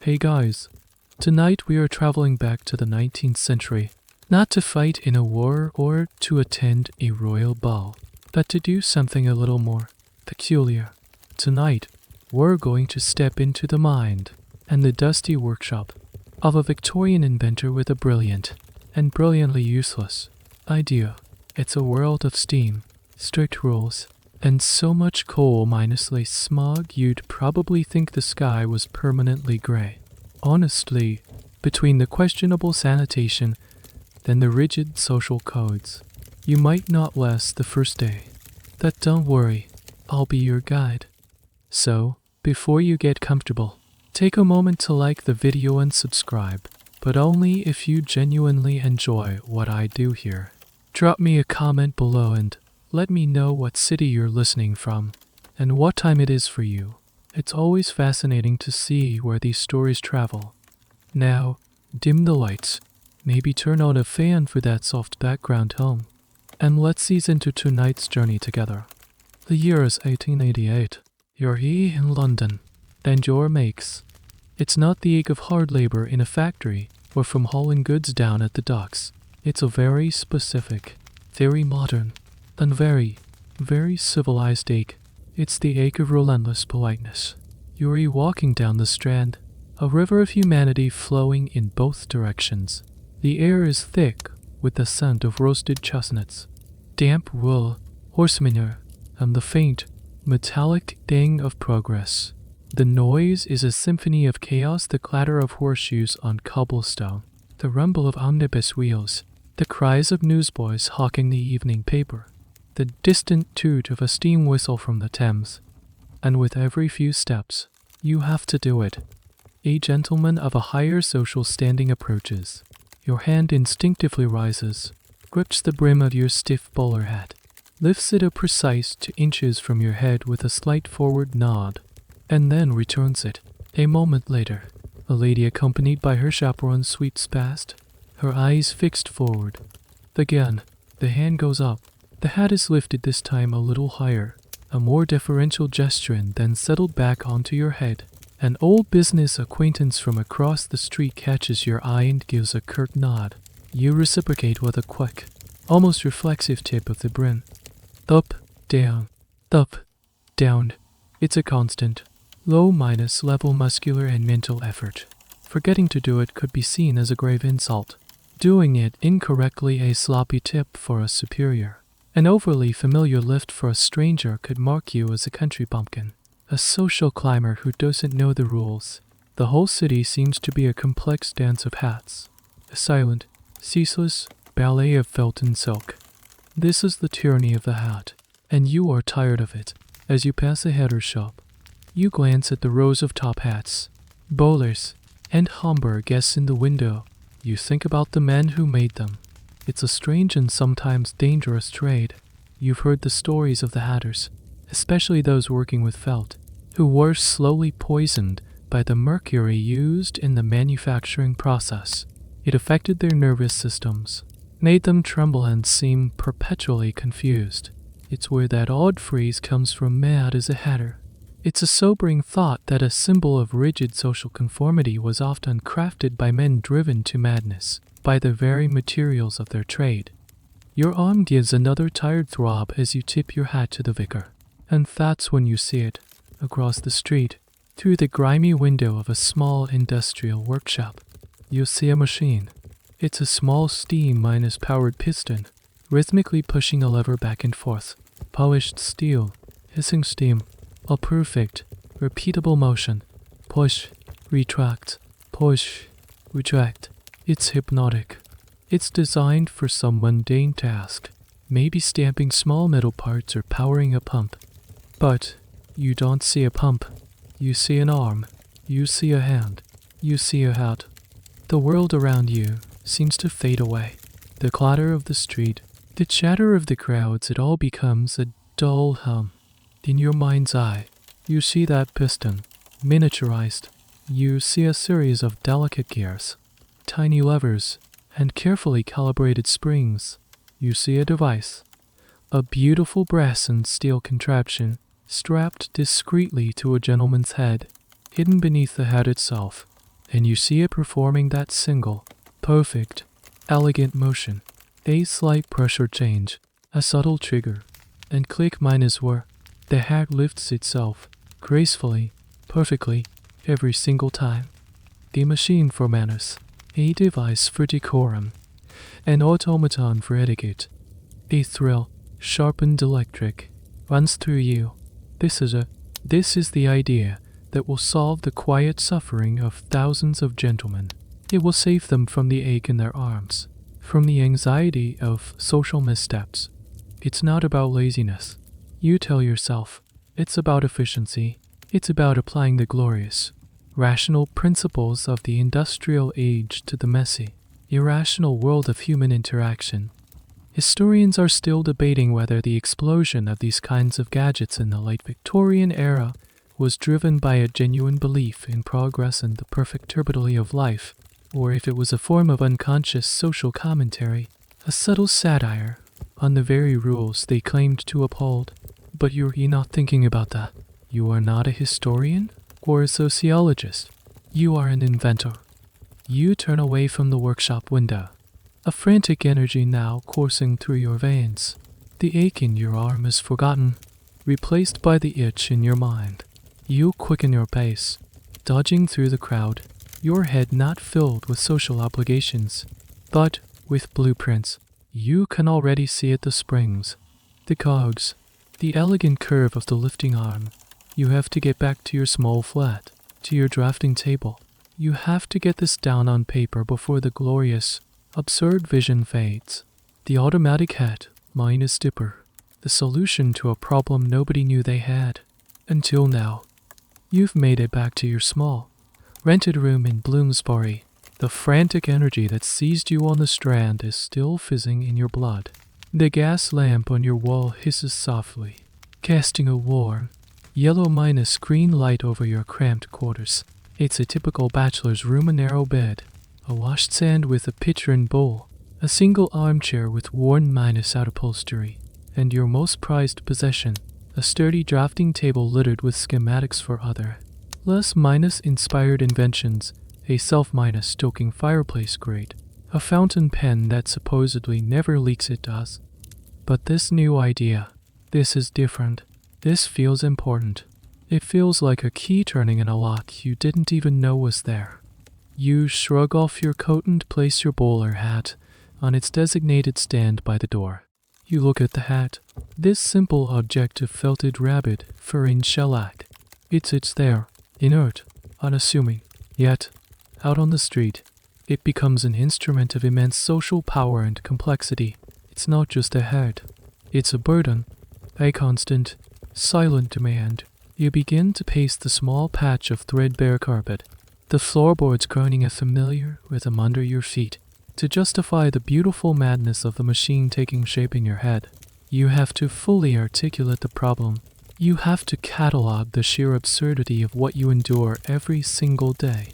Hey guys, tonight we are traveling back to the 19th century, not to fight in a war or to attend a royal ball, but to do something a little more peculiar. Tonight, we're going to step into the mind and the dusty workshop of a Victorian inventor with a brilliant and brilliantly useless idea. It's a world of steam, strict rules, and so much coal minusly smog you'd probably think the sky was permanently gray. Honestly, between the questionable sanitation and the rigid social codes, you might not last the first day. But don't worry, I'll be your guide. So, before you get comfortable, take a moment to like the video and subscribe, but only if you genuinely enjoy what I do here. Drop me a comment below and let me know what city you're listening from and what time it is for you. It's always fascinating to see where these stories travel. Now, dim the lights, maybe turn on a fan for that soft background hum, and let's ease into tonight's journey together. The year is 1888. You're here in London, and your makes. It's not the ache of hard labor in a factory or from hauling goods down at the docks. It's a very specific, very modern, and very, very civilized ache. It's the ache of relentless politeness. You're walking down the Strand, a river of humanity flowing in both directions. The air is thick with the scent of roasted chestnuts, damp wool, horse manure, and the faint, metallic ding of progress. The noise is a symphony of chaos, the clatter of horseshoes on cobblestone, the rumble of omnibus wheels, the cries of newsboys hawking the evening paper, the distant toot of a steam whistle from the Thames. And with every few steps, you have to do it. A gentleman of a higher social standing approaches. Your hand instinctively rises, grips the brim of your stiff bowler hat, lifts it a precise 2 inches from your head with a slight forward nod, and then returns it. A moment later, a lady accompanied by her chaperone sweeps past, her eyes fixed forward. Again, the hand goes up. The hat is lifted this time a little higher, a more deferential gesture, and then settled back onto your head. An old business acquaintance from across the street catches your eye and gives a curt nod. You reciprocate with a quick, almost reflexive tip of the brim. Up, down, up, down. It's a constant, low minus level muscular and mental effort. Forgetting to do it could be seen as a grave insult. Doing it incorrectly a sloppy tip for a superior. An overly familiar lift for a stranger could mark you as a country bumpkin, a social climber who doesn't know the rules. The whole city seems to be a complex dance of hats, a silent, ceaseless ballet of felt and silk. This is the tyranny of the hat, and you are tired of it. As you pass a hatter's shop, you glance at the rows of top hats, bowlers, and Homburg guests in the window. You think about the men who made them. It's a strange and sometimes dangerous trade. You've heard the stories of the hatters, especially those working with felt, who were slowly poisoned by the mercury used in the manufacturing process. It affected their nervous systems, made them tremble and seem perpetually confused. It's where that odd phrase comes from, mad as a hatter. It's a sobering thought that a symbol of rigid social conformity was often crafted by men driven to madness by the very materials of their trade. Your arm gives another tired throb as you tip your hat to the vicar, and that's when you see it, across the street, through the grimy window of a small industrial workshop. You see a machine. It's a small steam minus powered piston, rhythmically pushing a lever back and forth. Polished steel, hissing steam, a perfect, repeatable motion. Push, retract, push, retract. It's hypnotic. It's designed for some mundane task, maybe stamping small metal parts or powering a pump. But you don't see a pump. You see an arm. You see a hand. You see a hat. The world around you seems to fade away. The clatter of the street, the chatter of the crowds, it all becomes a dull hum. In your mind's eye, you see that piston, miniaturized. You see a series of delicate gears, tiny levers, and carefully calibrated springs. You see a device, a beautiful brass and steel contraption, strapped discreetly to a gentleman's head, hidden beneath the hat itself. and you see it performing that single, perfect, elegant motion. A slight pressure change, a subtle trigger, and click minus where the hat lifts itself, gracefully, perfectly, every single time. The machine for manners, a device for decorum, an automaton for etiquette. A thrill, sharpened electric, runs through you. This is the idea that will solve the quiet suffering of thousands of gentlemen. It will save them from the ache in their arms, from the anxiety of social missteps. It's not about laziness. You tell yourself, it's about efficiency. It's about applying the glorious, rational principles of the industrial age to the messy, irrational world of human interaction. Historians are still debating whether the explosion of these kinds of gadgets in the late Victorian era was driven by a genuine belief in progress and the perfectibility of life, or if it was a form of unconscious social commentary, a subtle satire on the very rules they claimed to uphold. But you're not thinking about that. You are not a historian or a sociologist. You are an inventor. You turn away from the workshop window, a frantic energy now coursing through your veins. The ache in your arm is forgotten, replaced by the itch in your mind. You quicken your pace, dodging through the crowd, your head not filled with social obligations, but with blueprints. You can already see at the springs, the cogs, the elegant curve of the lifting arm. You have to get back to your small flat, to your drafting table. You have to get this down on paper before the glorious, absurd vision fades. The automatic hat, mine is dipper, the solution to a problem nobody knew they had. Until now. You've made it back to your small, rented room in Bloomsbury. The frantic energy that seized you on the Strand is still fizzing in your blood. The gas lamp on your wall hisses softly, casting a warm, yellow minus green light over your cramped quarters. It's a typical bachelor's room, a narrow bed, a washed sand with a pitcher and bowl, a single armchair with worn minus out upholstery, and your most prized possession, a sturdy drafting table littered with schematics for other, less minus inspired inventions, a self-minus stoking fireplace grate, a fountain pen that supposedly never leaks, it does. But this new idea, this is different. This feels important. It feels like a key turning in a lock you didn't even know was there. You shrug off your coat and place your bowler hat on its designated stand by the door. You look at the hat, this simple object of felted rabbit fur in shellac. It sits there, inert, unassuming. Yet, out on the street, it becomes an instrument of immense social power and complexity. It's not just a hat. It's a burden, a constant, silent demand. You begin to pace the small patch of threadbare carpet, the floorboards groaning a familiar rhythm under your feet, to justify the beautiful madness of the machine taking shape in your head. You have to fully articulate the problem. You have to catalog the sheer absurdity of what you endure every single day.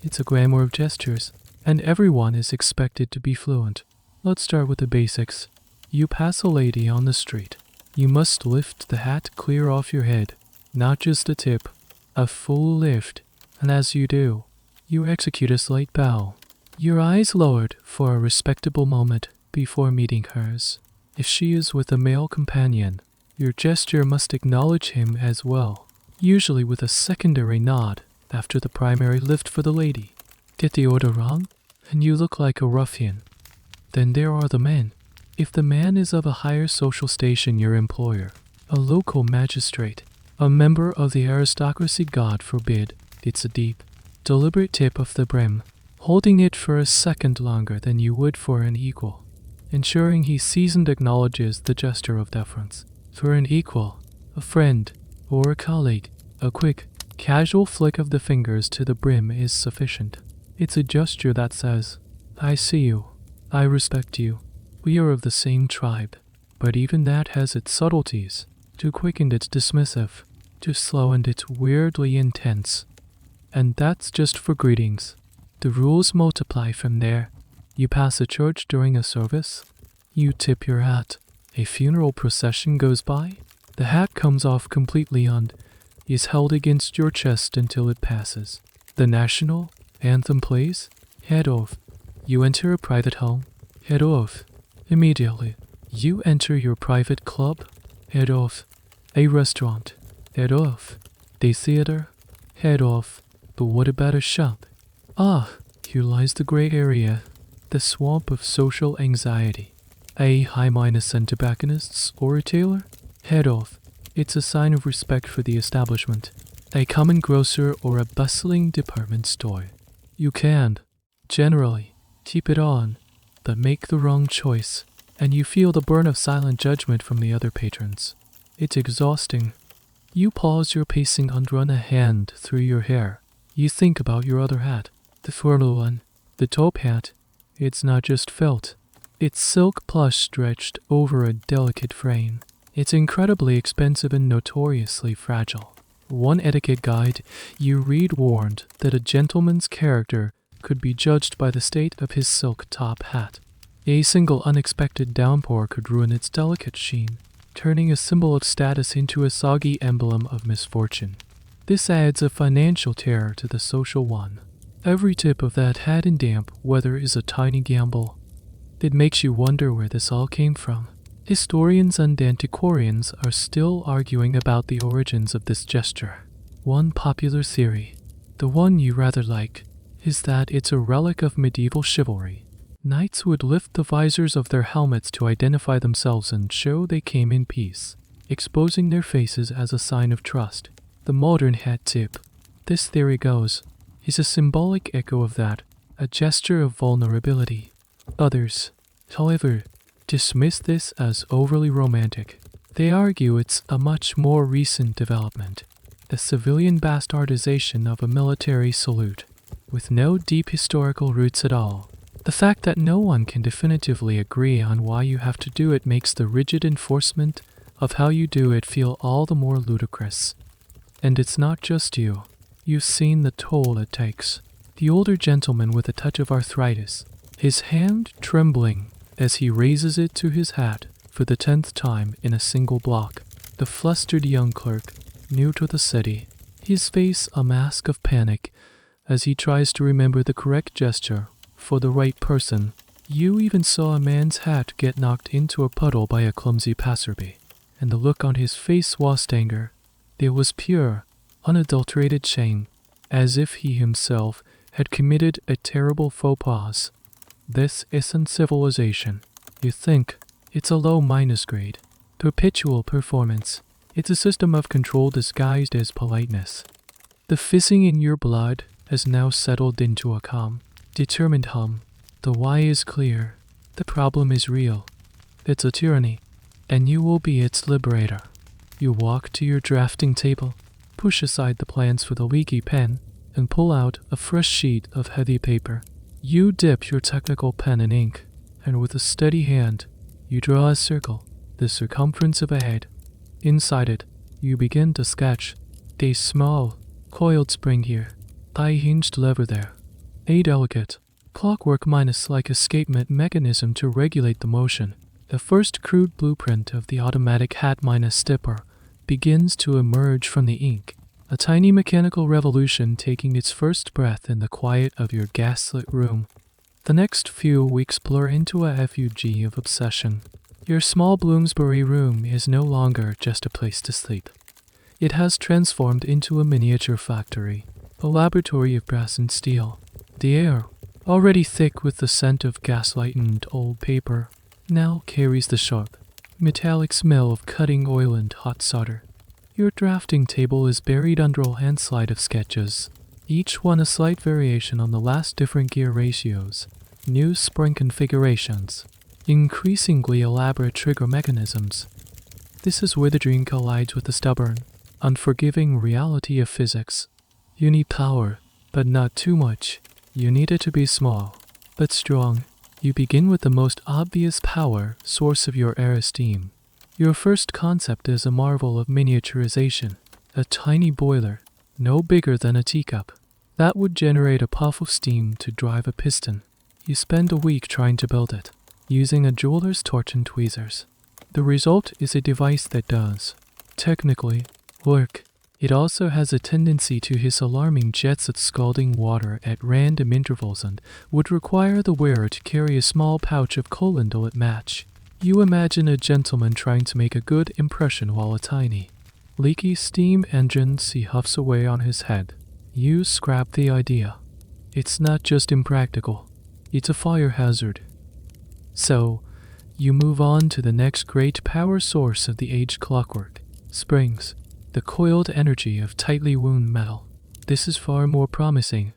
It's a grammar of gestures, and everyone is expected to be fluent. Let's start with the basics. You pass a lady on the street. You must lift the hat clear off your head, not just a tip, a full lift, and as you do, you execute a slight bow, your eyes lowered for a respectable moment before meeting hers. If she is with a male companion, your gesture must acknowledge him as well, usually with a secondary nod after the primary lift for the lady. Get the order wrong, and you look like a ruffian. Then there are the men. If the man is of a higher social station, your employer, a local magistrate, a member of the aristocracy, God forbid, it's a deep, deliberate tip of the brim, holding it for a second longer than you would for an equal, ensuring he sees and acknowledges the gesture of deference. For an equal, a friend, or a colleague, a quick, casual flick of the fingers to the brim is sufficient. It's a gesture that says, I see you, I respect you, we are of the same tribe. But even that has its subtleties. Too quick and it's dismissive, too slow and it's weirdly intense. And that's just for greetings. The rules multiply from there. You pass a church during a service, you tip your hat. A funeral procession goes by, the hat comes off completely and is held against your chest until it passes. The national, Anthem plays, head off. You enter a private home, head off. Immediately, you enter your private club, head off. A restaurant, head off. A theater, head off. But what about a shop? Ah, here lies the gray area, the swamp of social anxiety. A high-minded tobacconists or a tailor, head off. It's a sign of respect for the establishment. A common grocer or a bustling department store. You can, generally, keep it on, but make the wrong choice, and you feel the burn of silent judgment from the other patrons. It's exhausting. You pause your pacing and run a hand through your hair. You think about your other hat, the formal one, the top hat. It's not just felt. It's silk plush stretched over a delicate frame. It's incredibly expensive and notoriously fragile. One etiquette guide you read warned that a gentleman's character could be judged by the state of his silk top hat. A single unexpected downpour could ruin its delicate sheen, turning a symbol of status into a soggy emblem of misfortune. This adds a financial terror to the social one. Every tip of that hat in damp weather is a tiny gamble. It makes you wonder where this all came from. Historians and antiquarians are still arguing about the origins of this gesture. One popular theory, the one you rather like, is that it's a relic of medieval chivalry. Knights would lift the visors of their helmets to identify themselves and show they came in peace, exposing their faces as a sign of trust. The modern hat tip, this theory goes, is a symbolic echo of that, a gesture of vulnerability. Others, however, dismiss this as overly romantic. They argue it's a much more recent development, the civilian bastardization of a military salute, with no deep historical roots at all. The fact that no one can definitively agree on why you have to do it makes the rigid enforcement of how you do it feel all the more ludicrous. And it's not just you. You've seen the toll it takes. The older gentleman with a touch of arthritis, his hand trembling as he raises it to his hat for the 10th time in a single block. The flustered young clerk, new to the city, his face a mask of panic as he tries to remember the correct gesture for the right person. You even saw a man's hat get knocked into a puddle by a clumsy passerby, and the look on his face was anger. It was pure, unadulterated shame, as if he himself had committed a terrible faux pas. This isn't civilization. You think it's a low minus grade, perpetual performance. It's a system of control disguised as politeness. The fizzing in your blood has now settled into a calm, determined hum. The why is clear. The problem is real. It's a tyranny, and you will be its liberator. You walk to your drafting table, push aside the plans for the leaky pen, and pull out a fresh sheet of heavy paper. You dip your technical pen in ink, and with a steady hand, you draw a circle, the circumference of a head. Inside it, you begin to sketch. A small, coiled spring here, high-hinged lever there. A delicate, clockwork minus like escapement mechanism to regulate the motion. The first crude blueprint of the automatic hat minus stipper begins to emerge from the ink. A tiny mechanical revolution taking its first breath in the quiet of your gaslit room. The next few weeks blur into a effigy of obsession. Your small Bloomsbury room is no longer just a place to sleep. It has transformed into a miniature factory, a laboratory of brass and steel. The air, already thick with the scent of gaslight and old paper, now carries the sharp, metallic smell of cutting oil and hot solder. Your drafting table is buried under a landslide of sketches, each one a slight variation on the last different gear ratios, new spring configurations, increasingly elaborate trigger mechanisms. This is where the dream collides with the stubborn, unforgiving reality of physics. You need power, but not too much. You need it to be small, but strong. You begin with the most obvious power source of your air esteem. Your first concept is a marvel of miniaturization, a tiny boiler, no bigger than a teacup, that would generate a puff of steam to drive a piston. You spend a week trying to build it, using a jeweler's torch and tweezers. The result is a device that does, technically, work. It also has a tendency to hiss alarming jets of scalding water at random intervals and would require the wearer to carry a small pouch of colander at match. You imagine a gentleman trying to make a good impression while a tiny, leaky steam engine he huffs away on his head. You scrap the idea. It's not just impractical, it's a fire hazard. So, you move on to the next great power source of the age clockwork, springs, the coiled energy of tightly wound metal. This is far more promising.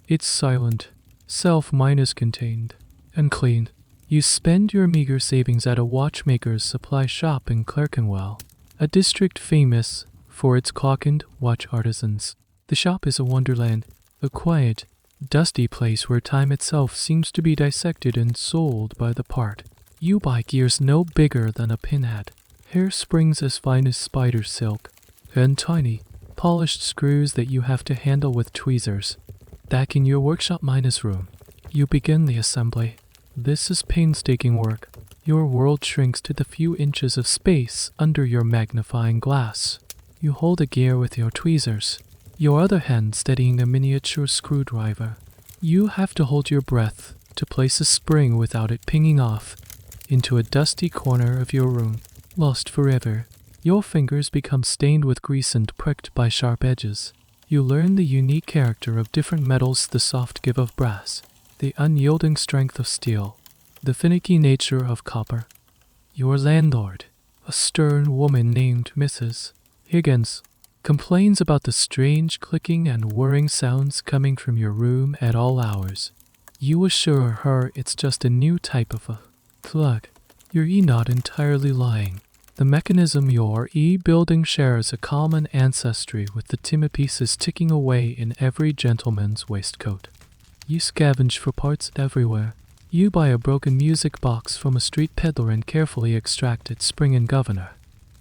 It's silent, self-contained, and clean. You spend your meager savings at a watchmaker's supply shop in Clerkenwell, a district famous for its clock and watch artisans. The shop is a wonderland, a quiet, dusty place where time itself seems to be dissected and sold by the part. You buy gears no bigger than a pinhead, hair springs as fine as spider silk, and tiny, polished screws that you have to handle with tweezers. Back in your workshop minus room, you begin the assembly. This is painstaking work. Your world shrinks to the few inches of space under your magnifying glass. You hold a gear with your tweezers, your other hand steadying a miniature screwdriver. You have to hold your breath to place a spring without it pinging off into a dusty corner of your room. Lost forever, your fingers become stained with grease and pricked by sharp edges. You learn the unique character of different metals, the soft give of brass, the unyielding strength of steel, the finicky nature of copper. Your landlord, a stern woman named Mrs. Higgins, complains about the strange clicking and whirring sounds coming from your room at all hours. You assure her it's just a new type of a plug. You're not entirely lying. The mechanism your building shares a common ancestry with the timepieces ticking away in every gentleman's waistcoat. You scavenge for parts everywhere. You buy a broken music box from a street peddler and carefully extract its spring and governor,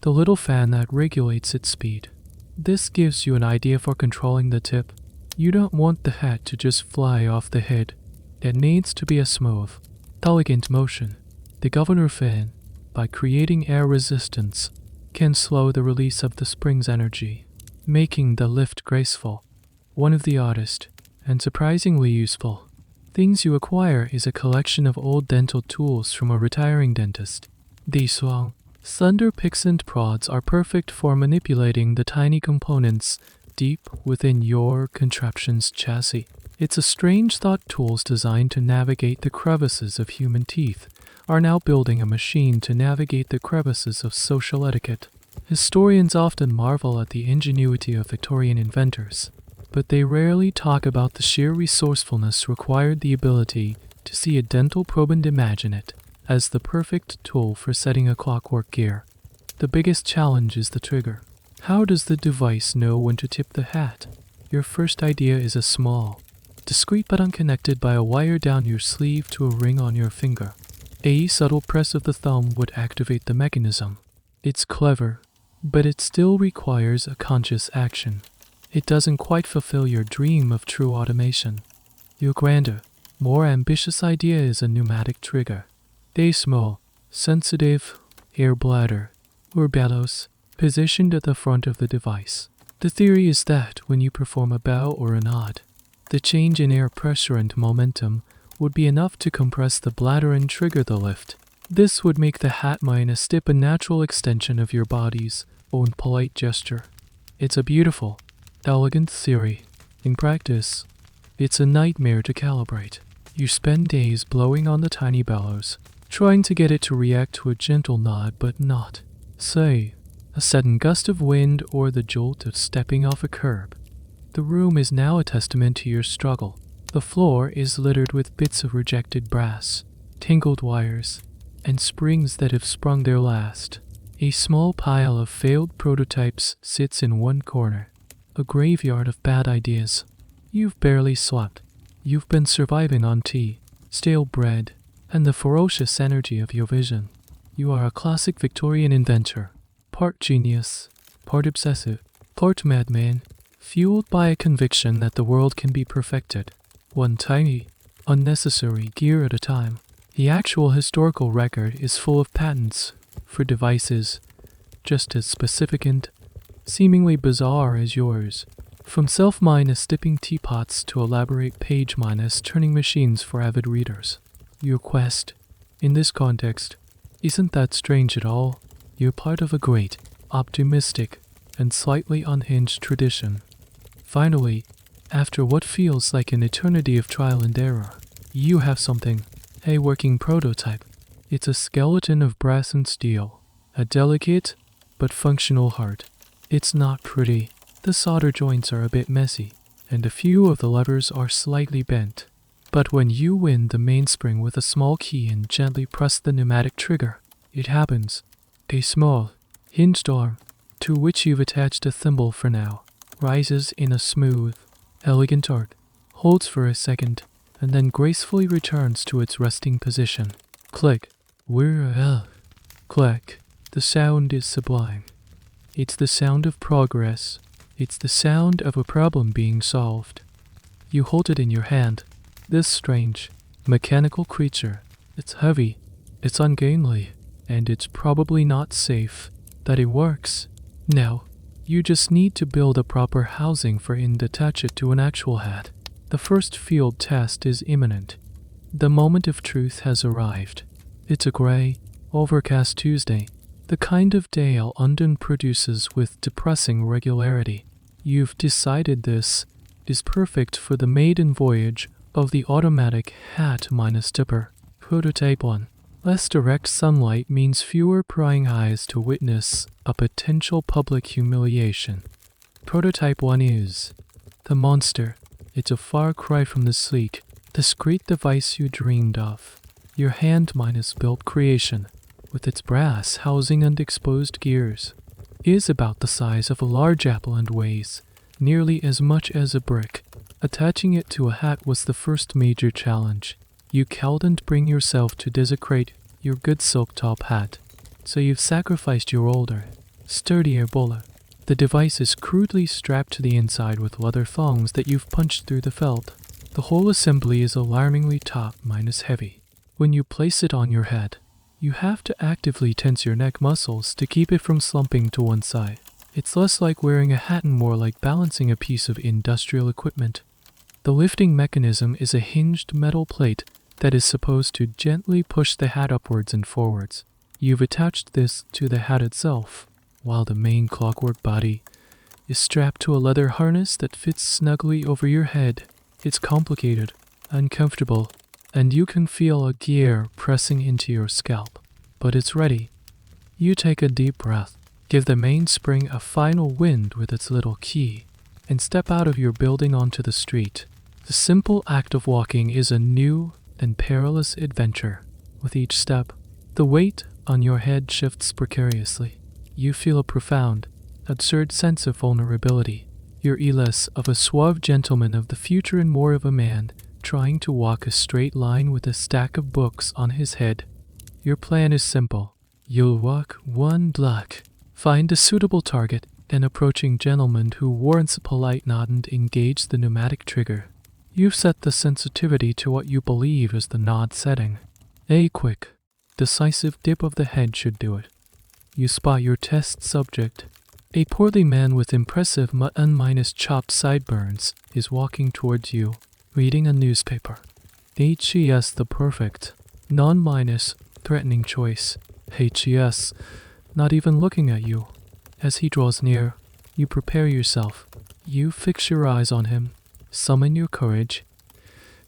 the little fan that regulates its speed. This gives you an idea for controlling the tip. You don't want the hat to just fly off the head. It needs to be a smooth, elegant motion. The governor fan, by creating air resistance, can slow the release of the spring's energy, making the lift graceful. One of the oddest, and surprisingly useful, things you acquire is a collection of old dental tools from a retiring dentist. These long, slender picks and prods are perfect for manipulating the tiny components deep within your contraption's chassis. It's a strange thought tools designed to navigate the crevices of human teeth are now building a machine to navigate the crevices of social etiquette. Historians often marvel at the ingenuity of Victorian inventors, but they rarely talk about the sheer resourcefulness required, the ability to see a dental probe and imagine it as the perfect tool for setting a clockwork gear. The biggest challenge is the trigger. How does the device know when to tip the hat? Your first idea is a small, discreet button connected by a wire down your sleeve to a ring on your finger. A subtle press of the thumb would activate the mechanism. It's clever, but it still requires a conscious action. It doesn't quite fulfill your dream of true automation. Your grander, more ambitious idea is a pneumatic trigger. A small, sensitive air bladder, or bellows, positioned at the front of the device. The theory is that when you perform a bow or a nod, the change in air pressure and momentum would be enough to compress the bladder and trigger the lift. This would make the hat minus step a natural extension of your body's own polite gesture. It's a beautiful, elegant theory. In practice, it's a nightmare to calibrate. You spend days blowing on the tiny bellows, trying to get it to react to a gentle nod but not, say, a sudden gust of wind or the jolt of stepping off a curb. The room is now a testament to your struggle. The floor is littered with bits of rejected brass, tangled wires, and springs that have sprung their last. A small pile of failed prototypes sits in one corner, a graveyard of bad ideas. You've barely slept. You've been surviving on tea, stale bread, and the ferocious energy of your vision. You are a classic Victorian inventor, part genius, part obsessive, part madman, fueled by a conviction that the world can be perfected, one tiny, unnecessary gear at a time. The actual historical record is full of patents for devices just as specific and seemingly bizarre as yours. From self-minus dipping teapots to elaborate page-minus turning machines for avid readers. Your quest, in this context, isn't that strange at all. You're part of a great, optimistic, and slightly unhinged tradition. Finally, after what feels like an eternity of trial and error, you have something, a working prototype. It's a skeleton of brass and steel, a delicate but functional heart. It's not pretty. The solder joints are a bit messy, and a few of the levers are slightly bent. But when you wind the mainspring with a small key and gently press the pneumatic trigger, it happens. A small, hinged arm, to which you've attached a thimble for now, rises in a smooth, elegant arc, holds for a second, and then gracefully returns to its resting position. Click. Click. The sound is sublime. It's the sound of progress. It's the sound of a problem being solved. You hold it in your hand. This strange, mechanical creature. It's heavy, it's ungainly, and it's probably not safe. That it works. Now, you just need to build a proper housing for it and attach it to an actual hat. The first field test is imminent. The moment of truth has arrived. It's a gray, overcast Tuesday, the kind of day London produces with depressing regularity. You've decided this is perfect for the maiden voyage of the automatic hat-tipper. Prototype 1. Less direct sunlight means fewer prying eyes to witness a potential public humiliation. Prototype 1 is the monster. It's a far cry from the sleek, discreet device you dreamed of. Your hand-built creation, with its brass housing and exposed gears, is about the size of a large apple and weighs nearly as much as a brick. Attaching it to a hat was the first major challenge. You couldn't bring yourself to desecrate your good silk top hat, so you've sacrificed your older, sturdier bowler. The device is crudely strapped to the inside with leather thongs that you've punched through the felt. The whole assembly is alarmingly top-heavy. When you place it on your head, you have to actively tense your neck muscles to keep it from slumping to one side. It's less like wearing a hat and more like balancing a piece of industrial equipment. The lifting mechanism is a hinged metal plate that is supposed to gently push the hat upwards and forwards. You've attached this to the hat itself, while the main clockwork body is strapped to a leather harness that fits snugly over your head. It's complicated, uncomfortable, and you can feel a gear pressing into your scalp. But it's ready. You take a deep breath, give the mainspring a final wind with its little key, and step out of your building onto the street. The simple act of walking is a new and perilous adventure. With each step, the weight on your head shifts precariously. You feel a profound, absurd sense of vulnerability. You're less of a suave gentleman of the future and more of a man trying to walk a straight line with a stack of books on his head. Your plan is simple. You'll walk one block, find a suitable target, an approaching gentleman who warrants a polite nod and engage the pneumatic trigger. You've set the sensitivity to what you believe is the nod setting. A quick, decisive dip of the head should do it. You spot your test subject. A portly man with impressive chopped sideburns is walking towards you, reading a newspaper. HES the perfect, threatening choice. HES, not even looking at you. As he draws near, you prepare yourself. You fix your eyes on him, summon your courage,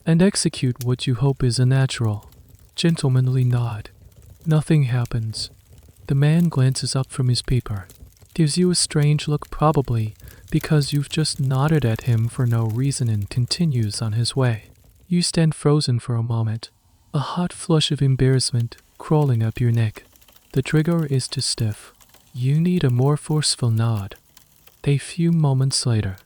and execute what you hope is a natural, gentlemanly nod. Nothing happens. The man glances up from his paper, gives you a strange look probably because you've just nodded at him for no reason and continues on his way. You stand frozen for a moment, a hot flush of embarrassment crawling up your neck. The trigger is too stiff. You need a more forceful nod. A few moments later,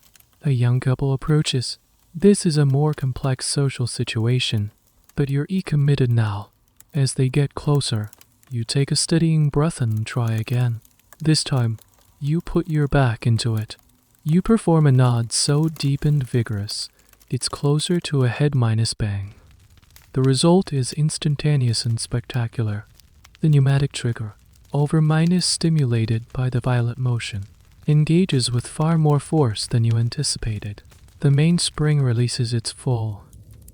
a young couple approaches. This is a more complex social situation, but you're committed now. As they get closer, you take a steadying breath and try again. This time, you put your back into it. You perform a nod so deep and vigorous, it's closer to a head-bang. The result is instantaneous and spectacular. The pneumatic trigger, over-stimulated by the violent motion, engages with far more force than you anticipated. The mainspring releases its full,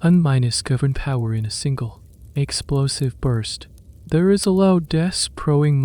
ungoverned power in a single, explosive burst. There is a loud des-proing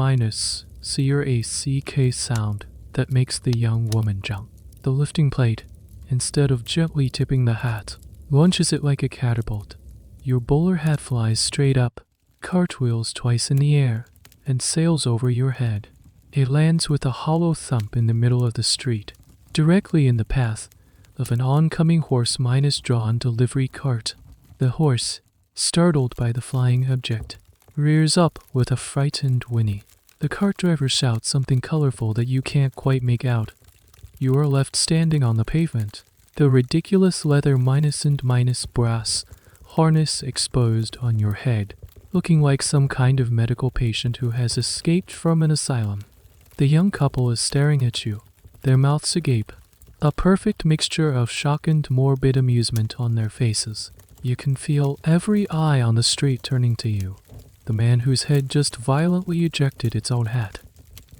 -CK sound that makes the young woman jump. The lifting plate, instead of gently tipping the hat, launches it like a catapult. Your bowler hat flies straight up, cartwheels twice in the air, and sails over your head. It lands with a hollow thump in the middle of the street, directly in the path of an oncoming horse-drawn delivery cart. The horse, startled by the flying object, rears up with a frightened whinny. The cart driver shouts something colorful that you can't quite make out. You are left standing on the pavement, the ridiculous leather brass harness exposed on your head, looking like some kind of medical patient who has escaped from an asylum. The young couple is staring at you, their mouths agape, a perfect mixture of shock and morbid amusement on their faces. You can feel every eye on the street turning to you, the man whose head just violently ejected its own hat.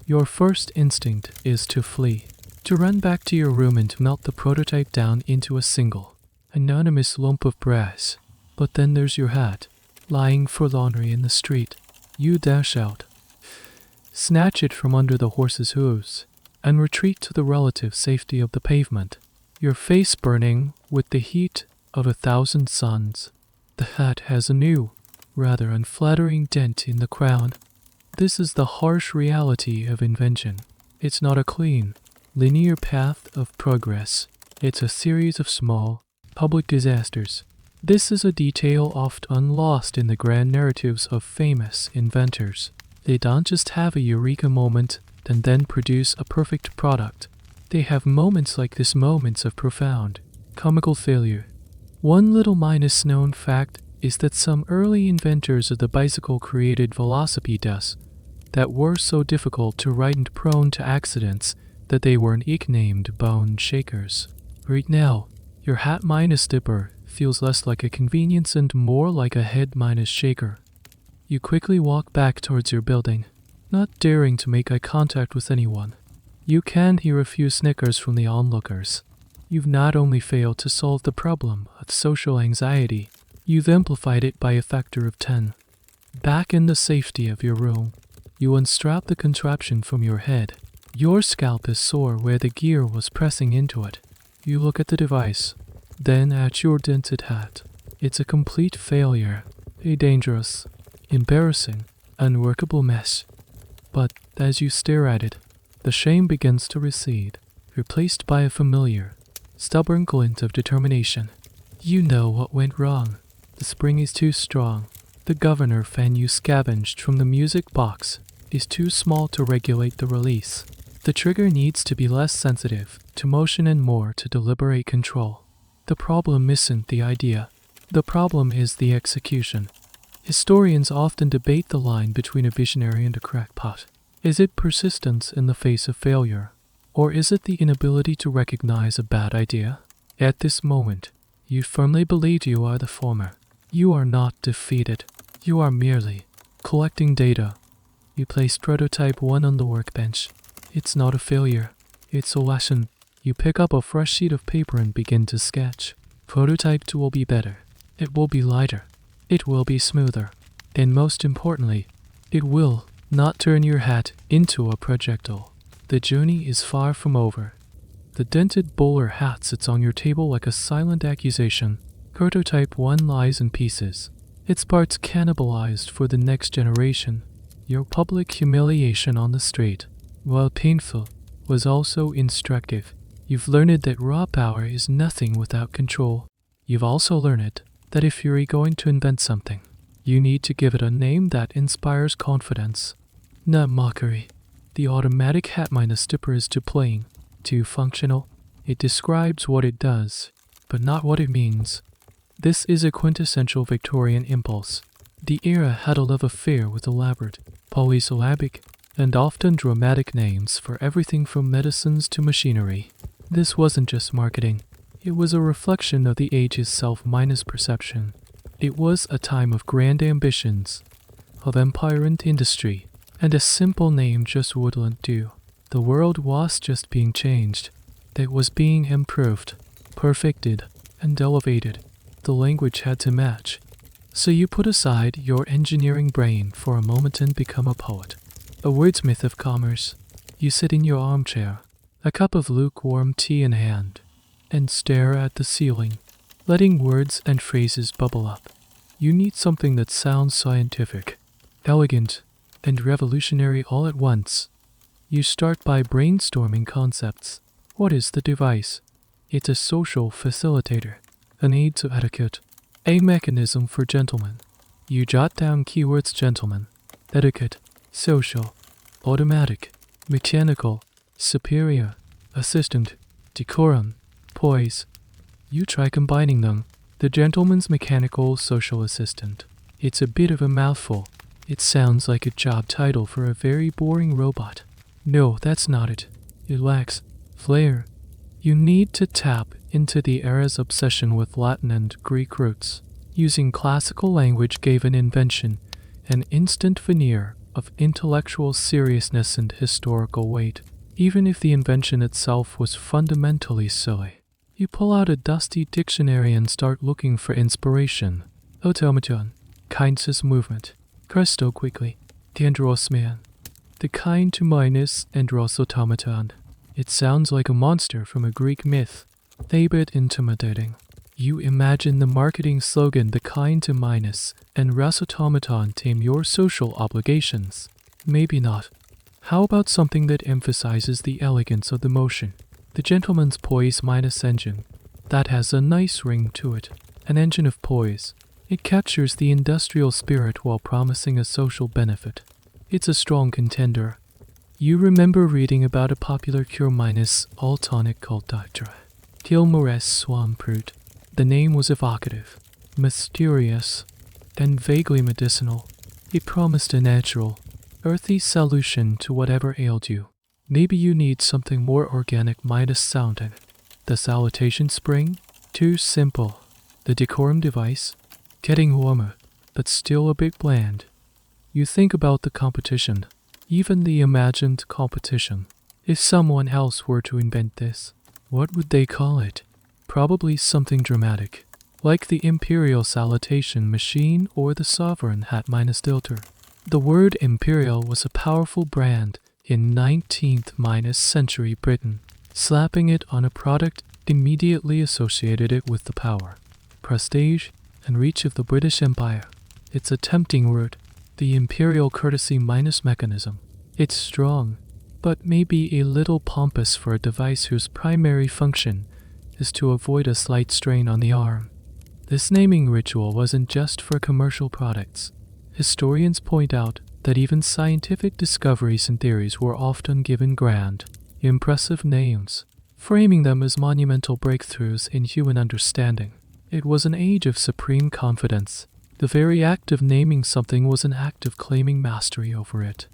Your first instinct is to flee, to run back to your room and melt the prototype down into a single, anonymous lump of brass. But then there's your hat, lying forlornly in the street. You dash out, snatch it from under the horse's hooves, and retreat to the relative safety of the pavement, your face burning with the heat of 1,000 suns. The hat has a new, rather unflattering dent in the crown. This is the harsh reality of invention. It's not a clean, linear path of progress. It's a series of small, public disasters. This is a detail often lost in the grand narratives of famous inventors. They don't just have a eureka moment and then produce a perfect product. They have moments like this, moments of profound, comical failure. One little known fact is that some early inventors of the bicycle created velocipedes that were so difficult to ride and prone to accidents that they were nicknamed bone shakers. Right now, your hat dipper feels less like a convenience and more like a head shaker. You quickly walk back towards your building, not daring to make eye contact with anyone. You can hear a few snickers from the onlookers. You've not only failed to solve the problem of social anxiety, you've amplified it by a factor of 10. Back in the safety of your room, you unstrap the contraption from your head. Your scalp is sore where the gear was pressing into it. You look at the device, then at your dented hat. It's a complete failure, a dangerous, embarrassing, unworkable mess. But as you stare at it, the shame begins to recede, replaced by a familiar, stubborn glint of determination. You know what went wrong. The spring is too strong. The governor fan you scavenged from the music box is too small to regulate the release. The trigger needs to be less sensitive to motion and more to deliberate control. The problem isn't the idea. The problem is the execution. Historians often debate the line between a visionary and a crackpot. Is it persistence in the face of failure? Or is it the inability to recognize a bad idea? At this moment, you firmly believe you are the former. You are not defeated. You are merely collecting data. You place prototype 1 on the workbench. It's not a failure. It's a lesson. You pick up a fresh sheet of paper and begin to sketch. Prototype 2 will be better. It will be lighter. It will be smoother. And most importantly, it will not turn your hat into a projectile. The journey is far from over. The dented bowler hat sits on your table like a silent accusation. Prototype 1 lies in pieces, its parts cannibalized for the next generation. Your public humiliation on the street, while painful, was also instructive. You've learned that raw power is nothing without control. You've also learned that if you're going to invent something, you need to give it a name that inspires confidence, not mockery. The automatic hat dipper is too plain, too functional. It describes what it does, but not what it means. This is a quintessential Victorian impulse. The era had a love affair with elaborate, polysyllabic, and often dramatic names for everything from medicines to machinery. This wasn't just marketing. It was a reflection of the age's self-perception. It was a time of grand ambitions, of empire and industry, and a simple name just wouldn't do. The world was just being changed. It was being improved, perfected, and elevated. The language had to match. So you put aside your engineering brain for a moment and become a poet, a wordsmith of commerce. You sit in your armchair, a cup of lukewarm tea in hand, and stare at the ceiling, letting words and phrases bubble up. You need something that sounds scientific, elegant, and revolutionary all at once. You start by brainstorming concepts. What is the device? It's a social facilitator, an aid to etiquette, a mechanism for gentlemen. You jot down keywords: gentleman, etiquette, social, automatic, mechanical, superior, assistant, decorum, poise. You try combining them. The gentleman's mechanical social assistant. It's a bit of a mouthful. It sounds like a job title for a very boring robot. No, that's not it. It lacks flair. You need to tap into the era's obsession with Latin and Greek roots. Using classical language gave an invention an instant veneer of intellectual seriousness and historical weight, even if the invention itself was fundamentally silly. You pull out a dusty dictionary and start looking for inspiration. Automaton, kindness movement. Presto quickly. Dendrosman. The kind to minus andros automaton. It sounds like a monster from a Greek myth. A bit intimidating. You imagine the marketing slogan, the kind to minus and ras automaton tame your social obligations. Maybe not. How about something that emphasizes the elegance of the motion? The gentleman's poise minus engine. That has a nice ring to it. An engine of poise. It captures the industrial spirit while promising a social benefit. It's a strong contender. You remember reading about a popular cure minus all tonic called Dr. Gilmore's Swamproot. The name was evocative, mysterious, and vaguely medicinal. It promised a natural, earthy solution to whatever ailed you. Maybe you need something more organic minus sounding. The salutation spring? Too simple. The decorum device? Getting warmer, but still a bit bland. You think about the competition, even the imagined competition. If someone else were to invent this, what would they call it? Probably something dramatic, like the imperial salutation machine or the sovereign hat minus filter. The word imperial was a powerful brand in 19th century Britain. Slapping it on a product immediately associated it with the power, prestige, and reach of the British Empire. It's a tempting word, the imperial courtesy minus mechanism. It's strong, but maybe a little pompous for a device whose primary function is to avoid a slight strain on the arm. This naming ritual wasn't just for commercial products. Historians point out that even scientific discoveries and theories were often given grand, impressive names, framing them as monumental breakthroughs in human understanding. It was an age of supreme confidence. The very act of naming something was an act of claiming mastery over it.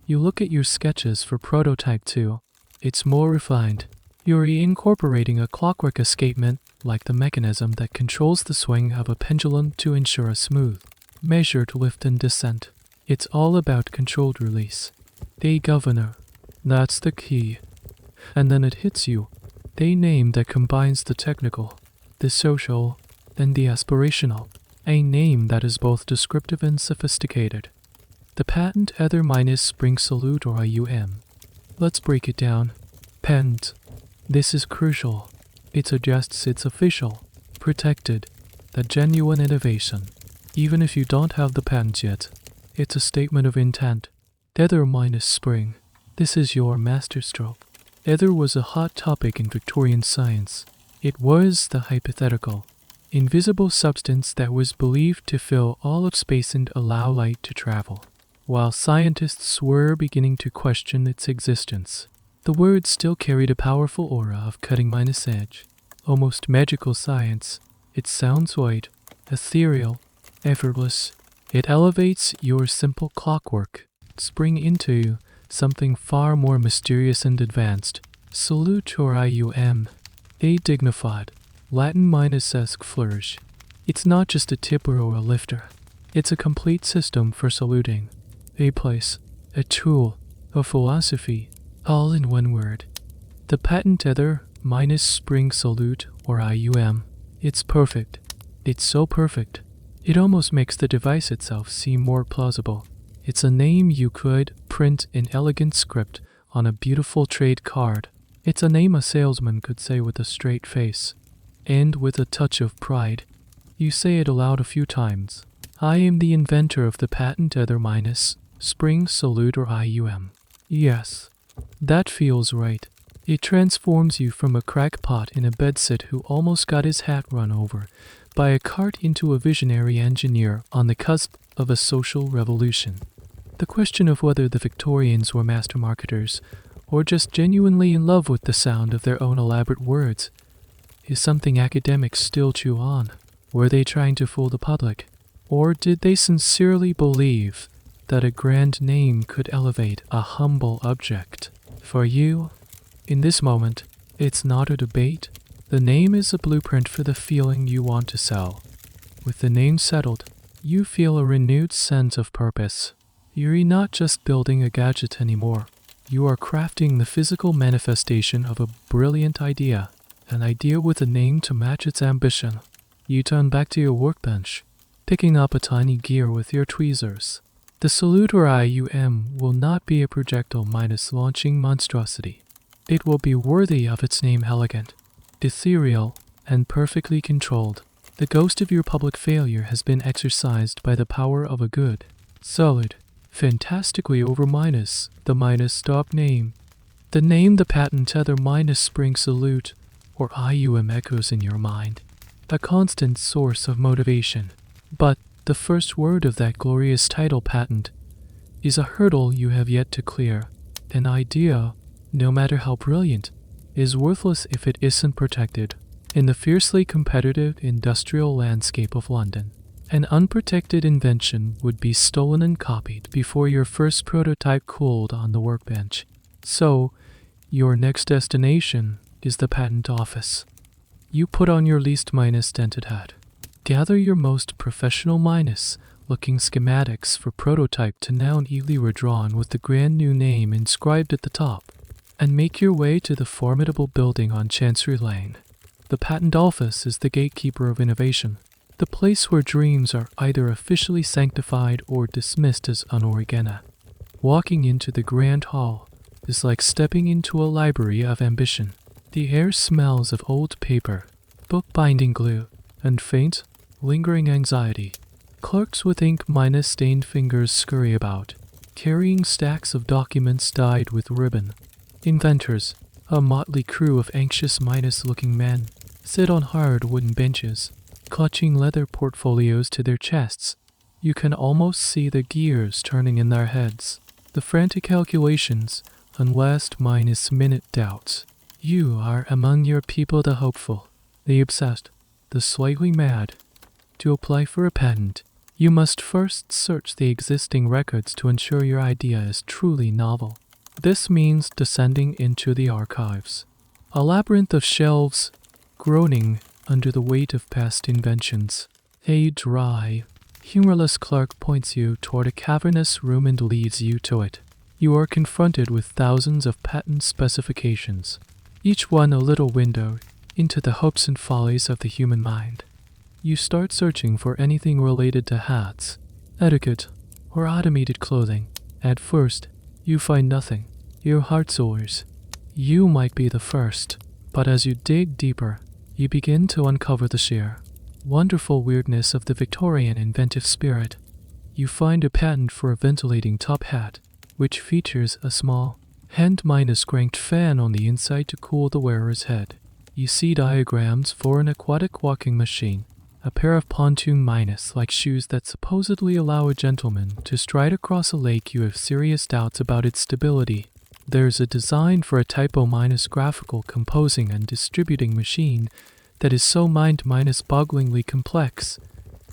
You look at your sketches for Prototype 2. It's more refined. You're incorporating a clockwork escapement like the mechanism that controls the swing of a pendulum to ensure a smooth, measured lift and descent. It's all about controlled release. A governor. That's the key. And then it hits you. A name that combines the technical, the social, and the aspirational. A name that is both descriptive and sophisticated. The patent ether minus spring salute or IUM. Let's break it down. Patent. This is crucial. It suggests it's official, protected, a genuine innovation. Even if you don't have the patent yet, it's a statement of intent. Ether minus spring. This is your masterstroke. Ether was a hot topic in Victorian science. It was the hypothetical, invisible substance that was believed to fill all of space and allow light to travel. While scientists were beginning to question its existence, the word still carried a powerful aura of cutting minus edge, almost magical science. It sounds light, ethereal, effortless. It elevates your simple clockwork, spring into something far more mysterious and advanced. Salute or IUM, a dignified, Latin minus-esque flourish. It's not just a tipper or a lifter. It's a complete system for saluting. A place, a tool, a philosophy, All in one word. The patent tether minus spring salute, or IUM. It's perfect. It's so perfect. It almost makes the device itself seem more plausible. It's a name you could print in elegant script on a beautiful trade card. It's a name a salesman could say with a straight face. And with a touch of pride. You say it aloud a few times. I am the inventor of the patent tether minus spring salute, or IUM. Yes, that feels right. It transforms you from a crackpot in a bedsit who almost got his hat run over by a cart into a visionary engineer on the cusp of a social revolution. The question of whether the Victorians were master marketers or just genuinely in love with the sound of their own elaborate words is something academics still chew on. Were they trying to fool the public? Or did they sincerely believe that a grand name could elevate a humble object? For you, in this moment, it's not a debate. The name is a blueprint for the feeling you want to sell. With the name settled, you feel a renewed sense of purpose. You're not just building a gadget anymore. You are crafting the physical manifestation of a brilliant idea, an idea with a name to match its ambition. You turn back to your workbench, picking up a tiny gear with your tweezers. The salute, or IUM, will not be a projectile minus launching monstrosity. It will be worthy of its name, elegant, ethereal, and perfectly controlled. The ghost of your public failure has been exorcised by the power of a good, solid, fantastically over minus, the minus stop name. The name the patent tether minus spring salute, or IUM, echoes in your mind, a constant source of motivation. But the first word of that glorious title, patent, is a hurdle you have yet to clear. An idea, no matter how brilliant, is worthless if it isn't protected. In the fiercely competitive industrial landscape of London, an unprotected invention would be stolen and copied before your first prototype cooled on the workbench. So, your next destination is the patent office. You put on your least minus dented hat, gather your most professional minus looking schematics for prototype to now neatly redrawn with the grand new name inscribed at the top, and make your way to the formidable building on Chancery Lane. The patent office is the gatekeeper of innovation, the place where dreams are either officially sanctified or dismissed as unorganic. Walking into the grand hall is like stepping into a library of ambition. The air smells of old paper, bookbinding glue, and faint, lingering anxiety. Clerks with ink minus stained fingers scurry about, carrying stacks of documents dyed with ribbon. Inventors, a motley crew of anxious minus looking men, sit on hard wooden benches, clutching leather portfolios to their chests. You can almost see the gears turning in their heads, the frantic calculations and last minus minute doubts. You are among your people, the hopeful, the obsessed, the slightly mad. To apply for a patent, you must first search the existing records to ensure your idea is truly novel. This means descending into the archives, a labyrinth of shelves, groaning under the weight of past inventions. A dry, humorless clerk points you toward a cavernous room and leads you to it. You are confronted with thousands of patent specifications, each one a little window into the hopes and follies of the human mind. You start searching for anything related to hats, etiquette, or automated clothing. At first, you find nothing. Your heart soars. You might be the first, but as you dig deeper, you begin to uncover the sheer, wonderful weirdness of the Victorian inventive spirit. You find a patent for a ventilating top hat, which features a small, hand-minus-cranked fan on the inside to cool the wearer's head. You see diagrams for an aquatic walking machine, a pair of pontoon-minus-like shoes that supposedly allow a gentleman to stride across a lake you have serious doubts about its stability. There's a design for a typo-minus-graphical composing and distributing machine that is so mind-minus-bogglingly complex,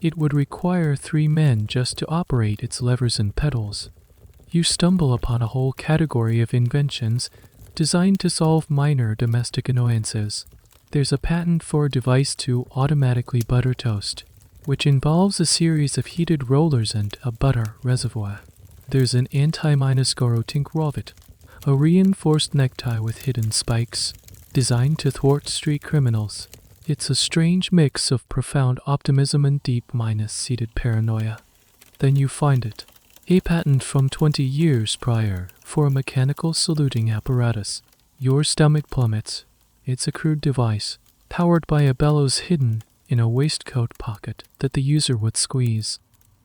it would require 3 men just to operate its levers and pedals. You stumble upon a whole category of inventions designed to solve minor domestic annoyances. There's a patent for a device to automatically butter toast, which involves a series of heated rollers and a butter reservoir. There's an anti-minus-garotink robot, a reinforced necktie with hidden spikes, designed to thwart street criminals. It's a strange mix of profound optimism and deep minus-seated paranoia. Then you find it. A patent from 20 years prior for a mechanical saluting apparatus. Your stomach plummets. It's a crude device, powered by a bellows hidden in a waistcoat pocket that the user would squeeze.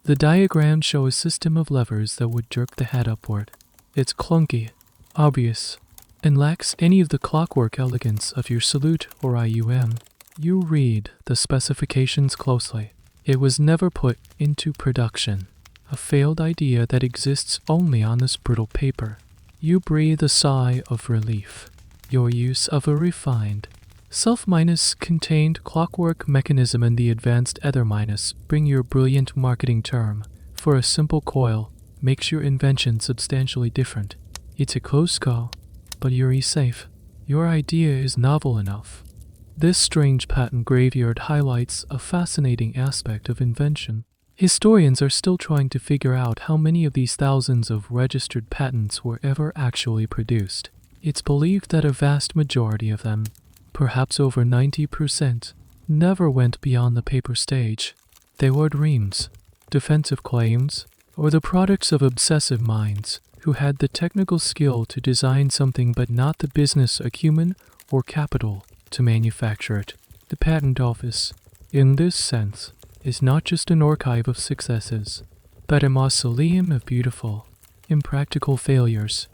The diagrams show a system of levers that would jerk the head upward. It's clunky, obvious, and lacks any of the clockwork elegance of your salute or IUM. You read the specifications closely. It was never put into production. A failed idea that exists only on this brittle paper. You breathe a sigh of relief. Your use of a refined, self-contained clockwork mechanism and the advanced ether- bring your brilliant marketing term for a simple coil makes your invention substantially different. It's a close call, but you're safe. Your idea is novel enough. This strange patent graveyard highlights a fascinating aspect of invention. Historians are still trying to figure out how many of these thousands of registered patents were ever actually produced. It's believed that a vast majority of them, perhaps over 90%, never went beyond the paper stage. They were dreams, defensive claims, or the products of obsessive minds who had the technical skill to design something but not the business acumen or capital to manufacture it. The Patent Office, in this sense, is not just an archive of successes, but a mausoleum of beautiful, impractical failures.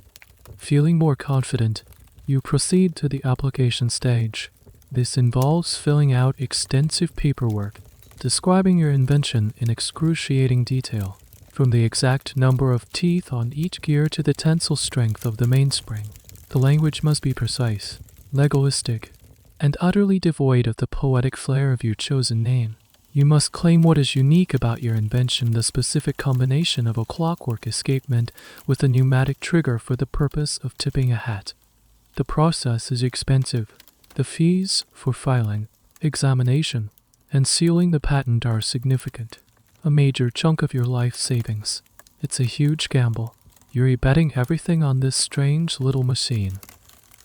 Feeling more confident, you proceed to the application stage. This involves filling out extensive paperwork, describing your invention in excruciating detail, from the exact number of teeth on each gear to the tensile strength of the mainspring. The language must be precise, legalistic, and utterly devoid of the poetic flair of your chosen name. You must claim what is unique about your invention, the specific combination of a clockwork escapement with a pneumatic trigger for the purpose of tipping a hat. The process is expensive. The fees for filing, examination, and sealing the patent are significant. A major chunk of your life savings. It's a huge gamble. You're betting everything on this strange little machine.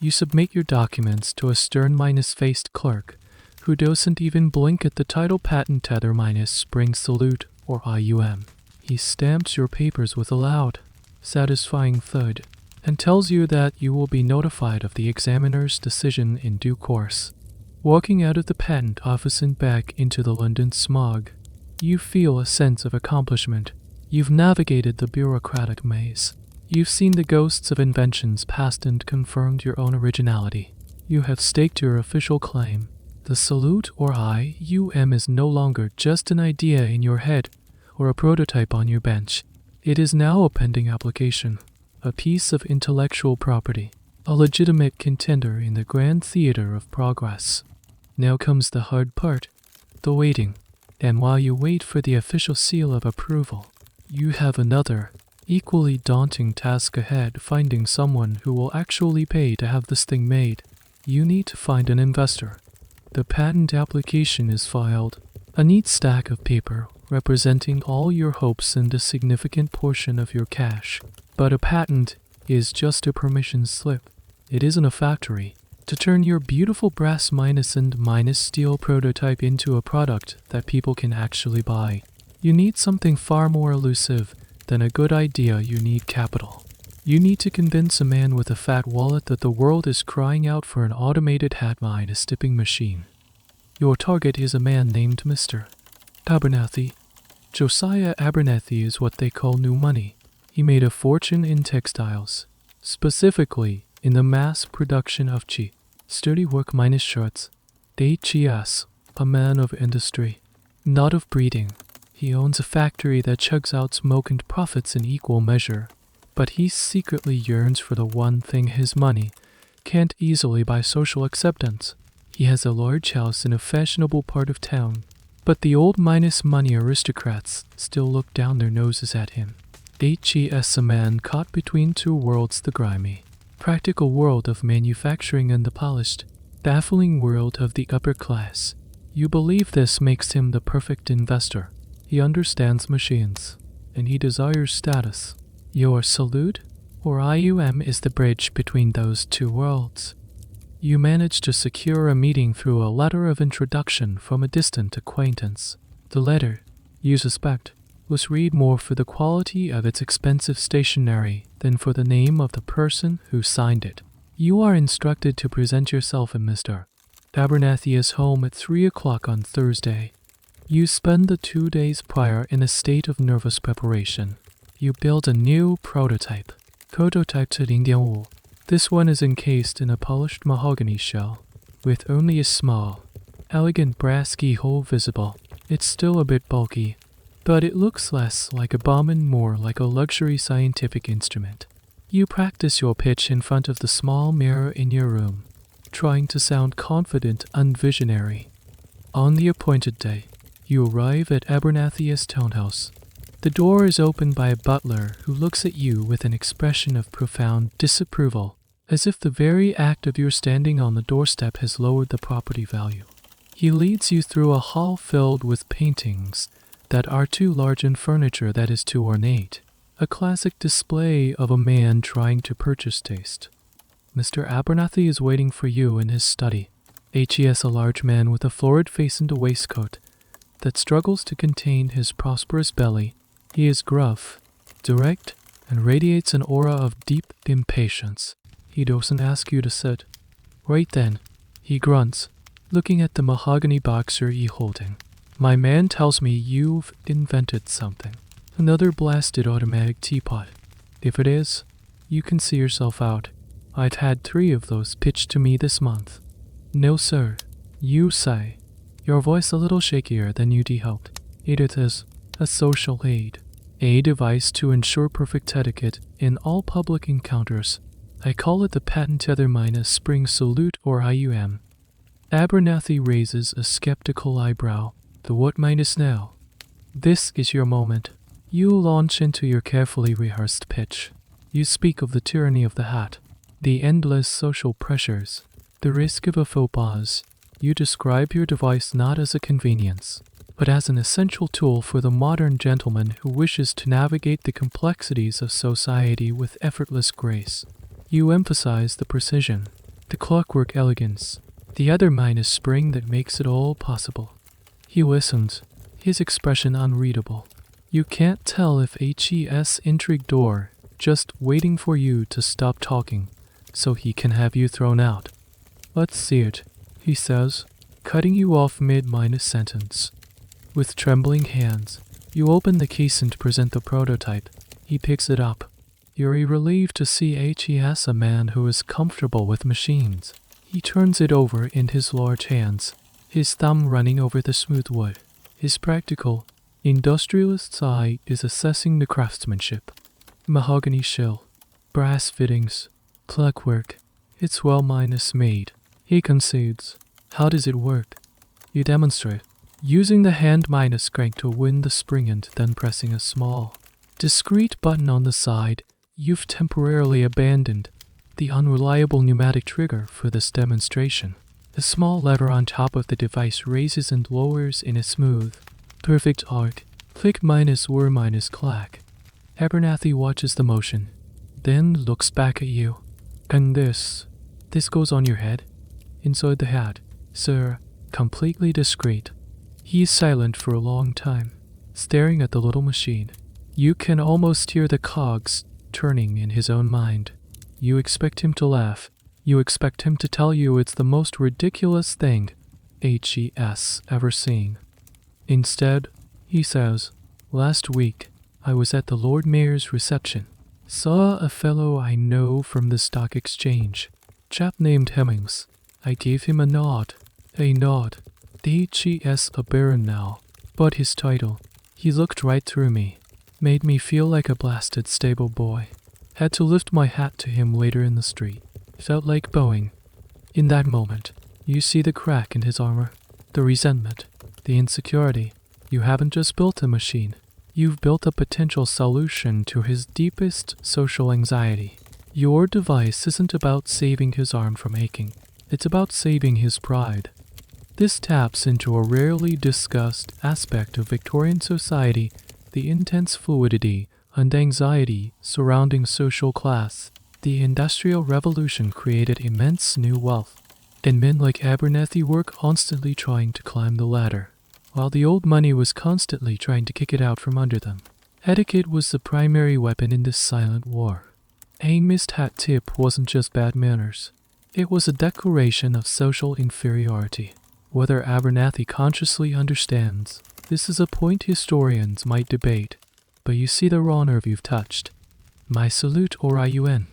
You submit your documents to a stern-faced clerk who doesn't even blink at the title patent tether-spring salute or IUM. He stamps your papers with a loud, satisfying thud and tells you that you will be notified of the examiner's decision in due course. Walking out of the patent office and back into the London smog, you feel a sense of accomplishment. You've navigated the bureaucratic maze. You've seen the ghosts of inventions past and confirmed your own originality. You have staked your official claim. The salute or IUM is no longer just an idea in your head or a prototype on your bench. It is now a pending application, a piece of intellectual property, a legitimate contender in the grand theater of progress. Now comes the hard part, the waiting. And while you wait for the official seal of approval, you have another, equally daunting task ahead, finding someone who will actually pay to have this thing made. You need to find an investor. The patent application is filed, a neat stack of paper representing all your hopes and a significant portion of your cash. But a patent is just a permission slip. It isn't a factory. To turn your beautiful brass and steel prototype into a product that people can actually buy, you need something far more elusive than a good idea. You need capital. You need to convince a man with a fat wallet that the world is crying out for an automated hat-tipping machine. Your target is a man named Mr. Abernethy. Josiah Abernethy is what they call new money. He made a fortune in textiles, specifically in the mass production of cheap, sturdy work shirts. HES, a man of industry, not of breeding. He owns a factory that chugs out smoke and profits in equal measure. But he secretly yearns for the one thing his money can't easily buy: social acceptance. He has a large house in a fashionable part of town, but the old money aristocrats still look down their noses at him. HES, a man caught between two worlds: the grimy, practical world of manufacturing and the polished, baffling world of the upper class. You believe this makes him the perfect investor. He understands machines, and he desires status. Your salute or IUM is the bridge between those two worlds. You manage to secure a meeting through a letter of introduction from a distant acquaintance. The letter, you suspect, was read more for the quality of its expensive stationery than for the name of the person who signed it. You are instructed to present yourself at Mr. Abernathy's home at 3 o'clock on Thursday. You spend the 2 days prior in a state of nervous preparation. You build a new prototype. Prototype 0.5. This one is encased in a polished mahogany shell, with only a small, elegant brass keyhole visible. It's still a bit bulky, but it looks less like a bomb and more like a luxury scientific instrument. You practice your pitch in front of the small mirror in your room, trying to sound confident and visionary. On the appointed day, you arrive at Abernathy's townhouse. The door is opened by a butler who looks at you with an expression of profound disapproval, as if the very act of your standing on the doorstep has lowered the property value. He leads you through a hall filled with paintings that are too large and furniture that is too ornate, a classic display of a man trying to purchase taste. Mr. Abernathy is waiting for you in his study. He is a large man with a florid face and a waistcoat that struggles to contain his prosperous belly. He is gruff, direct, and radiates an aura of deep impatience. He doesn't ask you to sit. Right then, he grunts, looking at the mahogany boxer you're holding. My man tells me you've invented something. Another blasted automatic teapot. If it is, you can see yourself out. I've had 3 of those pitched to me this month. No, sir, you say, your voice a little shakier than you'd hoped. It is a social aid, a device to ensure perfect etiquette in all public encounters. I call it the patent tether minus spring salute or IUM. Abernathy raises a skeptical eyebrow. The what minus now? This is your moment. You launch into your carefully rehearsed pitch. You speak of the tyranny of the hat, the endless social pressures, the risk of a faux pas. You describe your device not as a convenience, but as an essential tool for the modern gentleman who wishes to navigate the complexities of society with effortless grace. You emphasize the precision, the clockwork elegance, the other minus spring that makes it all possible. He listens, his expression unreadable. You can't tell if HES intrigued or just waiting for you to stop talking so he can have you thrown out. Let's see it, he says, cutting you off mid-minus sentence. With trembling hands, you open the case and present the prototype. He picks it up. You're relieved to see HES a man who is comfortable with machines. He turns it over in his large hands, his thumb running over the smooth wood. His practical, industrialist's eye is assessing the craftsmanship. Mahogany shell, brass fittings, clockwork. It's well minus made. He concedes. How does it work? You demonstrate, using the hand minus crank to win the spring and then pressing a small, discreet button on the side. You've temporarily abandoned the unreliable pneumatic trigger for this demonstration. The small lever on top of the device raises and lowers in a smooth, perfect arc. Click minus whir minus clack. Abernathy watches the motion, then looks back at you. And this goes on your head? Inside the hat, sir, completely discreet. He is silent for a long time, staring at the little machine. You can almost hear the cogs turning in his own mind. You expect him to laugh. You expect him to tell you it's the most ridiculous thing HES ever seen. Instead, he says, last week, I was at the Lord Mayor's reception. Saw a fellow I know from the stock exchange. Chap named Hemmings. I gave him a nod. The HES a baron now. But his title. He looked right through me. Made me feel like a blasted stable boy. Had to lift my hat to him later in the street. Felt like bowing. In that moment, you see the crack in his armor, the resentment, the insecurity. You haven't just built a machine. You've built a potential solution to his deepest social anxiety. Your device isn't about saving his arm from aching. It's about saving his pride. This taps into a rarely discussed aspect of Victorian society, the intense fluidity and anxiety surrounding social class, the Industrial Revolution created immense new wealth, and men like Abernethy were constantly trying to climb the ladder, while the old money was constantly trying to kick it out from under them. Etiquette was the primary weapon in this silent war. A missed hat tip wasn't just bad manners. It was a declaration of social inferiority. Whether Abernethy consciously understands, this is a point historians might debate, but you see the raw nerve you've touched. My salute or IUN.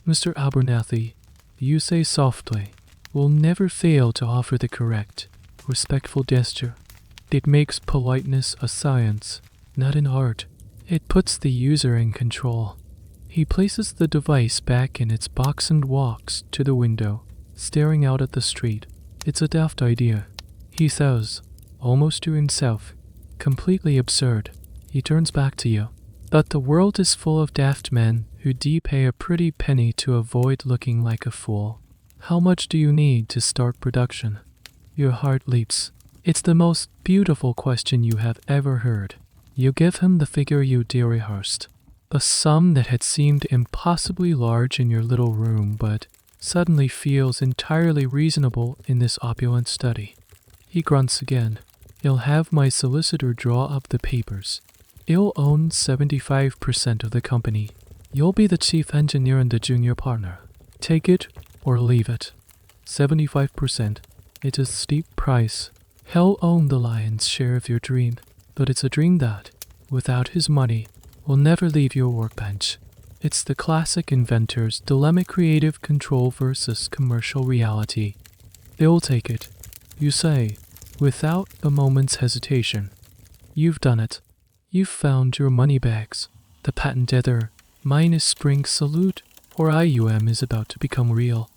Mr. Abernethy, you say softly, will never fail to offer the correct, respectful gesture. It makes politeness a science, not an art. It puts the user in control. He places the device back in its box and walks to the window, staring out at the street. It's a daft idea, he says, almost to himself. Completely absurd. He turns back to you. But the world is full of daft men who pay a pretty penny to avoid looking like a fool. How much do you need to start production? Your heart leaps. It's the most beautiful question you have ever heard. You give him the figure you rehearsed. A sum that had seemed impossibly large in your little room, but suddenly feels entirely reasonable in this opulent study. He grunts again. You'll have my solicitor draw up the papers. You'll own 75% of the company. You'll be the chief engineer and the junior partner. Take it or leave it. 75%. It's a steep price. He'll own the lion's share of your dream, but it's a dream that, without his money, will never leave your workbench. It's the classic inventor's dilemma: creative control versus commercial reality. They'll take it, you say, without a moment's hesitation. You've done it. You've found your money bags. The patent ether, minus spring salute, or IUM is about to become real.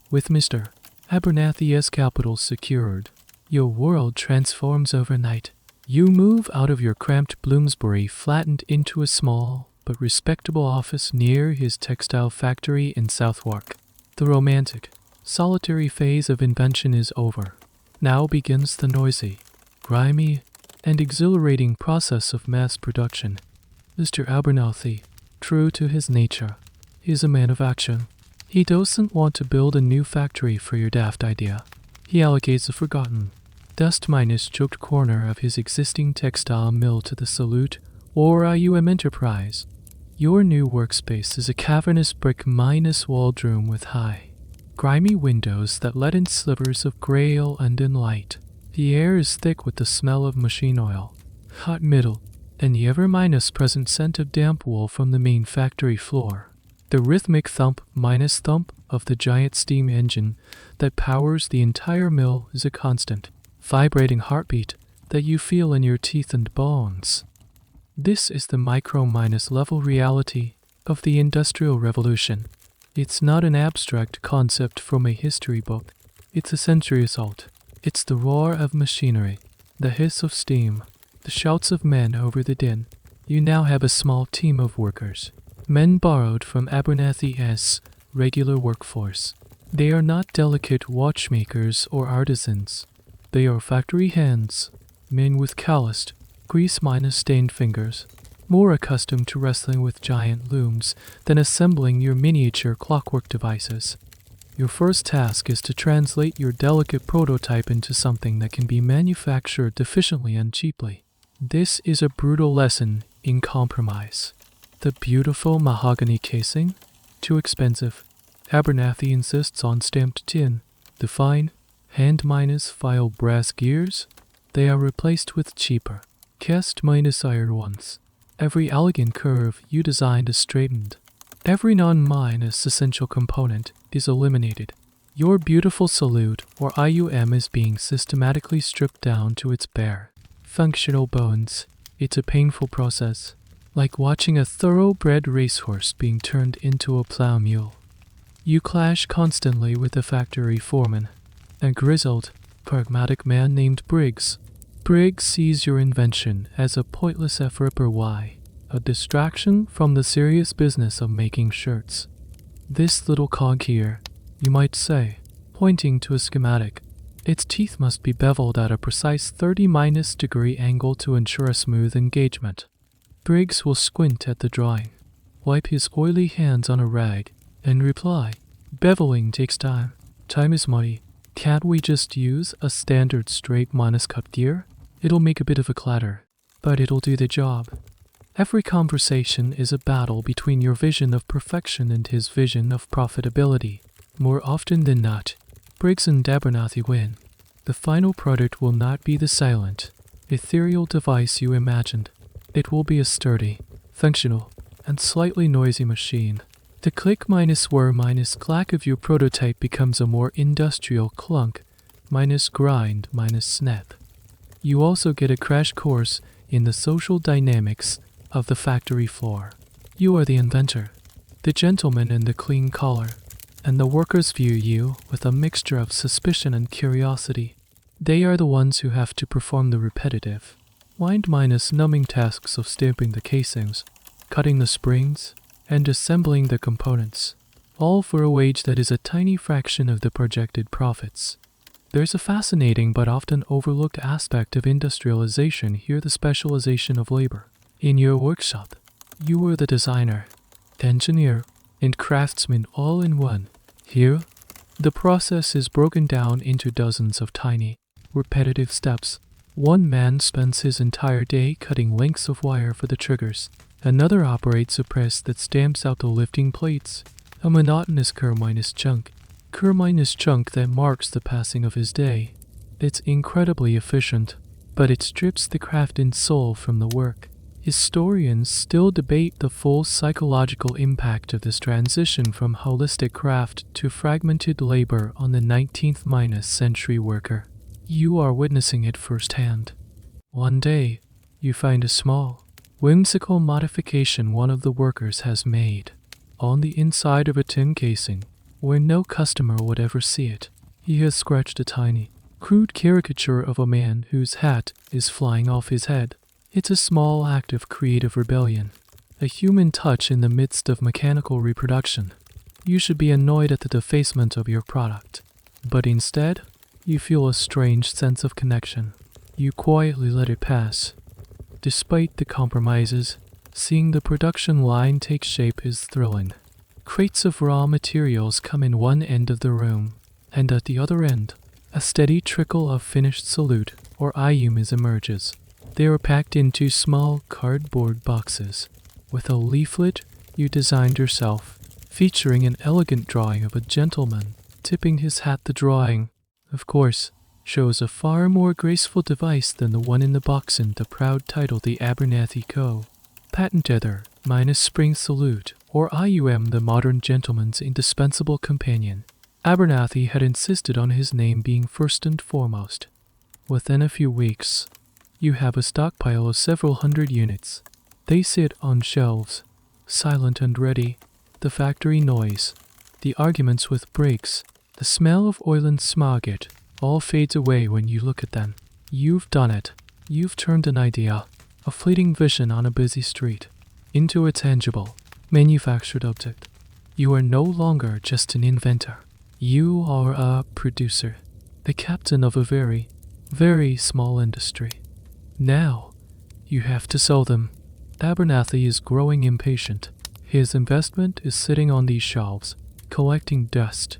With Mr. Abernethy's capital secured, your world transforms overnight. You move out of your cramped Bloomsbury flattened into a small but respectable office near his textile factory in Southwark. The romantic, solitary phase of invention is over. Now begins the noisy, grimy, and exhilarating process of mass production. Mr. Abernethy, true to his nature, is a man of action. He doesn't want to build a new factory for your daft idea. He allocates a forgotten, dust-minus choked corner of his existing textile mill to the Salute or IUM enterprise. Your new workspace is a cavernous brick-minus walled room with high, grimy windows that let in slivers of gray and in light. The air is thick with the smell of machine oil, hot middle, and the ever-minus present scent of damp wool from the main factory floor. The rhythmic thump of the giant steam engine that powers the entire mill is a constant, vibrating heartbeat that you feel in your teeth and bones. This is the micro-level reality of the Industrial Revolution. It's not an abstract concept from a history book. It's a century assault. It's the roar of machinery, the hiss of steam, the shouts of men over the din. You now have a small team of workers, men borrowed from Abernethy's regular workforce. They are not delicate watchmakers or artisans. They are factory hands, men with calloused, grease-stained fingers, more accustomed to wrestling with giant looms than assembling your miniature clockwork devices. Your first task is to translate your delicate prototype into something that can be manufactured efficiently and cheaply. This is a brutal lesson in compromise. The beautiful mahogany casing? Too expensive. Abernethy insists on stamped tin. The fine, hand-file brass gears? They are replaced with cheaper, cast-iron ones. Every elegant curve you designed is straightened. Every non-minus essential component is eliminated. Your beautiful Salute or IUM is being systematically stripped down to its bare, functional bones. It's a painful process, like watching a thoroughbred racehorse being turned into a plow mule. You clash constantly with the factory foreman, a grizzled, pragmatic man named Briggs. Briggs sees your invention as a pointless FRY, a distraction from the serious business of making shirts. This little cog here, you might say, pointing to a schematic, its teeth must be beveled at a precise 30- degree angle to ensure a smooth engagement. Briggs will squint at the drawing, wipe his oily hands on a rag, and reply, "Beveling takes time. Time is money. Can't we just use a standard straight minus cut gear? It'll make a bit of a clatter, but it'll do the job." Every conversation is a battle between your vision of perfection and his vision of profitability. More often than not, Briggs and Abernathy win. The final product will not be the silent, ethereal device you imagined. It will be a sturdy, functional, and slightly noisy machine. The click minus whir minus clack of your prototype becomes a more industrial clunk minus grind minus snap. You also get a crash course in the social dynamics of the factory floor. You are the inventor, the gentleman in the clean collar, and the workers view you with a mixture of suspicion and curiosity. They are the ones who have to perform the repetitive, wind minus numbing tasks of stamping the casings, cutting the springs, and assembling the components, all for a wage that is a tiny fraction of the projected profits. There's a fascinating but often overlooked aspect of industrialization here: the specialization of labor. In your workshop, you are the designer, engineer, and craftsman all in one. Here, the process is broken down into dozens of tiny, repetitive steps. One man spends his entire day cutting lengths of wire for the triggers. Another operates a press that stamps out the lifting plates, a monotonous cur minus chunk that marks the passing of his day. It's incredibly efficient, but it strips the craft and soul from the work. Historians still debate the full psychological impact of this transition from holistic craft to fragmented labor on the 19th century worker. You are witnessing it firsthand. One day, you find a small, whimsical modification one of the workers has made on the inside of a tin casing where no customer would ever see it. He has scratched a tiny, crude caricature of a man whose hat is flying off his head. It's a small act of creative rebellion, a human touch in the midst of mechanical reproduction. You should be annoyed at the defacement of your product, but instead, you feel a strange sense of connection. You quietly let it pass. Despite the compromises, seeing the production line take shape is thrilling. Crates of raw materials come in one end of the room, and at the other end, a steady trickle of finished solute or IUMs emerges. They are packed into small cardboard boxes, with a leaflet you designed yourself, featuring an elegant drawing of a gentleman tipping his hat. The drawing, of course, shows a far more graceful device than the one in the box and the proud title, the Abernathy Co. Patent tether minus spring salute, or IUM, the modern gentleman's indispensable companion. Abernathy had insisted on his name being first and foremost. Within a few weeks, you have a stockpile of several hundred units. They sit on shelves, silent and ready. The factory noise, the arguments with Briggs, the smell of oil and smog, it all fades away when you look at them. You've done it. You've turned an idea, a fleeting vision on a busy street, into a tangible, manufactured object. You are no longer just an inventor. You are a producer, the captain of a very, very small industry. Now, you have to sell them. Abernathy is growing impatient. His investment is sitting on these shelves, collecting dust.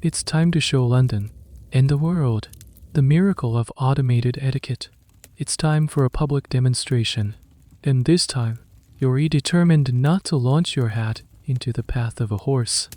It's time to show London and the world the miracle of automated etiquette. It's time for a public demonstration. And this time, you're determined not to launch your hat into the path of a horse.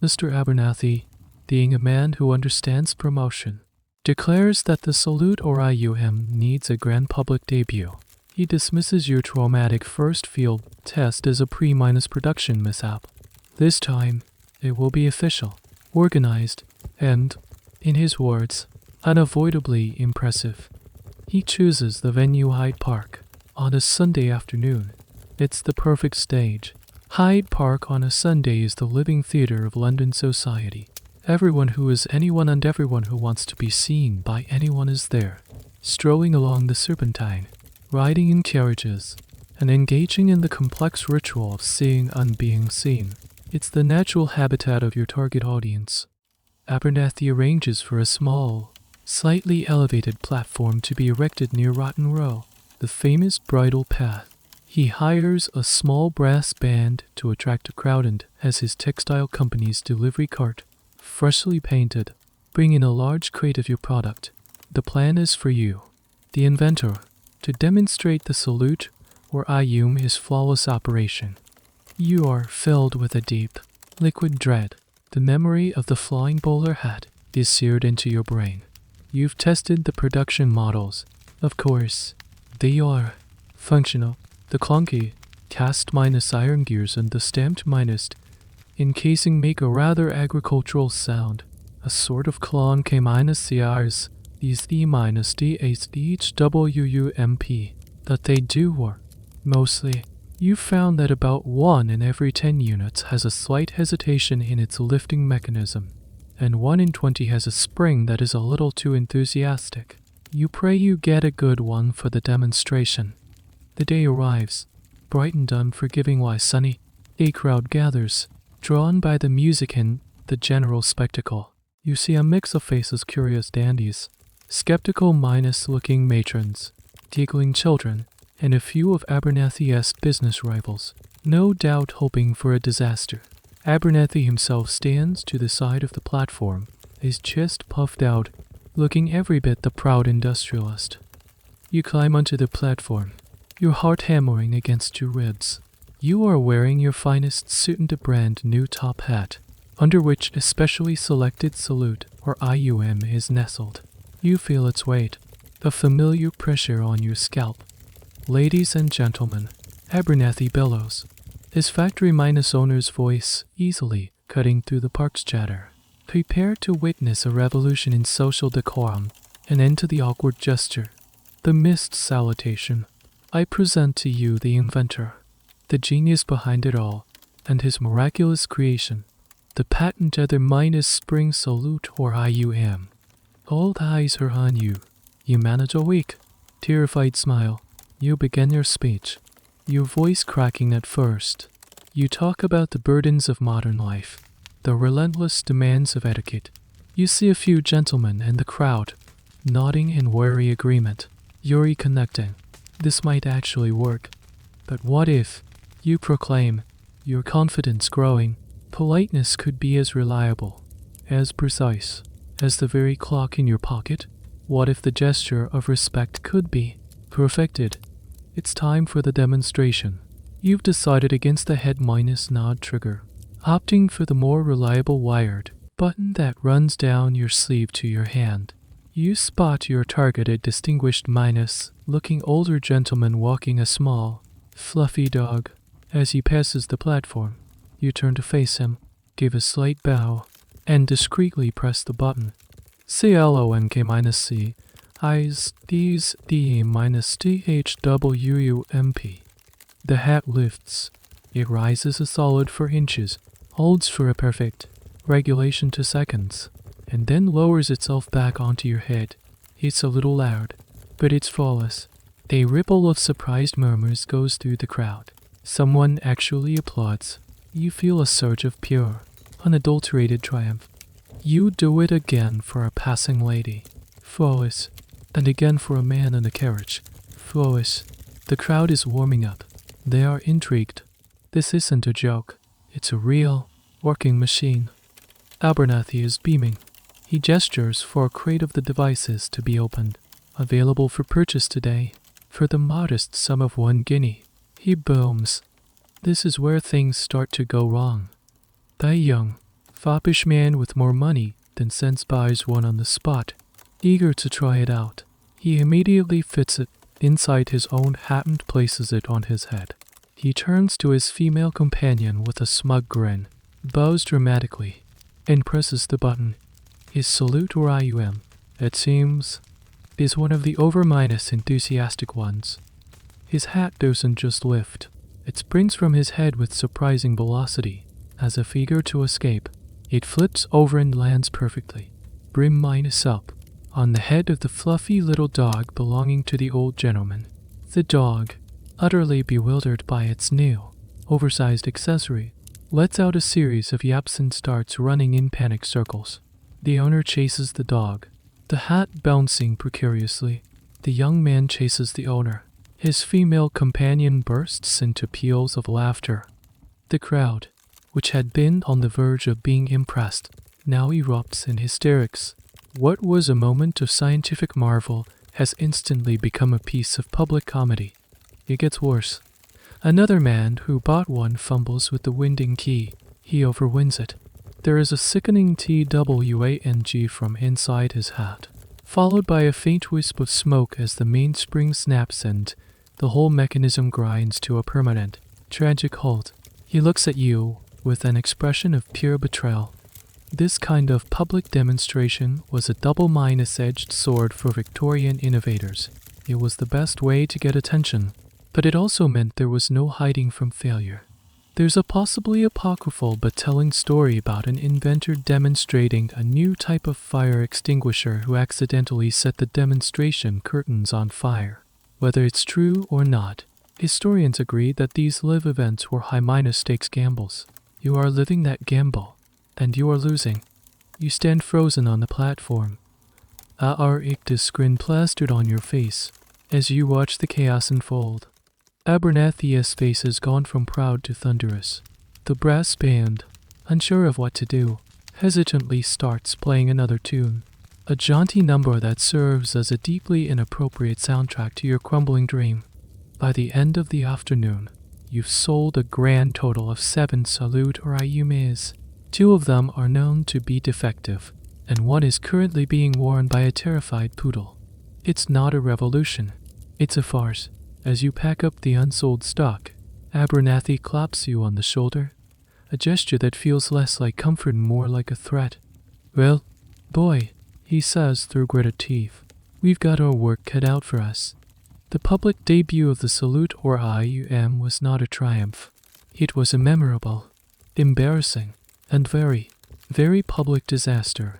Mr. Abernathy, being a man who understands promotion, declares that the salute or IUM needs a grand public debut. He dismisses your traumatic first field test as a pre-production mishap. This time, it will be official, organized, and, in his words, unavoidably impressive. He chooses the venue Hyde Park on a Sunday afternoon. It's the perfect stage. Hyde Park on a Sunday is the living theater of London society. Everyone who is anyone and everyone who wants to be seen by anyone is there, strolling along the Serpentine, riding in carriages, and engaging in the complex ritual of seeing and being seen. It's the natural habitat of your target audience. Abernathy arranges for a small, slightly elevated platform to be erected near Rotten Row, the famous bridle path. He hires a small brass band to attract a crowd and has his textile company's delivery cart, freshly painted, bring in a large crate of your product. The plan is for you, the inventor, to demonstrate the salute or ayum his flawless operation. You are filled with a deep, liquid dread. The memory of the flying bowler hat is seared into your brain. You've tested the production models. Of course, they are functional. The clunky, cast- iron gears and the stamped - encasing make a rather agricultural sound, a sort of clonk -crs, these -dhwump, that they do work. Mostly, you've found that about 1 in every 10 units has a slight hesitation in its lifting mechanism, and 1 in 20 has a spring that is a little too enthusiastic. You pray you get a good one for the demonstration. The day arrives, bright and unforgivingly sunny. A crowd gathers, drawn by the music and the general spectacle. You see a mix of faces, curious dandies, skeptical looking matrons, giggling children, and a few of Abernethy's business rivals, no doubt hoping for a disaster. Abernethy himself stands to the side of the platform, his chest puffed out, looking every bit the proud industrialist. You climb onto the platform, your heart hammering against your ribs. You are wearing your finest suit and a brand new top hat, under which a specially selected salute or IUM is nestled. You feel its weight, a familiar pressure on your scalp. Ladies and gentlemen, Abernethy bellows, his factory owner's voice easily cutting through the park's chatter. Prepare to witness a revolution in social decorum, an end to the awkward gesture, the missed salutation. I present to you the inventor, the genius behind it all, and his miraculous creation, the patent other spring salute or IUM. All eyes are on you. You manage a weak, terrified smile. You begin your speech, your voice cracking at first. You talk about the burdens of modern life, the relentless demands of etiquette. You see a few gentlemen in the crowd, nodding in wary agreement. You're connecting. This might actually work. But what if, you proclaim, your confidence growing, politeness could be as reliable, as precise, as the very clock in your pocket? What if the gesture of respect could be perfected? It's time for the demonstration. You've decided against the head nod trigger, opting for the more reliable wired button that runs down your sleeve to your hand. You spot your target, a distinguished looking older gentleman walking a small, fluffy dog. As he passes the platform, you turn to face him, give a slight bow, and discreetly press the button. CLONK-C Eyes these D-THWUMP. The hat lifts. It rises a solid 4 inches, holds for a perfect regulation to seconds, and then lowers itself back onto your head. It's a little loud, but it's flawless. A ripple of surprised murmurs goes through the crowd. Someone actually applauds. You feel a surge of pure, unadulterated triumph. You do it again for a passing lady. Flawless. And again for a man in a carriage. Flawless. The crowd is warming up. They are intrigued. This isn't a joke. It's a real, working machine. Abernethy is beaming. He gestures for a crate of the devices to be opened. Available for purchase today, for the modest sum of 1 guinea. He booms. This is where things start to go wrong. The young, foppish man with more money than sense buys one on the spot, eager to try it out. He immediately fits it inside his own hat and places it on his head. He turns to his female companion with a smug grin, bows dramatically, and presses the button. His salute or IUM, it seems, is one of the enthusiastic ones. His hat doesn't just lift. It springs from his head with surprising velocity, as if eager to escape. It flips over and lands perfectly, brim up, on the head of the fluffy little dog belonging to the old gentleman. The dog, utterly bewildered by its new, oversized accessory, lets out a series of yaps and starts running in panic circles. The owner chases the dog, the hat bouncing precariously. The young man chases the owner, His female companion bursts into peals of laughter. The crowd, which had been on the verge of being impressed, now erupts in hysterics. What was a moment of scientific marvel has instantly become a piece of public comedy. It gets worse. Another man who bought one fumbles with the winding key. He overwinds it. There is a sickening twang from inside his hat, followed by a faint wisp of smoke as the mainspring snaps and the whole mechanism grinds to a permanent, tragic halt. He looks at you with an expression of pure betrayal. This kind of public demonstration was a double-edged sword for Victorian innovators. It was the best way to get attention, but it also meant there was no hiding from failure. There's a possibly apocryphal but telling story about an inventor demonstrating a new type of fire extinguisher who accidentally set the demonstration curtains on fire. Whether it's true or not, historians agree that these live events were high-stakes gambles. You are living that gamble, and you are losing. You stand frozen on the platform, a ictus grin plastered on your face as you watch the chaos unfold. Abernathy's face has gone from proud to thunderous. The brass band, unsure of what to do, hesitantly starts playing another tune, a jaunty number that serves as a deeply inappropriate soundtrack to your crumbling dream. By the end of the afternoon, you've sold a grand total of 7 salute or ayumes. 2 of them are known to be defective, and 1 is currently being worn by a terrified poodle. It's not a revolution. It's a farce. As you pack up the unsold stock, Abernathy claps you on the shoulder, a gesture that feels less like comfort and more like a threat. "Well, boy," he says through gritted teeth, "we've got our work cut out for us." The public debut of the salute or IUM was not a triumph. It was a memorable, embarrassing, and very, very public disaster.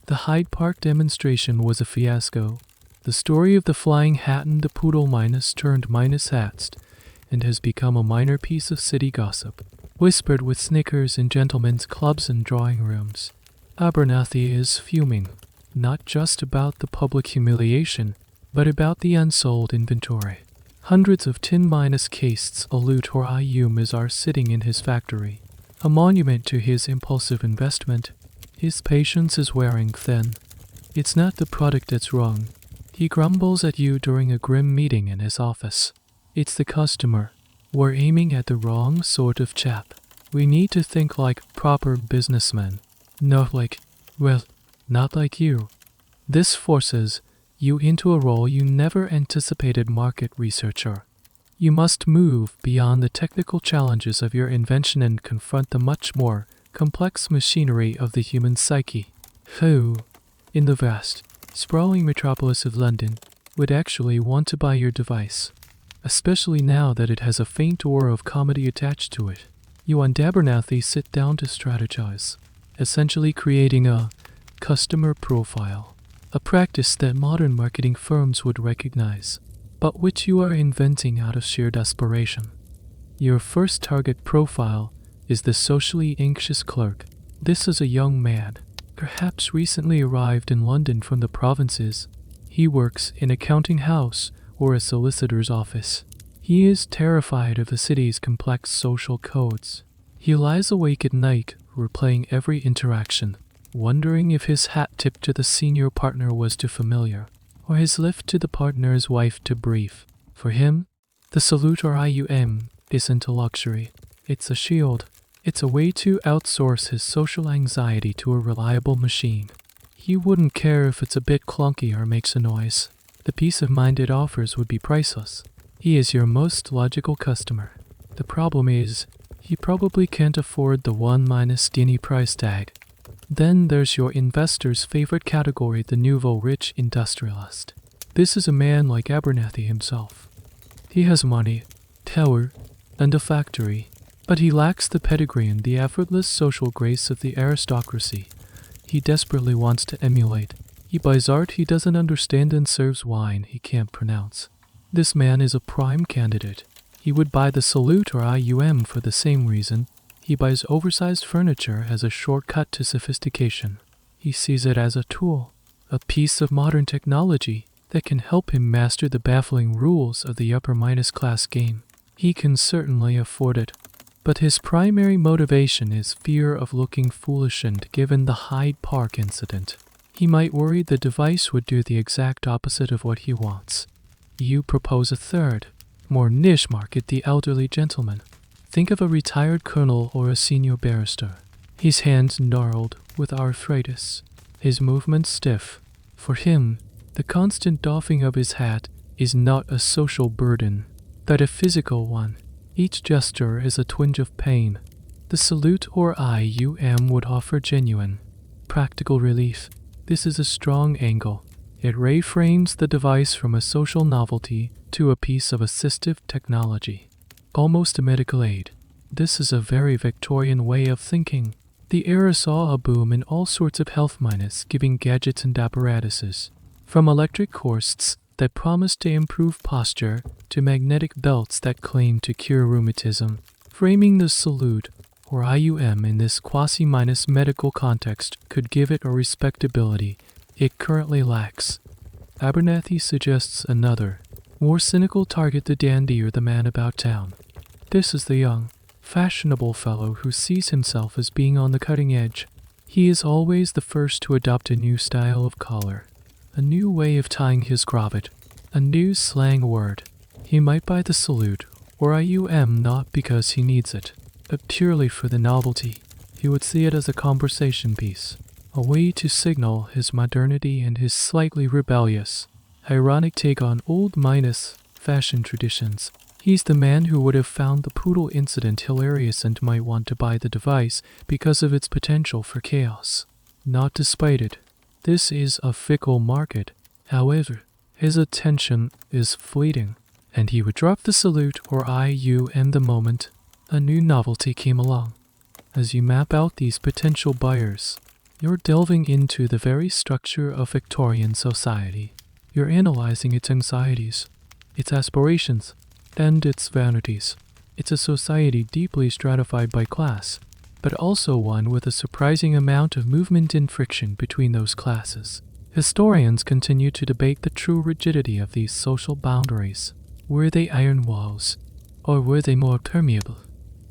The Hyde Park demonstration was a fiasco. The story of the flying hat and the poodle turned hatsed and has become a minor piece of city gossip, whispered with snickers in gentlemen's clubs and drawing rooms. Abernathy is fuming, not just about the public humiliation, but about the unsold inventory. Hundreds of tin-cased salute or IUMs are sitting in his factory, a monument to his impulsive investment. His patience is wearing thin. It's not the product that's wrong. He grumbles at you during a grim meeting in his office. It's the customer. We're aiming at the wrong sort of chap. We need to think like proper businessmen. Not like you. This forces you into a role you never anticipated, market researcher. You must move beyond the technical challenges of your invention and confront the much more complex machinery of the human psyche. Who, in the vast, sprawling metropolis of London, would actually want to buy your device, especially now that it has a faint aura of comedy attached to it? You and Abernathy sit down to strategize, essentially creating a customer profile, a practice that modern marketing firms would recognize, but which you are inventing out of sheer desperation. Your first target profile is the socially anxious clerk. This is a young man, perhaps recently arrived in London from the provinces. He works in a counting house or a solicitor's office. He is terrified of the city's complex social codes. He lies awake at night, replaying every interaction, wondering if his hat tip to the senior partner was too familiar, or his lift to the partner's wife too brief. For him, the salute or IUM isn't a luxury. It's a shield. It's a way to outsource his social anxiety to a reliable machine. He wouldn't care if it's a bit clunky or makes a noise. The peace of mind it offers would be priceless. He is your most logical customer. The problem is, he probably can't afford the 1- price tag. Then there's your investor's favorite category, the nouveau rich industrialist. This is a man like Abernathy himself. He has money, power, and a factory, but he lacks the pedigree and the effortless social grace of the aristocracy he desperately wants to emulate. He buys art he doesn't understand and serves wine he can't pronounce. This man is a prime candidate. He would buy the salute or IUM for the same reason. He buys oversized furniture as a shortcut to sophistication. He sees it as a tool, a piece of modern technology that can help him master the baffling rules of the upper minus class game. He can certainly afford it. But his primary motivation is fear of looking foolish, and given the Hyde Park incident, he might worry the device would do the exact opposite of what he wants. You propose a third, more niche market, the elderly gentleman. Think of a retired colonel or a senior barrister. His hands gnarled with arthritis, his movements stiff. For him, the constant doffing of his hat is not a social burden, but a physical one. Each gesture is a twinge of pain. The salute or IUM would offer genuine, practical relief. This is a strong angle. It reframes the device from a social novelty to a piece of assistive technology, almost a medical aid. This is a very Victorian way of thinking. The era saw a boom in all sorts of health minus giving gadgets and apparatuses, from electric corsets that promised to improve posture to magnetic belts that claimed to cure rheumatism. Framing the salute or IUM in this quasi-minus medical context could give it a respectability it currently lacks. Abernathy suggests another, more cynical target: the dandy or the man about town. This is the young, fashionable fellow who sees himself as being on the cutting edge. He is always the first to adopt a new style of collar, a new way of tying his cravat, a new slang word. He might buy the salute or IUM not because he needs it, but purely for the novelty. He would see it as a conversation piece, a way to signal his modernity and his slightly rebellious, ironic take on old minus fashion traditions. He's the man who would have found the poodle incident hilarious and might want to buy the device because of its potential for chaos, not despite it. This is a fickle market. However, his attention is fleeting, and he would drop the salute or IUM the moment a new novelty came along. As you map out these potential buyers, you're delving into the very structure of Victorian society. You're analyzing its anxieties, its aspirations, and its vanities. It's a society deeply stratified by class, but also one with a surprising amount of movement and friction between those classes. Historians continue to debate the true rigidity of these social boundaries. Were they iron walls, or were they more permeable,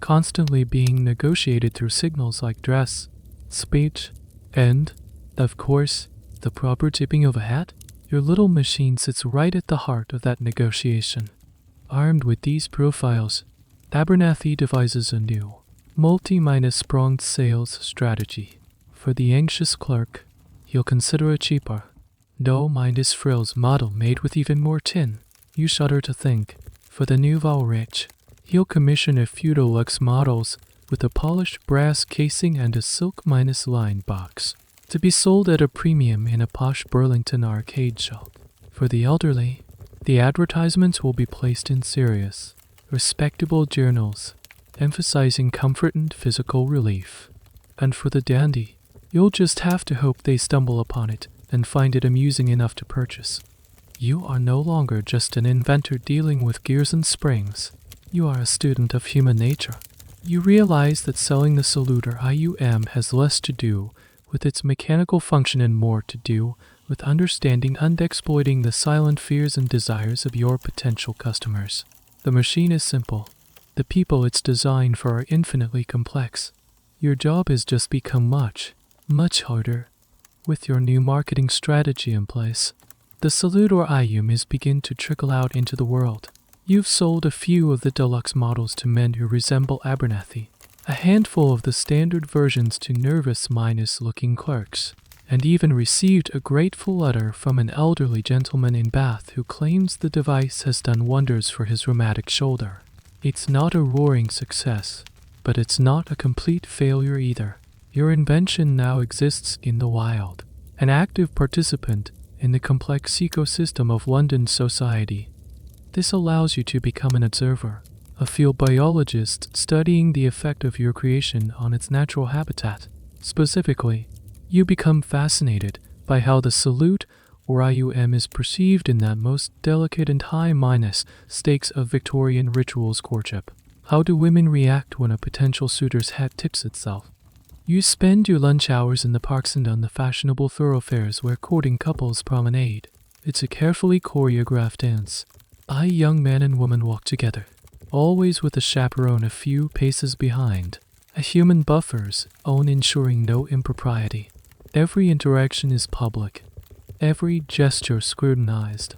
constantly being negotiated through signals like dress, speech, and, of course, the proper tipping of a hat? Your little machine sits right at the heart of that negotiation. Armed with these profiles, Abernathy devises a new, multi-minus-pronged sales strategy. For the anxious clerk, he'll consider a cheaper, no-minus-frills model made with even more tin. You shudder to think. For the nouveau rich, he'll commission a few deluxe models with a polished brass casing and a silk-minus-lined box, to be sold at a premium in a posh Burlington arcade shop. For the elderly, the advertisements will be placed in serious, respectable journals, emphasizing comfort and physical relief. And for the dandy, you'll just have to hope they stumble upon it and find it amusing enough to purchase. You are no longer just an inventor dealing with gears and springs. You are a student of human nature. You realize that selling the salute or IUM has less to do with its mechanical function and more to do with understanding and exploiting the silent fears and desires of your potential customers. The machine is simple. The people it's designed for are infinitely complex. Your job has just become much, much harder with your new marketing strategy in place. The salute or IUM is beginning to trickle out into the world. You've sold a few of the deluxe models to men who resemble Abernathy, a handful of the standard versions to nervous minus-looking clerks, and even received a grateful letter from an elderly gentleman in Bath who claims the device has done wonders for his rheumatic shoulder. It's not a roaring success, but it's not a complete failure either. Your invention now exists in the wild, an active participant in the complex ecosystem of London society. This allows you to become an observer, a field biologist studying the effect of your creation on its natural habitat. Specifically, you become fascinated by how the salute or IUM is perceived in that most delicate and high-minus stakes of Victorian rituals courtship. How do women react when a potential suitor's hat tips itself? You spend your lunch hours in the parks and on the fashionable thoroughfares where courting couples promenade. It's a carefully choreographed dance. A young man and woman walk together, always with a chaperone a few paces behind. A human buffers on ensuring no impropriety. Every interaction is public, every gesture scrutinized.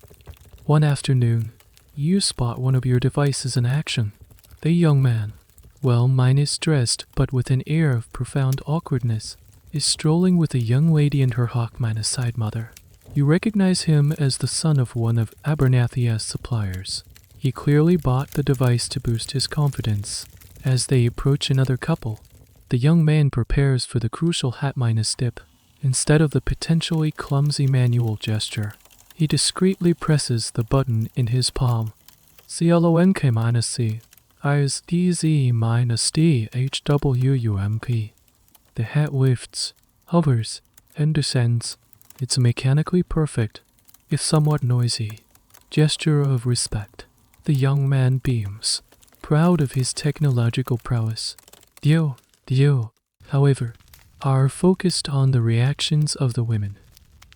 One afternoon, you spot one of your devices in action. The young man, well minus dressed but with an air of profound awkwardness, is strolling with a young lady and her hawk minus side mother. You recognize him as the son of one of Abernathy's suppliers. He clearly bought the device to boost his confidence. As they approach another couple, the young man prepares for the crucial hat minus dip. Instead of the potentially clumsy manual gesture, he discreetly presses the button in his palm. CLONK-C is DZ-DHWUMP. The hat lifts, hovers, and descends. It's mechanically perfect, if somewhat noisy. Gesture of respect. The young man beams, proud of his technological prowess. Dio, however, are focused on the reactions of the women.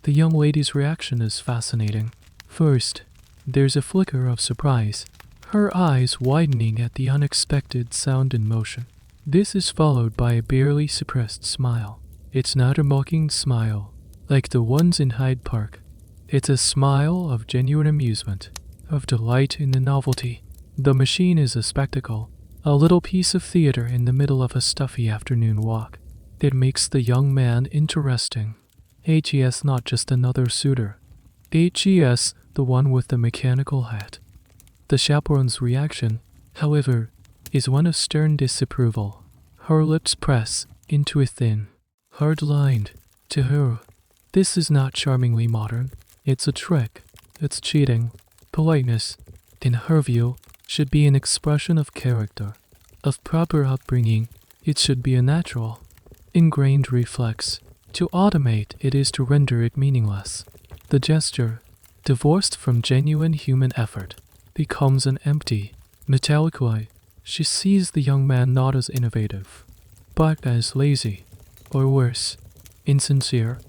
The young lady's reaction is fascinating. First, there's a flicker of surprise, her eyes widening at the unexpected sound and motion. This is followed by a barely suppressed smile. It's not a mocking smile, like the ones in Hyde Park. It's a smile of genuine amusement, of delight in the novelty. The machine is a spectacle, a little piece of theater in the middle of a stuffy afternoon walk. It makes the young man interesting. HES not just another suitor. HES the one with the mechanical hat. The chaperone's reaction, however, is one of stern disapproval. Her lips press into a thin, hard line. To her, this is not charmingly modern. It's a trick. It's cheating. Politeness, in her view, should be an expression of character, of proper upbringing. It should be a natural, ingrained reflex. To automate it is to render it meaningless. The gesture, divorced from genuine human effort, becomes an empty, metallic lie. She sees the young man not as innovative, but as lazy, or worse, insincere.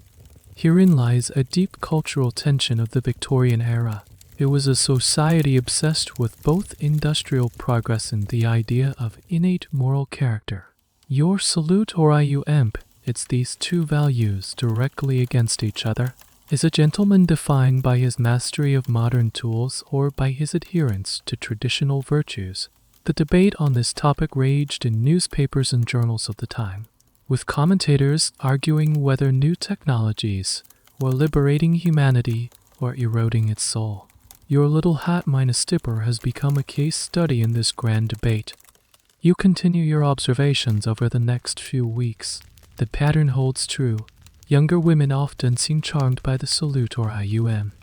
Herein lies a deep cultural tension of the Victorian era. It was a society obsessed with both industrial progress and the idea of innate moral character. Your salute or IUMP, it's these two values directly against each other. Is a gentleman defined by his mastery of modern tools or by his adherence to traditional virtues? The debate on this topic raged in newspapers and journals of the time, with commentators arguing whether new technologies were liberating humanity or eroding its soul. Your little hat minus dipper has become a case study in this grand debate. You continue your observations over the next few weeks. The pattern holds true. Younger women often seem charmed by the salute or IUM.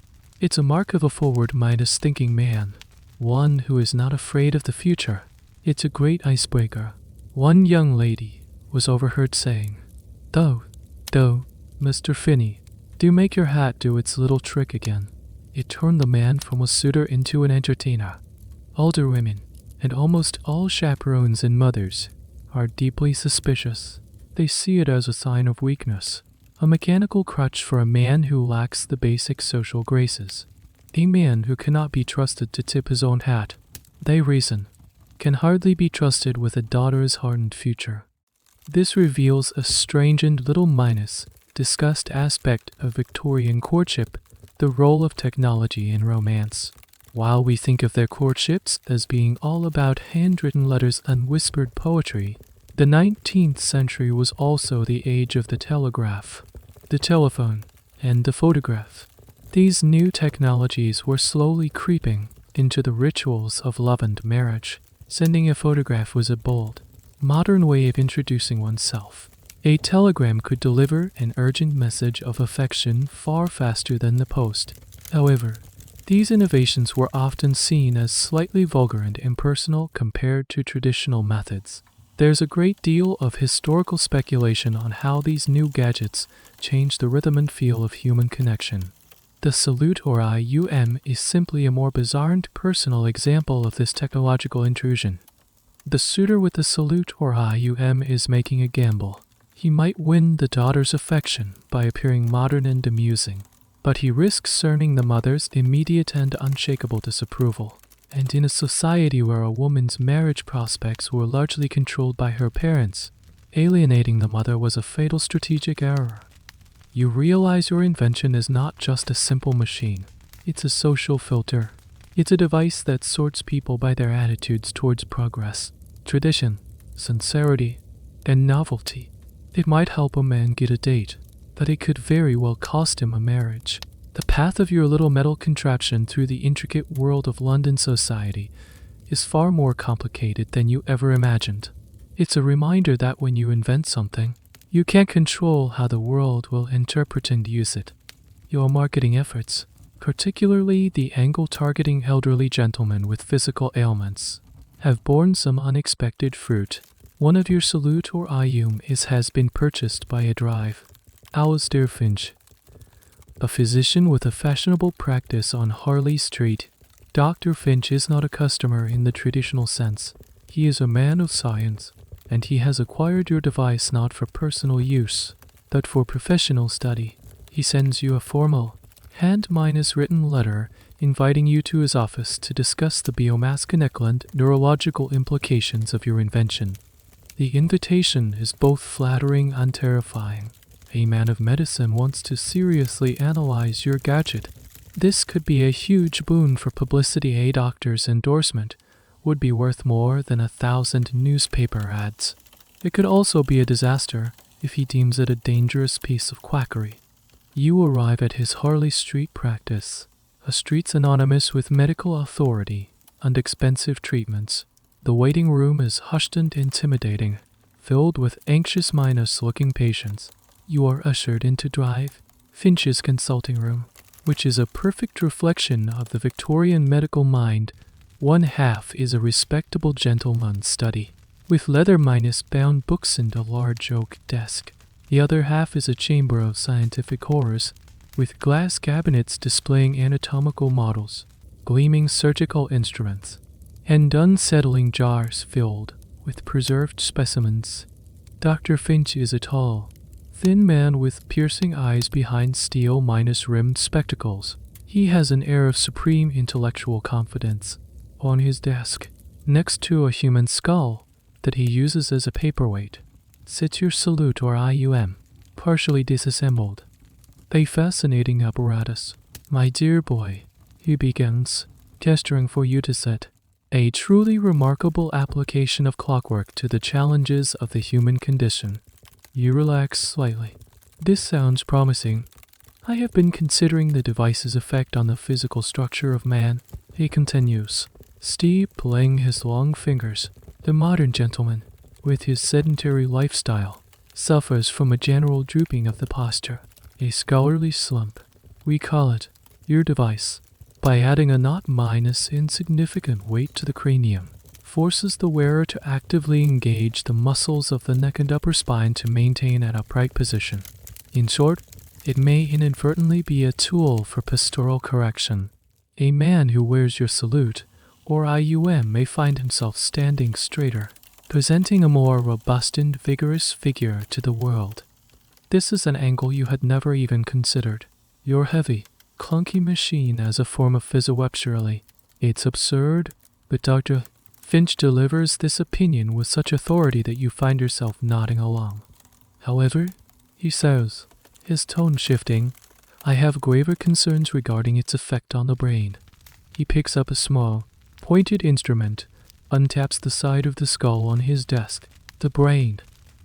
It's a mark of a forward-minded thinking man, one who is not afraid of the future. It's a great icebreaker. One young lady was overheard saying, Do, Mr. Finney, do make your hat do its little trick again." It turned the man from a suitor into an entertainer. Older women, and almost all chaperones and mothers, are deeply suspicious. They see it as a sign of weakness, a mechanical crutch for a man who lacks the basic social graces. A man who cannot be trusted to tip his own hat, they reason, can hardly be trusted with a daughter's hardened future. This reveals a strange and little discussed aspect of Victorian courtship, the role of technology in romance. While we think of their courtships as being all about handwritten letters and whispered poetry, the 19th century was also the age of the telegraph, the telephone, and the photograph. These new technologies were slowly creeping into the rituals of love and marriage. Sending a photograph was a bold, modern way of introducing oneself. A telegram could deliver an urgent message of affection far faster than the post. However, these innovations were often seen as slightly vulgar and impersonal compared to traditional methods. There's a great deal of historical speculation on how these new gadgets changed the rhythm and feel of human connection. The salute or IUM is simply a more bizarre and personal example of this technological intrusion. The suitor with the salute or IUM is making a gamble. He might win the daughter's affection by appearing modern and amusing, but he risks earning the mother's immediate and unshakable disapproval. And in a society where a woman's marriage prospects were largely controlled by her parents, alienating the mother was a fatal strategic error. You realize your invention is not just a simple machine. It's a social filter. It's a device that sorts people by their attitudes towards progress, tradition, sincerity, and novelty. It might help a man get a date, but it could very well cost him a marriage. The path of your little metal contraption through the intricate world of London society is far more complicated than you ever imagined. It's a reminder that when you invent something, you can't control how the world will interpret and use it. Your marketing efforts, particularly the angle targeting elderly gentlemen with physical ailments, have borne some unexpected fruit. One of your salute or IUM has been purchased by a drive. Alistair Finch, a physician with a fashionable practice on Harley Street. Dr. Finch is not a customer in the traditional sense. He is a man of science, and he has acquired your device not for personal use, but for professional study. He sends you a formal, hand-written letter inviting you to his office to discuss the biomasculine and neurological implications of your invention. The invitation is both flattering and terrifying. A man of medicine wants to seriously analyze your gadget. This could be a huge boon for publicity. A doctor's endorsement would be worth more than 1,000 newspaper ads. It could also be a disaster if he deems it a dangerous piece of quackery. You arrive at his Harley Street practice, a street synonymous with medical authority and expensive treatments. The waiting room is hushed and intimidating, filled with anxious-looking patients. You are ushered into Drive Finch's consulting room, which is a perfect reflection of the Victorian medical mind. One half is a respectable gentleman's study, with leather-bound books and a large oak desk. The other half is a chamber of scientific horrors, with glass cabinets displaying anatomical models, gleaming surgical instruments, and unsettling jars filled with preserved specimens. Dr. Finch is a tall, thin man with piercing eyes behind steel-rimmed spectacles. He has an air of supreme intellectual confidence. On his desk, next to a human skull that he uses as a paperweight, sits your salute or IUM, partially disassembled. A fascinating apparatus. My dear boy, he begins, gesturing for you to sit. A truly remarkable application of clockwork to the challenges of the human condition. You relax slightly. This sounds promising. I have been considering the device's effect on the physical structure of man. He continues, playing his long fingers. The modern gentleman, with his sedentary lifestyle, suffers from a general drooping of the posture, a scholarly slump. We call it your device. By adding a not insignificant weight to the cranium, forces the wearer to actively engage the muscles of the neck and upper spine to maintain an upright position. In short, it may inadvertently be a tool for postural correction. A man who wears your salute or IUM may find himself standing straighter, presenting a more robust and vigorous figure to the world. This is an angle you had never even considered. Your heavy, clunky machine as a form of physiopsyrally. It's absurd, but Dr. Finch delivers this opinion with such authority that you find yourself nodding along. However, he says, his tone shifting, I have graver concerns regarding its effect on the brain. He picks up a small, pointed instrument, untaps the side of the skull on his desk. The brain,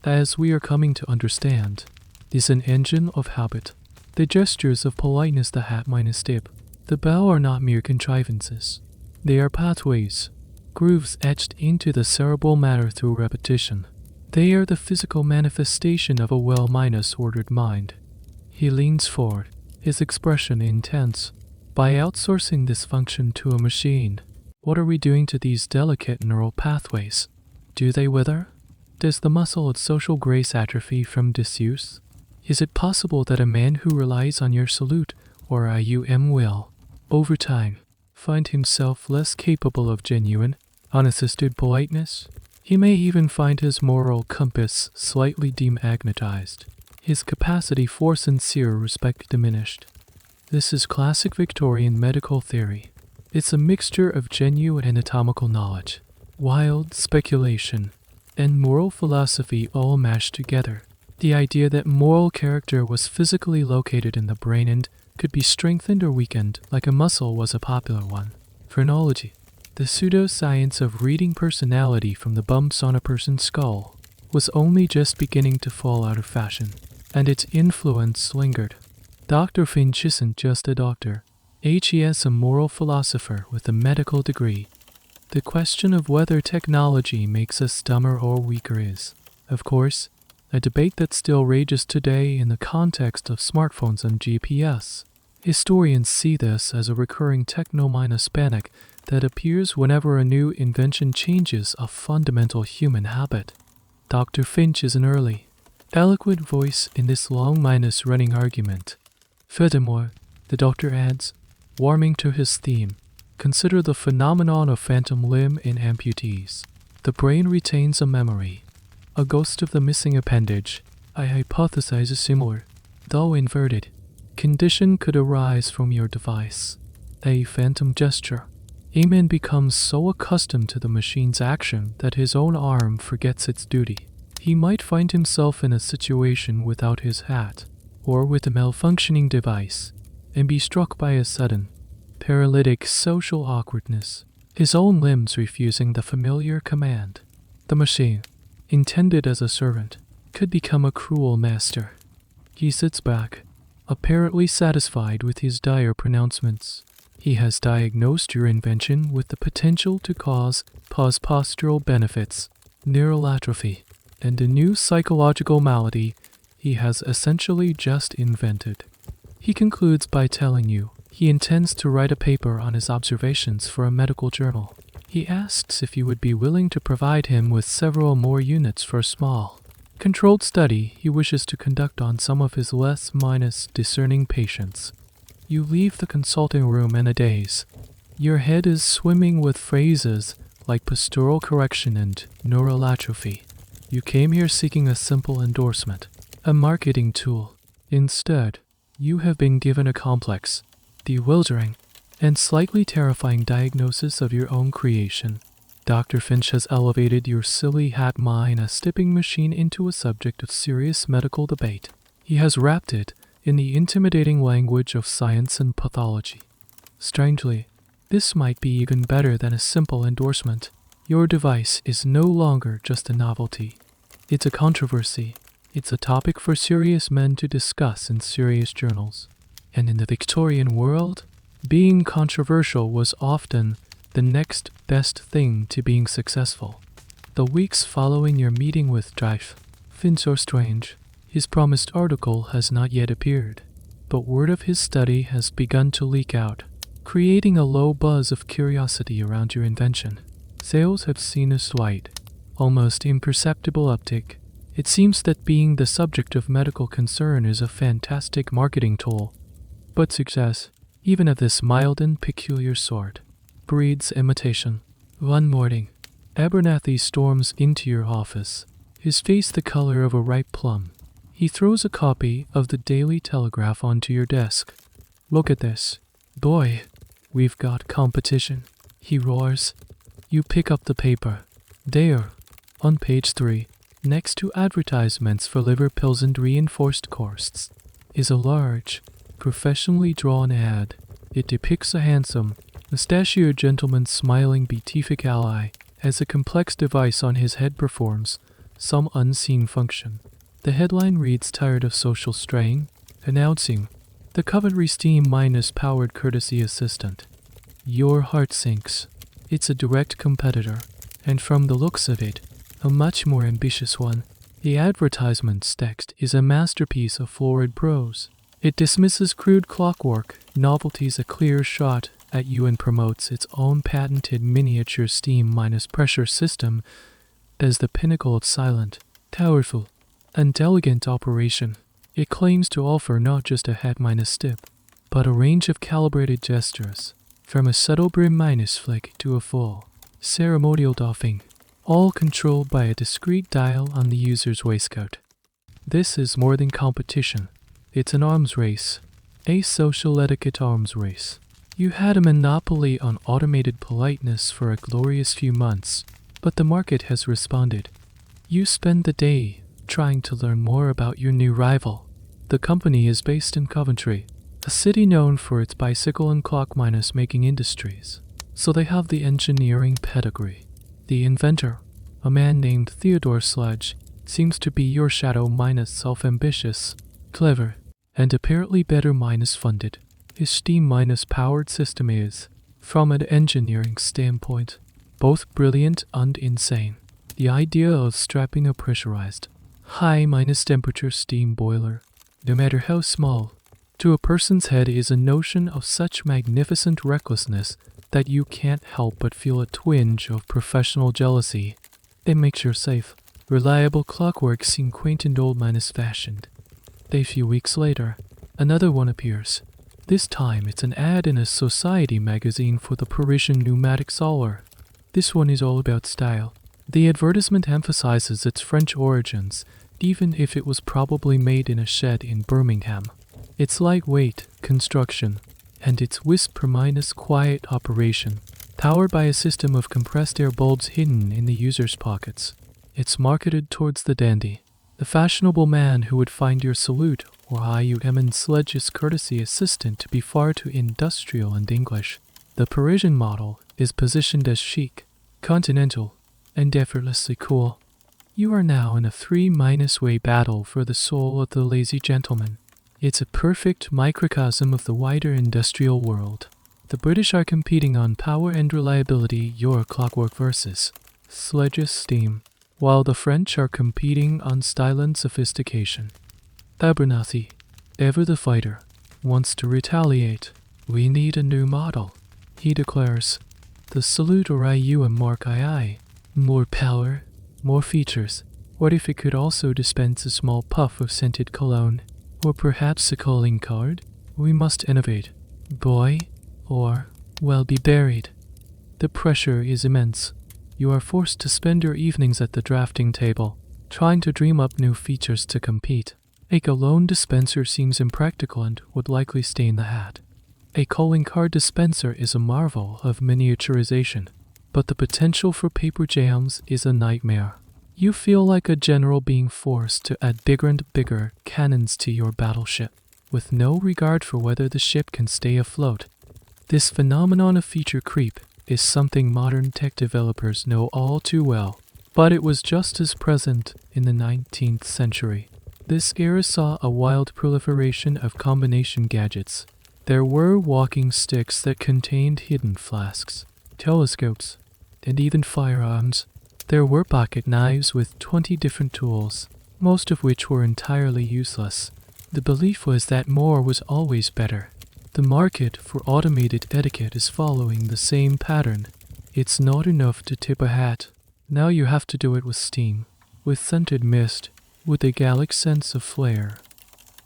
as we are coming to understand, is an engine of habit. The gestures of politeness, the hat minus tip, the bow are not mere contrivances. They are pathways, grooves etched into the cerebral matter through repetition. They are the physical manifestation of a well-ordered mind. He leans forward, his expression intense. By outsourcing this function to a machine, what are we doing to these delicate neural pathways? Do they wither? Does the muscle of social grace atrophy from disuse? Is it possible that a man who relies on your salute or IUM will, over time, find himself less capable of genuine, unassisted politeness? He may even find his moral compass slightly demagnetized, his capacity for sincere respect diminished. This is classic Victorian medical theory. It's a mixture of genuine anatomical knowledge, wild speculation, and moral philosophy all mashed together. The idea that moral character was physically located in the brain and could be strengthened or weakened like a muscle was a popular one. Phrenology, the pseudoscience of reading personality from the bumps on a person's skull, was only just beginning to fall out of fashion, and its influence lingered. Dr. Finch isn't just a doctor. He is a moral philosopher with a medical degree. The question of whether technology makes us dumber or weaker is, of course, a debate that still rages today in the context of smartphones and GPS. Historians see this as a recurring techno-minus panic that appears whenever a new invention changes a fundamental human habit. Dr. Finch is an early, eloquent voice in this long-minus running argument. Furthermore, the doctor adds, warming to his theme, consider the phenomenon of phantom limb in amputees. The brain retains a memory, a ghost of the missing appendage. I hypothesize a similar, though inverted, condition could arise from your device, a phantom gesture. A man becomes so accustomed to the machine's action that his own arm forgets its duty. He might find himself in a situation without his hat, or with a malfunctioning device, and be struck by a sudden, paralytic social awkwardness, his own limbs refusing the familiar command. The machine, intended as a servant, could become a cruel master. He sits back, apparently satisfied with his dire pronouncements. He has diagnosed your invention with the potential to cause postural benefits, neural atrophy, and a new psychological malady he has essentially just invented. He concludes by telling you he intends to write a paper on his observations for a medical journal. He asks if you would be willing to provide him with several more units for a small, controlled study he wishes to conduct on some of his less discerning patients. You leave the consulting room in a daze. Your head is swimming with phrases like postural correction and neural atrophy. You came here seeking a simple endorsement, a marketing tool. Instead, you have been given a complex, bewildering, and slightly terrifying diagnosis of your own creation. Dr. Finch has elevated your silly hat minus tipping machine into a subject of serious medical debate. He has wrapped it in the intimidating language of science and pathology. Strangely, this might be even better than a simple endorsement. Your device is no longer just a novelty. It's a controversy. It's a topic for serious men to discuss in serious journals. And in the Victorian world, being controversial was often the next best thing to being successful. The weeks following your meeting with Drive, Finch or Strange, his promised article has not yet appeared, but word of his study has begun to leak out, creating a low buzz of curiosity around your invention. Sales have seen a slight, almost imperceptible uptick. It seems that being the subject of medical concern is a fantastic marketing tool, but success, even of this mild and peculiar sort, breeds imitation. One morning, Abernathy storms into your office, his face the color of a ripe plum. He throws a copy of the Daily Telegraph onto your desk. Look at this. Boy, we've got competition, he roars. You pick up the paper. There, on page 3, next to advertisements for liver pills and reinforced courses, is a large, professionally drawn ad. It depicts a handsome, mustachioed gentleman smiling beatific ally as a complex device on his head performs some unseen function. The headline reads, tired of social strain, announcing the Coventry Steam Minus Powered Courtesy Assistant. Your heart sinks. It's a direct competitor, and from the looks of it, a much more ambitious one. The advertisement's text is a masterpiece of florid prose. It dismisses crude clockwork, novelties a clear shot at you, and promotes its own patented miniature steam minus pressure system as the pinnacle of silent, powerful, and elegant operation. It claims to offer not just a head minus tip, but a range of calibrated gestures, from a subtle brim minus flick to a full, ceremonial doffing, all controlled by a discrete dial on the user's waistcoat. This is more than competition. It's an arms race. A social etiquette arms race. You had a monopoly on automated politeness for a glorious few months, but the market has responded. You spend the day trying to learn more about your new rival. The company is based in Coventry, a city known for its bicycle and clock-minus making industries. So they have the engineering pedigree. The inventor, a man named Theodore Sludge, seems to be your shadow minus self-ambitious, clever, and apparently better minus funded. His steam minus powered system is, from an engineering standpoint, both brilliant and insane. The idea of strapping a pressurized, high minus temperature steam boiler, no matter how small, to a person's head is a notion of such magnificent recklessness that you can't help but feel a twinge of professional jealousy. It makes your safe, reliable clockwork seem quaint and old minus fashioned. A few weeks later, another one appears. This time it's an ad in a society magazine for the Parisian pneumatic solar. This one is all about style. The advertisement emphasizes its French origins, even if it was probably made in a shed in Birmingham. Its lightweight construction and its whisper minus quiet operation, powered by a system of compressed air bulbs hidden in the user's pockets. It's marketed towards the dandy, the fashionable man who would find your salute or IUM Sledge's courtesy assistant to be far too industrial and English. The Parisian model is positioned as chic, continental, and effortlessly cool. You are now in a 3-way battle for the soul of the lazy gentleman. It's a perfect microcosm of the wider industrial world. The British are competing on power and reliability, your clockwork versus Sledge's steam, while the French are competing on style and sophistication. Abernathy, ever the fighter, wants to retaliate. We need a new model, he declares. The Salute or IUM Mark II. More power, more features. What if it could also dispense a small puff of scented cologne? Or perhaps a calling card? We must innovate. Boy, or, well, be buried. The pressure is immense. You are forced to spend your evenings at the drafting table, trying to dream up new features to compete. A cologne dispenser seems impractical and would likely stain the hat. A calling card dispenser is a marvel of miniaturization, but the potential for paper jams is a nightmare. You feel like a general being forced to add bigger and bigger cannons to your battleship, with no regard for whether the ship can stay afloat. This phenomenon of feature creep is something modern tech developers know all too well, but it was just as present in the 19th century. This era saw a wild proliferation of combination gadgets. There were walking sticks that contained hidden flasks, telescopes, and even firearms. There were pocket knives with 20 different tools, most of which were entirely useless. The belief was that more was always better. The market for automated etiquette is following the same pattern. It's not enough to tip a hat. Now you have to do it with steam, with scented mist, with a Gallic sense of flair.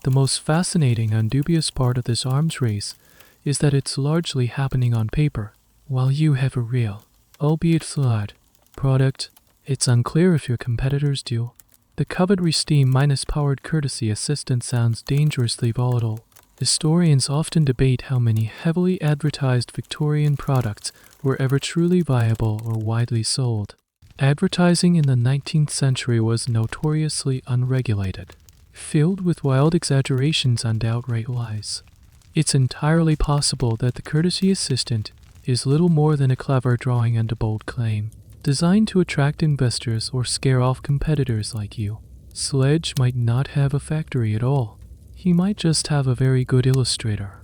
The most fascinating and dubious part of this arms race is that it's largely happening on paper, while you have a real, albeit flawed, product. It's unclear if your competitors do. The coveted steam minus powered courtesy assistant sounds dangerously volatile. Historians often debate how many heavily advertised Victorian products were ever truly viable or widely sold. Advertising in the 19th century was notoriously unregulated, filled with wild exaggerations and outright lies. It's entirely possible that the courtesy assistant is little more than a clever drawing and a bold claim, designed to attract investors or scare off competitors like you. Sledge might not have a factory at all. He might just have a very good illustrator.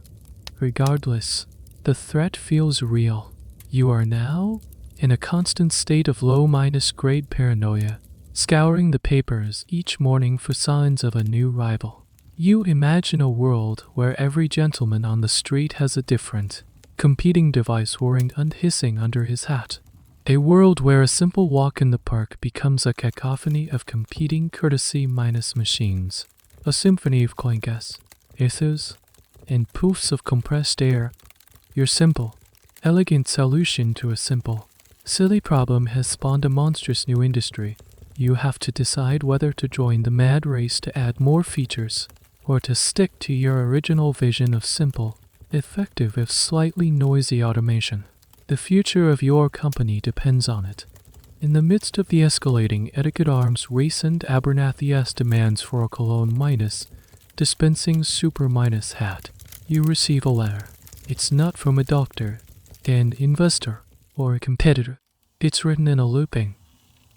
Regardless, the threat feels real. You are now in a constant state of low-grade paranoia, scouring the papers each morning for signs of a new rival. You imagine a world where every gentleman on the street has a different, competing device whirring and hissing under his hat. A world where a simple walk in the park becomes a cacophony of competing courtesy minus machines. A symphony of clinkas, ethers, and poofs of compressed air. Your simple, elegant solution to a simple, silly problem has spawned a monstrous new industry. You have to decide whether to join the mad race to add more features, or to stick to your original vision of simple, effective if slightly noisy automation. The future of your company depends on it. In the midst of the escalating etiquette arms race and Abernathy-esque demands for a cologne minus, dispensing super minus hat, you receive a letter. It's not from a doctor, an investor, or a competitor. It's written in a looping,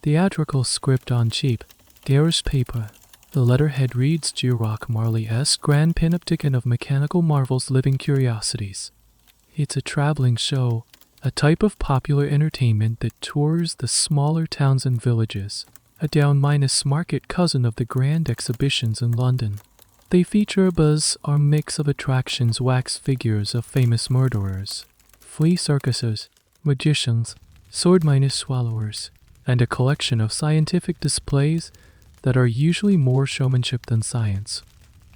theatrical script on cheap, garish paper. The letterhead reads G-Rock Marley-esque Grand Panopticon of Mechanical Marvels Living Curiosities. It's a traveling show, a type of popular entertainment that tours the smaller towns and villages, a down-minus market cousin of the grand exhibitions in London. They feature a bizarre mix of attractions, wax figures of famous murderers, flea circuses, magicians, sword-minus swallowers, and a collection of scientific displays that are usually more showmanship than science.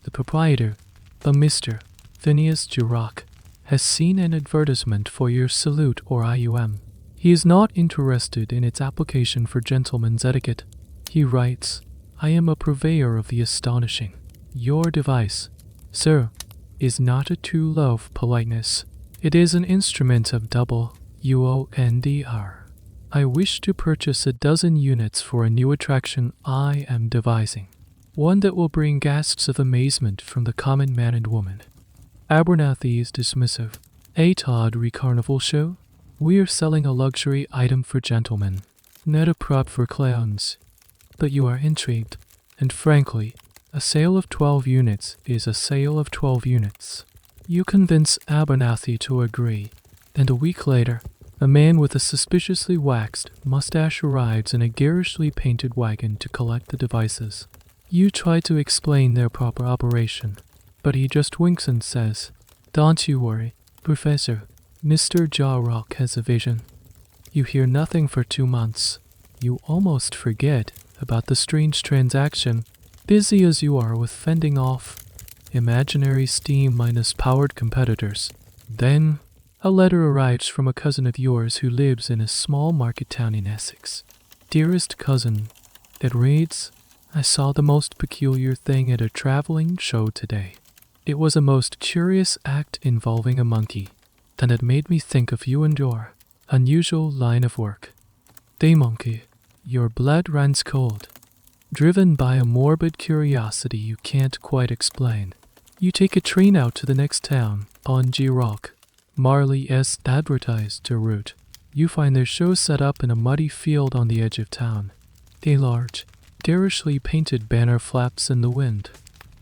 The proprietor, the Mr. Phineas G-Rock, has seen an advertisement for your salute or IUM. He is not interested in its application for gentleman's etiquette. He writes, I am a purveyor of the astonishing. Your device, sir, is not a tool of politeness. It is an instrument of double UONDR. I wish to purchase a dozen units for a new attraction I am devising. One that will bring gasps of amazement from the common man and woman. Abernathy's dismissive. A tawdry carnival show? We are selling a luxury item for gentlemen, not a prop for clowns. But you are intrigued, and frankly, a sale of 12 units is a sale of 12 units. You convince Abernathy to agree, and a week later, a man with a suspiciously waxed mustache arrives in a garishly painted wagon to collect the devices. You try to explain their proper operation, but he just winks and says, Don't you worry, Professor. Mr. G-Rock has a vision. You hear nothing for 2 months. You almost forget about the strange transaction, busy as you are with fending off imaginary steam-minus powered competitors. Then, a letter arrives from a cousin of yours who lives in a small market town in Essex. Dearest cousin, it reads, I saw the most peculiar thing at a traveling show today. It was a most curious act involving a monkey, and it made me think of you and your unusual line of work. Day monkey, your blood runs cold. Driven by a morbid curiosity you can't quite explain, you take a train out to the next town on G-Rock. Marley-esque advertised route. You find their show set up in a muddy field on the edge of town. A large, garishly painted banner flaps in the wind.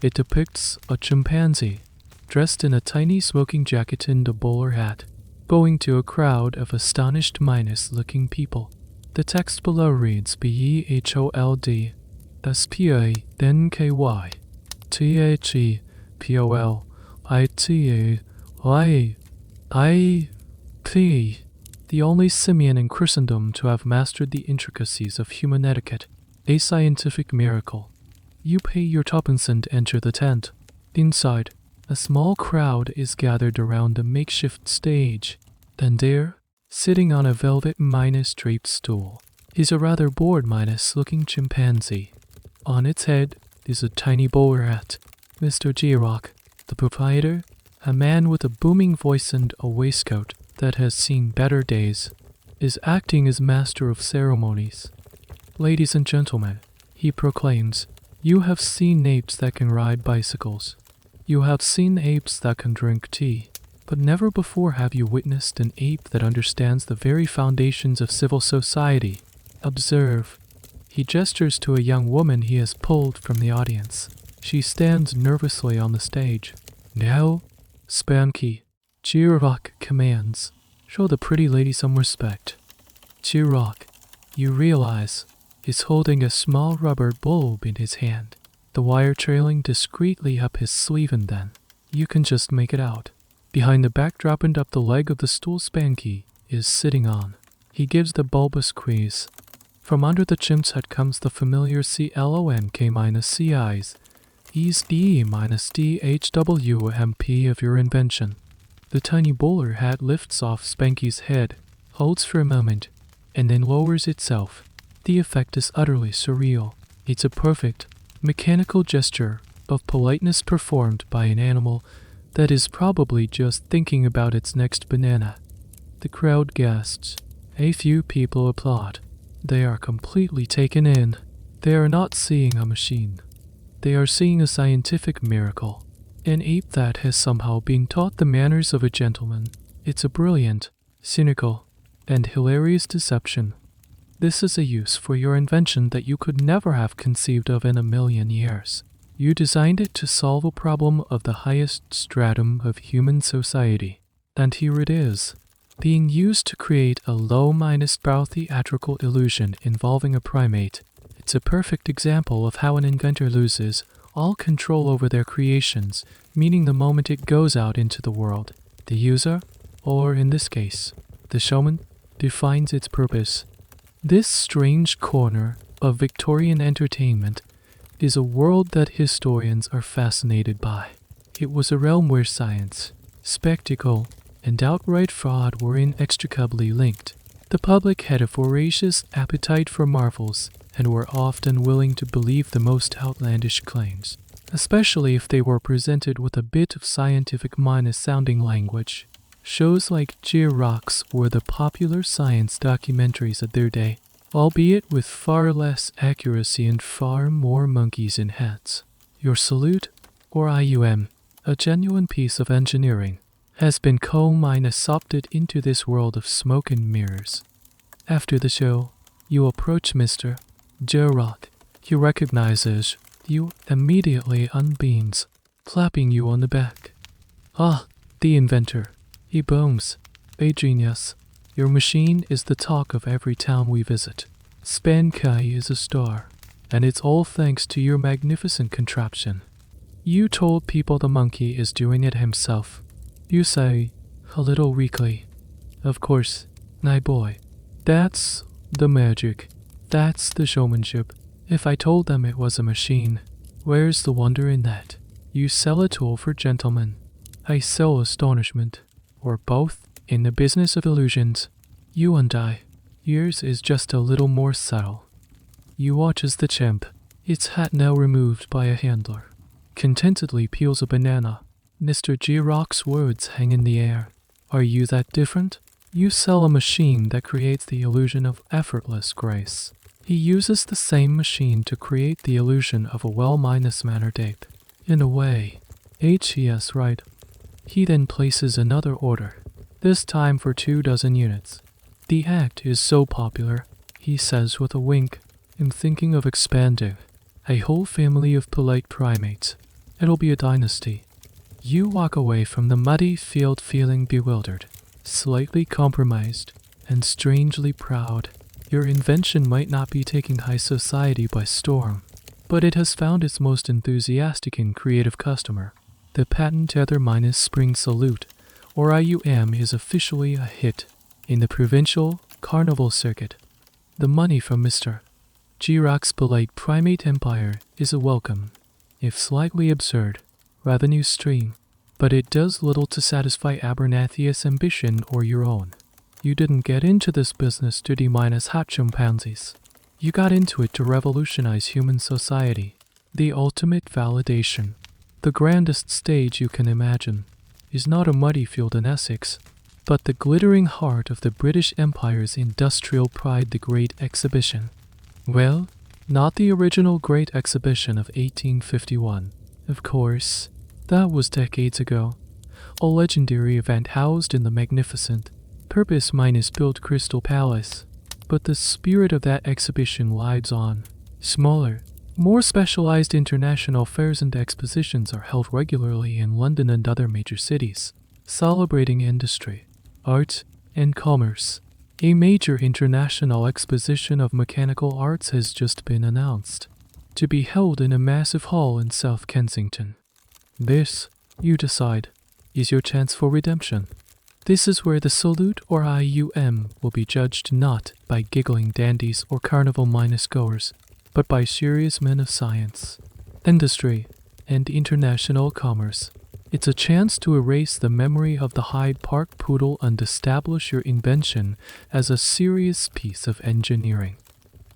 It depicts a chimpanzee, dressed in a tiny smoking jacket and a bowler hat, bowing to a crowd of astonished minus-looking people. The text below reads BEHOLD, SPA-NKY, THEPOLITAYP, the only simian in Christendom to have mastered the intricacies of human etiquette, a scientific miracle. You pay your tuppence and enter the tent. Inside, a small crowd is gathered around a makeshift stage. And there, sitting on a velvet minus-draped stool, is a rather bored minus-looking chimpanzee. On its head is a tiny bowler hat. Mr. G-Rock, the proprietor, a man with a booming voice and a waistcoat that has seen better days, is acting as master of ceremonies. Ladies and gentlemen, he proclaims, you have seen apes that can ride bicycles. You have seen apes that can drink tea, but never before have you witnessed an ape that understands the very foundations of civil society. Observe. He gestures to a young woman he has pulled from the audience. She stands nervously on the stage. Now, Spanky, G-Rock commands, show the pretty lady some respect. G-Rock, you realize, is holding a small rubber bulb in his hand, the wire trailing discreetly up his sleeve, and then you can just make it out. Behind the backdrop and up the leg of the stool Spanky is sitting on. He gives the bulb a squeeze. From under the chim's head comes the familiar CLONK-CIs, E's D-DHWMP of your invention. The tiny bowler hat lifts off Spanky's head, holds for a moment, and then lowers itself. The effect is utterly surreal. It's a perfect, mechanical gesture of politeness performed by an animal that is probably just thinking about its next banana. The crowd gasps. A few people applaud. They are completely taken in. They are not seeing a machine. They are seeing a scientific miracle. An ape that has somehow been taught the manners of a gentleman. It's a brilliant, cynical, and hilarious deception. This is a use for your invention that you could never have conceived of in a million years. You designed it to solve a problem of the highest stratum of human society. And here it is, being used to create a low-brow theatrical illusion involving a primate. It's a perfect example of how an inventor loses all control over their creations, meaning the moment it goes out into the world, the user, or in this case, the showman, defines its purpose. This strange corner of Victorian entertainment is a world that historians are fascinated by. It was a realm where science, spectacle, and outright fraud were inextricably linked. The public had a voracious appetite for marvels and were often willing to believe the most outlandish claims, especially if they were presented with a bit of scientific-sounding language. Shows like G-Rocks were the popular science documentaries of their day, albeit with far less accuracy and far more monkeys in hats. Your salute, or IUM, a genuine piece of engineering, has been co-opted into this world of smoke and mirrors. After the show, you approach Mr. J-Rock. He recognizes you immediately unbeams, clapping you on the back. Ah, the inventor. He booms. A genius. Your machine is the talk of every town we visit. Spankai is a star, and it's all thanks to your magnificent contraption. You told people the monkey is doing it himself. You say, a little weakly, of course, my boy, that's the magic. That's the showmanship. If I told them it was a machine, where's the wonder in that? You sell a tool for gentlemen. I sell astonishment, or both, in the business of illusions. You and I. Yours is just a little more subtle. You watch as the chimp, its hat now removed by a handler, contentedly peels a banana. Mr. G-Rock's words hang in the air. Are you that different? You sell a machine that creates the illusion of effortless grace. He uses the same machine to create the illusion of a well-mannered ape. In a way. Yes, right. He then places another order, this time for 24 units. The act is so popular, he says with a wink, I'm thinking of expanding. A whole family of polite primates. It'll be a dynasty. You walk away from the muddy field feeling bewildered, slightly compromised, and strangely proud. Your invention might not be taking high society by storm, but it has found its most enthusiastic and creative customer. The patent tether minus spring salute, or IUM, is officially a hit in the provincial carnival circuit. The money from Mr. G-Rock's polite primate empire is a welcome, if slightly absurd, revenue stream, but it does little to satisfy Abernathy's ambition or your own. You didn't get into this business to demonize hot chimpanzees. You got into it to revolutionize human society, the ultimate validation. The grandest stage you can imagine is not a muddy field in Essex, but the glittering heart of the British Empire's industrial pride, the Great Exhibition. Well, not the original Great Exhibition of 1851, of course. That was decades ago. A legendary event housed in the magnificent, purpose-built Crystal Palace. But the spirit of that exhibition lives on. Smaller, more specialized international fairs and expositions are held regularly in London and other major cities, celebrating industry, art, and commerce. A major international exposition of mechanical arts has just been announced, to be held in a massive hall in South Kensington. This, you decide, is your chance for redemption. This is where the salute or IUM will be judged not by giggling dandies or carnival-goers, but by serious men of science, industry, and international commerce. It's a chance to erase the memory of the Hyde Park poodle and establish your invention as a serious piece of engineering.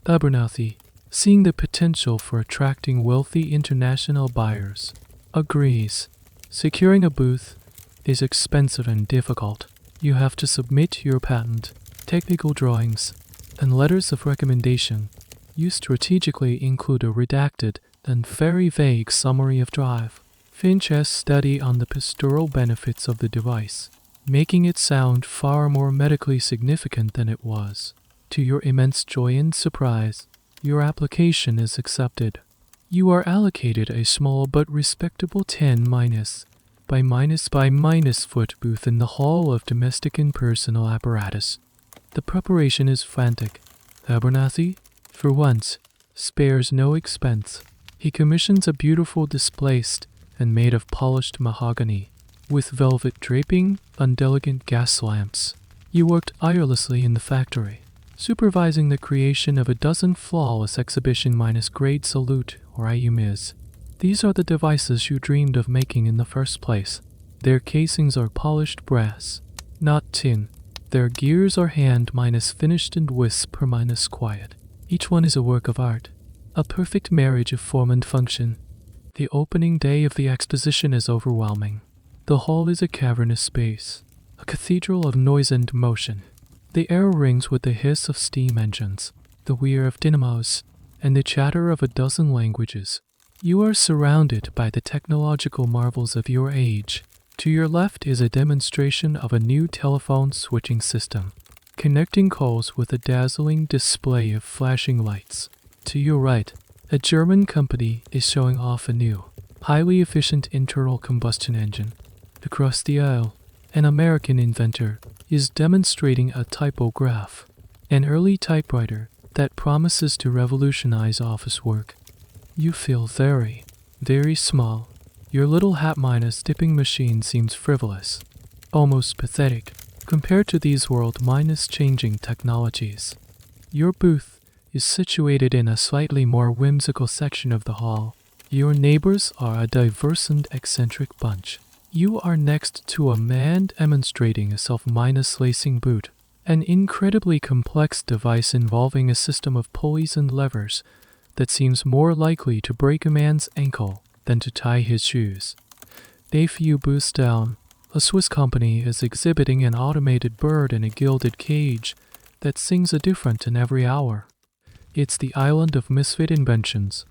Abernathy, seeing the potential for attracting wealthy international buyers. Agrees. Securing a booth is expensive and difficult. You have to submit your patent, technical drawings, and letters of recommendation. You strategically include a redacted and very vague summary of drive. Finch has studied on the pastoral benefits of the device, making it sound far more medically significant than it was. To your immense joy and surprise, your application is accepted. You are allocated a small but respectable 10 by minus foot booth in the Hall of Domestic and Personal Apparatus. The preparation is frantic. Abernathy, for once, spares no expense. He commissions a beautiful displaced and made of polished mahogany, with velvet draping on delicate gas lamps. You worked tirelessly in the factory, supervising the creation of a dozen flawless exhibition-grade salute or IUMIS. These are the devices you dreamed of making in the first place. Their casings are polished brass, not tin. Their gears are hand-finished and wisp-quiet. Each one is a work of art, a perfect marriage of form and function. The opening day of the exposition is overwhelming. The hall is a cavernous space, a cathedral of noise and motion. The air rings with the hiss of steam engines, the whir of dynamos, and the chatter of a dozen languages. You are surrounded by the technological marvels of your age. To your left is a demonstration of a new telephone switching system, connecting calls with a dazzling display of flashing lights. To your right, a German company is showing off a new, highly efficient internal combustion engine. Across the aisle, an American inventor is demonstrating a typograph, an early typewriter that promises to revolutionize office work. You feel very, very small. Your little hat-tipping machine seems frivolous, almost pathetic, compared to these world-changing technologies. Your booth is situated in a slightly more whimsical section of the hall. Your neighbors are a diverse and eccentric bunch. You are next to a man demonstrating a self-lacing boot, an incredibly complex device involving a system of pulleys and levers that seems more likely to break a man's ankle than to tie his shoes. A few booths down, a Swiss company is exhibiting an automated bird in a gilded cage that sings a different in every hour. It's the island of misfit inventions.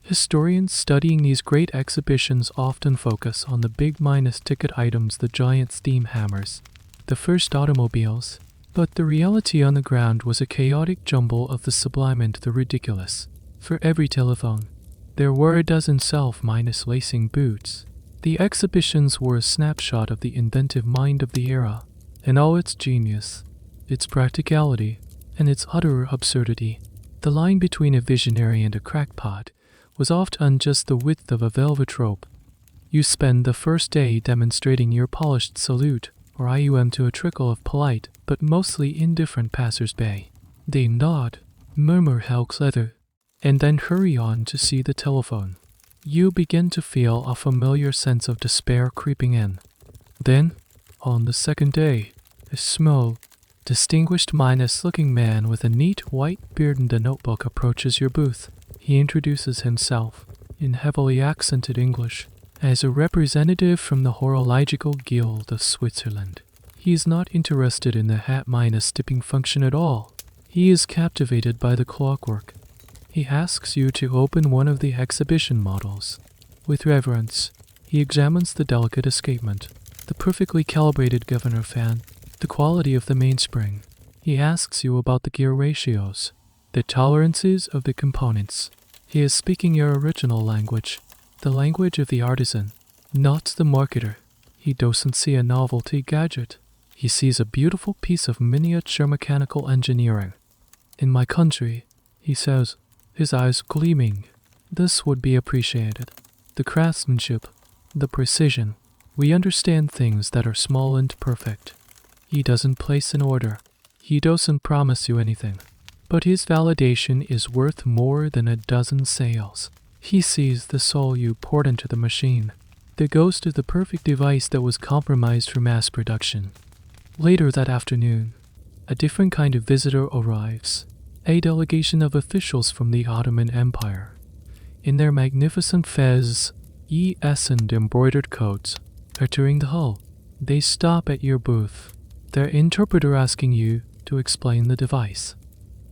Historians studying these great exhibitions often focus on the big ticket items, the giant steam hammers, the first automobiles, but the reality on the ground was a chaotic jumble of the sublime and the ridiculous. For every telephone, there were a dozen self-lacing boots. The exhibitions were a snapshot of the inventive mind of the era, and all its genius, its practicality, and its utter absurdity. The line between a visionary and a crackpot was often just the width of a velvet rope. You spend the first day demonstrating your polished salute or IUM to a trickle of polite but mostly indifferent passers-by. They nod, murmur how clever, and then hurry on to see the telephone. You begin to feel a familiar sense of despair creeping in. Then, on the second day, a small, distinguished-looking man with a neat white beard and a notebook approaches your booth. He introduces himself, in heavily accented English, as a representative from the Horological Guild of Switzerland. He is not interested in the hat-tipping function at all. He is captivated by the clockwork. He asks you to open one of the exhibition models. With reverence, he examines the delicate escapement, the perfectly calibrated governor fan, the quality of the mainspring. He asks you about the gear ratios, the tolerances of the components. He is speaking your original language, the language of the artisan, not the marketer. He doesn't see a novelty gadget. He sees a beautiful piece of miniature mechanical engineering. In my country, he says, his eyes gleaming, this would be appreciated. The craftsmanship, the precision. We understand things that are small and perfect. He doesn't place an order. He doesn't promise you anything. But his validation is worth more than a dozen sales. He sees the soul you poured into the machine, the ghost of the perfect device that was compromised for mass production. Later that afternoon, a different kind of visitor arrives. a delegation of officials from the Ottoman Empire. In their magnificent fez, and embroidered coats, are touring the hall. They stop at your booth, their interpreter asking you to explain the device.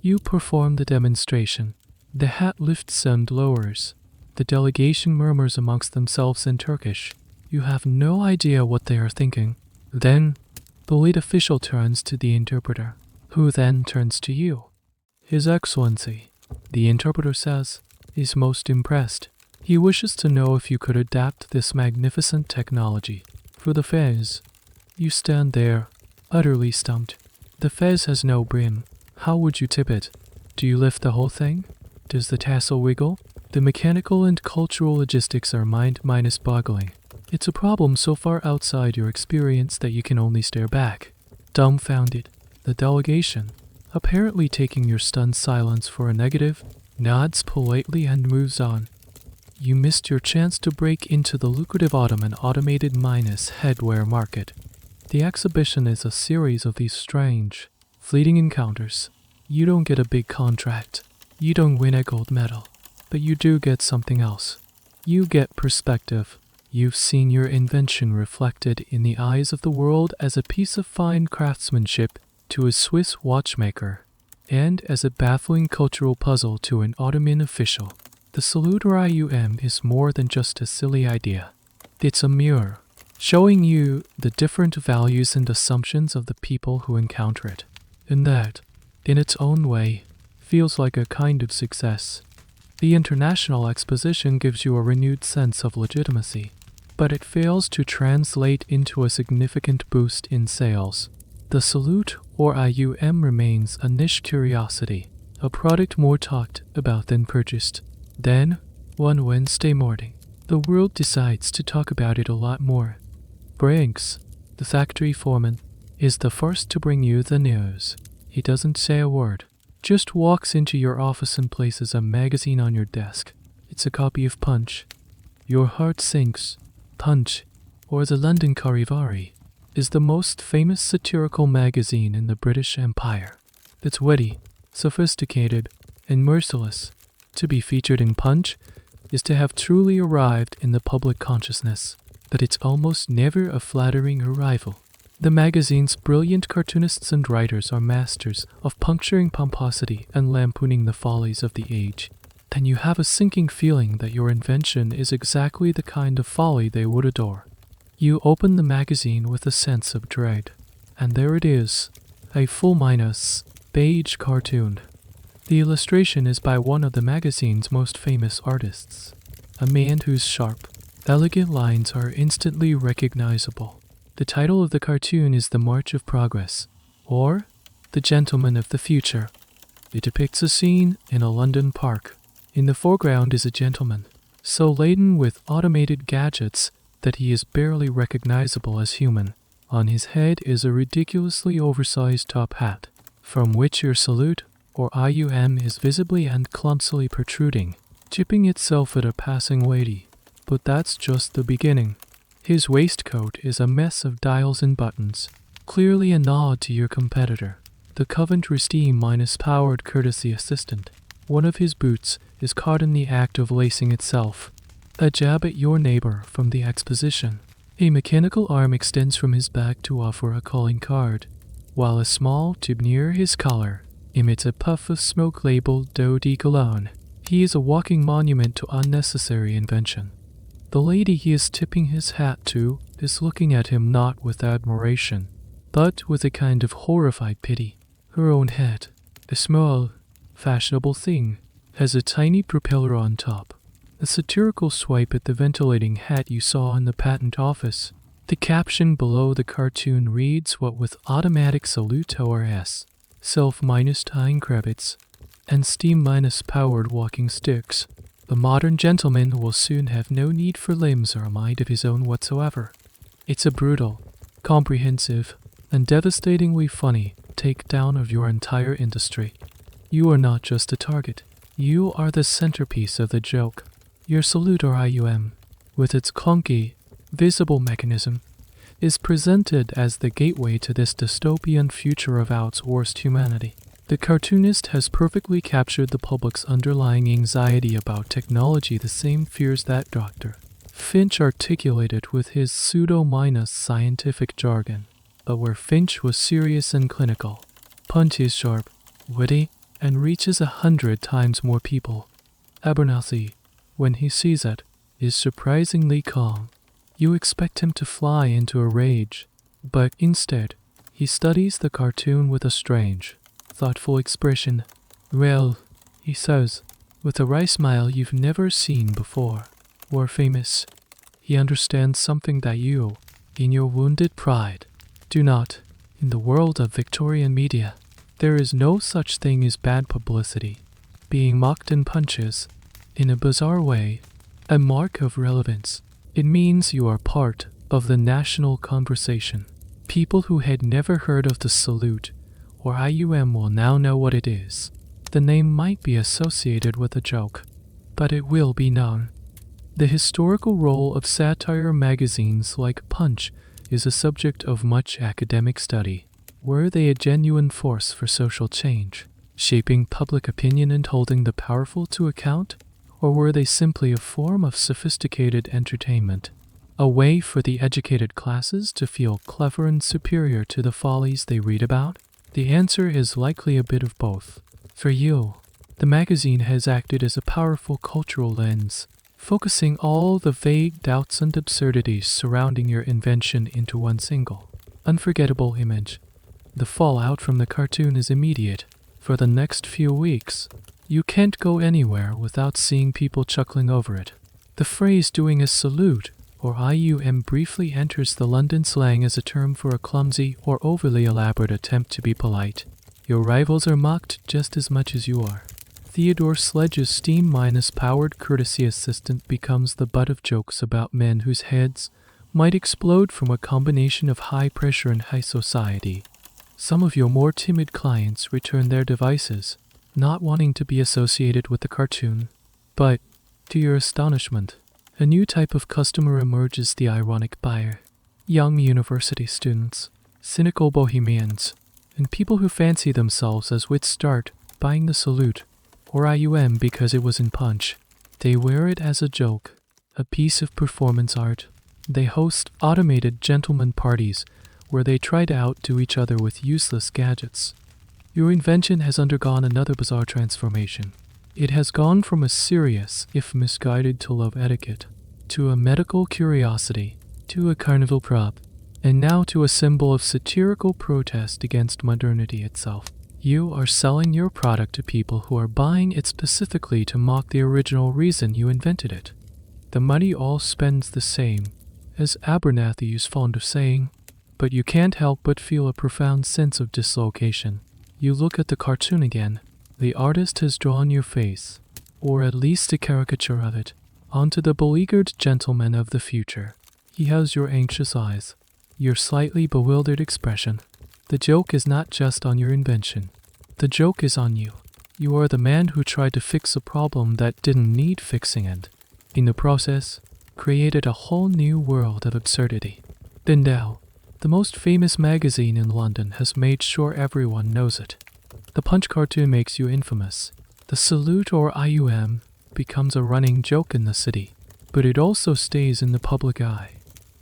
You perform the demonstration. The hat lifts and lowers. The delegation murmurs amongst themselves in Turkish. You have no idea what they are thinking. Then, the lead official turns to the interpreter, who then turns to you. His Excellency, the interpreter says, is most impressed. He wishes to know if you could adapt this magnificent technology for the fez. You stand there, utterly stumped. The fez has no brim. How would you tip it? Do you lift the whole thing? Does the tassel wiggle? The mechanical and cultural logistics are mind-boggling. It's a problem so far outside your experience that you can only stare back, dumbfounded. The delegation, apparently taking your stunned silence for a negative, nods politely and moves on. You missed your chance to break into the lucrative Ottoman automated minus headwear market. The exhibition is a series of these strange, fleeting encounters. You don't get a big contract. You don't win a gold medal. But you do get something else. You get perspective. You've seen your invention reflected in the eyes of the world as a piece of fine craftsmanship to a Swiss watchmaker, and as a baffling cultural puzzle to an Ottoman official. The salute or IUM is more than just a silly idea. It's a mirror, showing you the different values and assumptions of the people who encounter it. And that, in its own way, feels like a kind of success. The international exposition gives you a renewed sense of legitimacy, but it fails to translate into a significant boost in sales. The salute or IUM remains a niche curiosity, a product more talked about than purchased. Then, one Wednesday morning, the world decides to talk about it a lot more. Briggs, the factory foreman, is the first to bring you the news. He doesn't say a word, just walks into your office and places a magazine on your desk. It's a copy of Punch. Your heart sinks. Punch, or the London Charivari, is the most famous satirical magazine in the British Empire. It's witty, sophisticated, and merciless. To be featured in Punch is to have truly arrived in the public consciousness, but it's almost never a flattering arrival. The magazine's brilliant cartoonists and writers are masters of puncturing pomposity and lampooning the follies of the age. Then you have a sinking feeling that your invention is exactly the kind of folly they would adore. You open the magazine with a sense of dread, and there it is, a full minus, beige cartoon. The illustration is by one of the magazine's most famous artists, a man whose sharp, elegant lines are instantly recognizable. The title of the cartoon is The March of Progress, or The Gentleman of the Future. It depicts a scene in a London park. In the foreground is a gentleman, so laden with automated gadgets that he is barely recognizable as human. On his head is a ridiculously oversized top hat, from which your salute or IUM is visibly and clumsily protruding, chipping itself at a passing lady. But that's just the beginning. His waistcoat is a mess of dials and buttons, clearly a nod to your competitor, the Coventry Steam-powered courtesy assistant. One of his boots is caught in the act of lacing itself, a jab at your neighbor from the exposition. A mechanical arm extends from his back to offer a calling card, while a small tube near his collar emits a puff of smoke labeled Eau de Cologne. He is a walking monument to unnecessary invention. The lady he is tipping his hat to is looking at him not with admiration, but with a kind of horrified pity. Her own hat, a small, fashionable thing, has a tiny propeller on top. A satirical swipe at the ventilating hat you saw in the patent office. The caption below the cartoon reads what with automatic salute ORS, self-tying cravats, and steam-powered walking sticks. The modern gentleman will soon have no need for limbs or a mind of his own whatsoever. It's a brutal, comprehensive, and devastatingly funny takedown of your entire industry. You are not just a target. You are the centerpiece of the joke. Your salute or IUM, with its clunky, visible mechanism, is presented as the gateway to this dystopian future of outsourced humanity. The cartoonist has perfectly captured the public's underlying anxiety about technology, the same fears that Dr. Finch articulated with his pseudo-minus scientific jargon. But where Finch was serious and clinical, Punch is sharp, witty, and reaches 100 times more people. Abernathy, when he sees it, is surprisingly calm. You expect him to fly into a rage, but instead, he studies the cartoon with a strange, thoughtful expression. "Well," he says, with a wry smile you've never seen before. "We're famous." He understands something that you, in your wounded pride, do not. In the world of Victorian media, there is no such thing as bad publicity. Being mocked in punches, in a bizarre way, a mark of relevance. It means you are part of the national conversation. People who had never heard of the salute or IUM will now know what it is. The name might be associated with a joke, but it will be known. The historical role of satire magazines like Punch is a subject of much academic study. Were they a genuine force for social change, shaping public opinion and holding the powerful to account? Or were they simply a form of sophisticated entertainment, a way for the educated classes to feel clever and superior to the follies they read about? The answer is likely a bit of both. For you, the magazine has acted as a powerful cultural lens, focusing all the vague doubts and absurdities surrounding your invention into one single, unforgettable image. The fallout from the cartoon is immediate. For the next few weeks, you can't go anywhere without seeing people chuckling over it. The phrase "doing a salute" or IUM briefly enters the London slang as a term for a clumsy or overly elaborate attempt to be polite. Your rivals are mocked just as much as you are. Theodore Sledge's steam-powered courtesy assistant becomes the butt of jokes about men whose heads might explode from a combination of high pressure and high society. Some of your more timid clients return their devices, not wanting to be associated with the cartoon. But, to your astonishment, a new type of customer emerges: the ironic buyer. Young university students, cynical bohemians, and people who fancy themselves as wits start buying the salute, or IUM, because it was in Punch. They wear it as a joke, a piece of performance art. They host automated gentleman parties where they try to outdo each other with useless gadgets. Your invention has undergone another bizarre transformation. It has gone from a serious, if misguided to love etiquette, to a medical curiosity, to a carnival prop, and now to a symbol of satirical protest against modernity itself. You are selling your product to people who are buying it specifically to mock the original reason you invented it. The money all spends the same, as Abernathy is fond of saying, but you can't help but feel a profound sense of dislocation. You look at the cartoon again. The artist has drawn your face, or at least a caricature of it, onto the beleaguered gentleman of the future. He has your anxious eyes, your slightly bewildered expression. The joke is not just on your invention. The joke is on you. You are the man who tried to fix a problem that didn't need fixing and, in the process, created a whole new world of absurdity. Then now, the most famous magazine in London has made sure everyone knows it. The Punch cartoon makes you infamous. The salute, or IUM, becomes a running joke in the city, but it also stays in the public eye.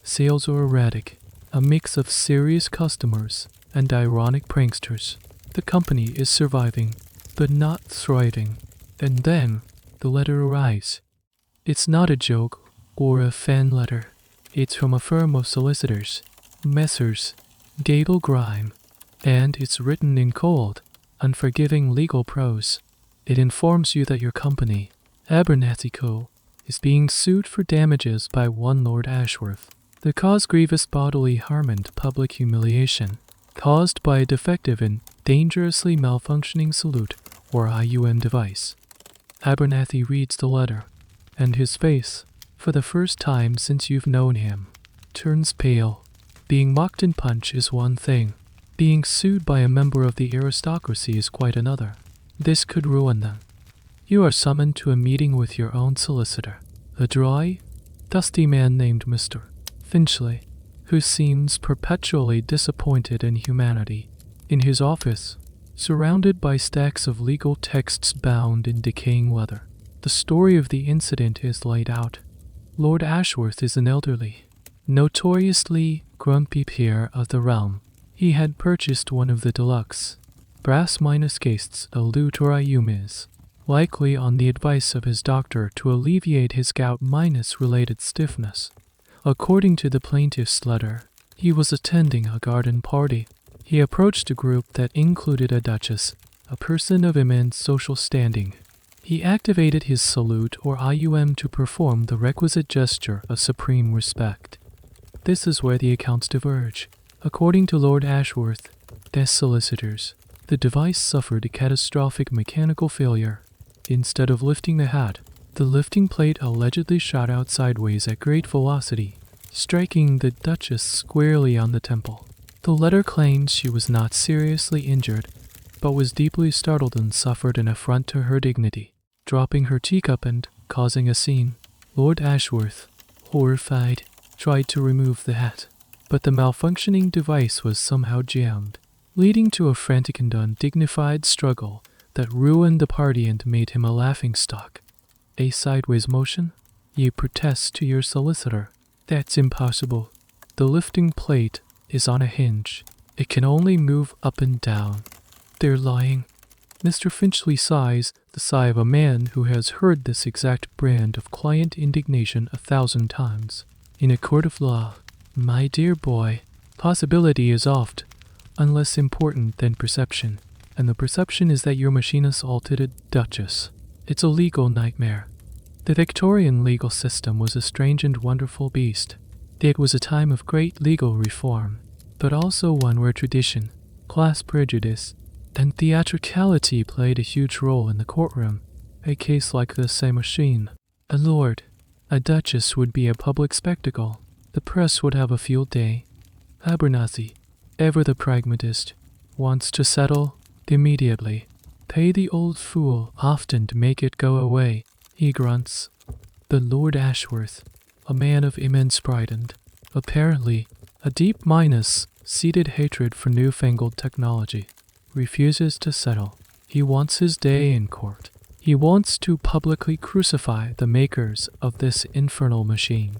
Sales are erratic, a mix of serious customers and ironic pranksters. The company is surviving, but not thriving. And then, the letter arrives. It's not a joke or a fan letter. It's from a firm of solicitors, Messrs. Dable Grime, and it's written in cold, unforgiving legal prose. It informs you that your company, Abernathy Co., is being sued for damages by one Lord Ashworth. The cause grievous bodily harm and public humiliation, caused by a defective and dangerously malfunctioning salute or IUM device. Abernathy reads the letter, and his face, for the first time since you've known him, turns pale. Being mocked in Punch is one thing. Being sued by a member of the aristocracy is quite another. This could ruin them. You are summoned to a meeting with your own solicitor, a dry, dusty man named Mr. Finchley, who seems perpetually disappointed in humanity. In his office, surrounded by stacks of legal texts bound in decaying leather. The story of the incident is laid out. Lord Ashworth is an elderly, notoriously grumpy peer of the realm. He had purchased one of the deluxe brass minus casts a lutoriumis, likely on the advice of his doctor to alleviate his gout minus related stiffness. According to the plaintiff's letter, he was attending a garden party. He approached a group that included a duchess, a person of immense social standing. He activated his salute or IUM to perform the requisite gesture of supreme respect. This is where the accounts diverge. According to Lord Ashworth, their solicitors, the device suffered a catastrophic mechanical failure. Instead of lifting the hat, the lifting plate allegedly shot out sideways at great velocity, striking the Duchess squarely on the temple. The letter claims she was not seriously injured, but was deeply startled and suffered an affront to her dignity, dropping her teacup and causing a scene. Lord Ashworth, horrified, tried to remove the hat, but the malfunctioning device was somehow jammed, leading to a frantic and undignified struggle that ruined the party and made him a laughingstock. A sideways motion? You protest to your solicitor. That's impossible. The lifting plate is on a hinge. It can only move up and down. They're lying. Mr. Finchley sighs, the sigh of a man who has heard this exact brand of client indignation 1,000 times. In a court of law, my dear boy, possibility is oft unless important than perception, and the perception is that your machine assaulted a duchess. It's a legal nightmare. The Victorian legal system was a strange and wonderful beast. It was a time of great legal reform, but also one where tradition, class prejudice, and theatricality played a huge role in the courtroom. A case like this, a machine, a lord, a duchess would be a public spectacle. The press would have a field day. Abernathy, ever the pragmatist, wants to settle immediately. Pay the old fool often to make it go away, he grunts. The Lord Ashworth, a man of immense pride and, apparently, a deep seated hatred for newfangled technology, refuses to settle. He wants his day in court. He wants to publicly crucify the makers of this infernal machine.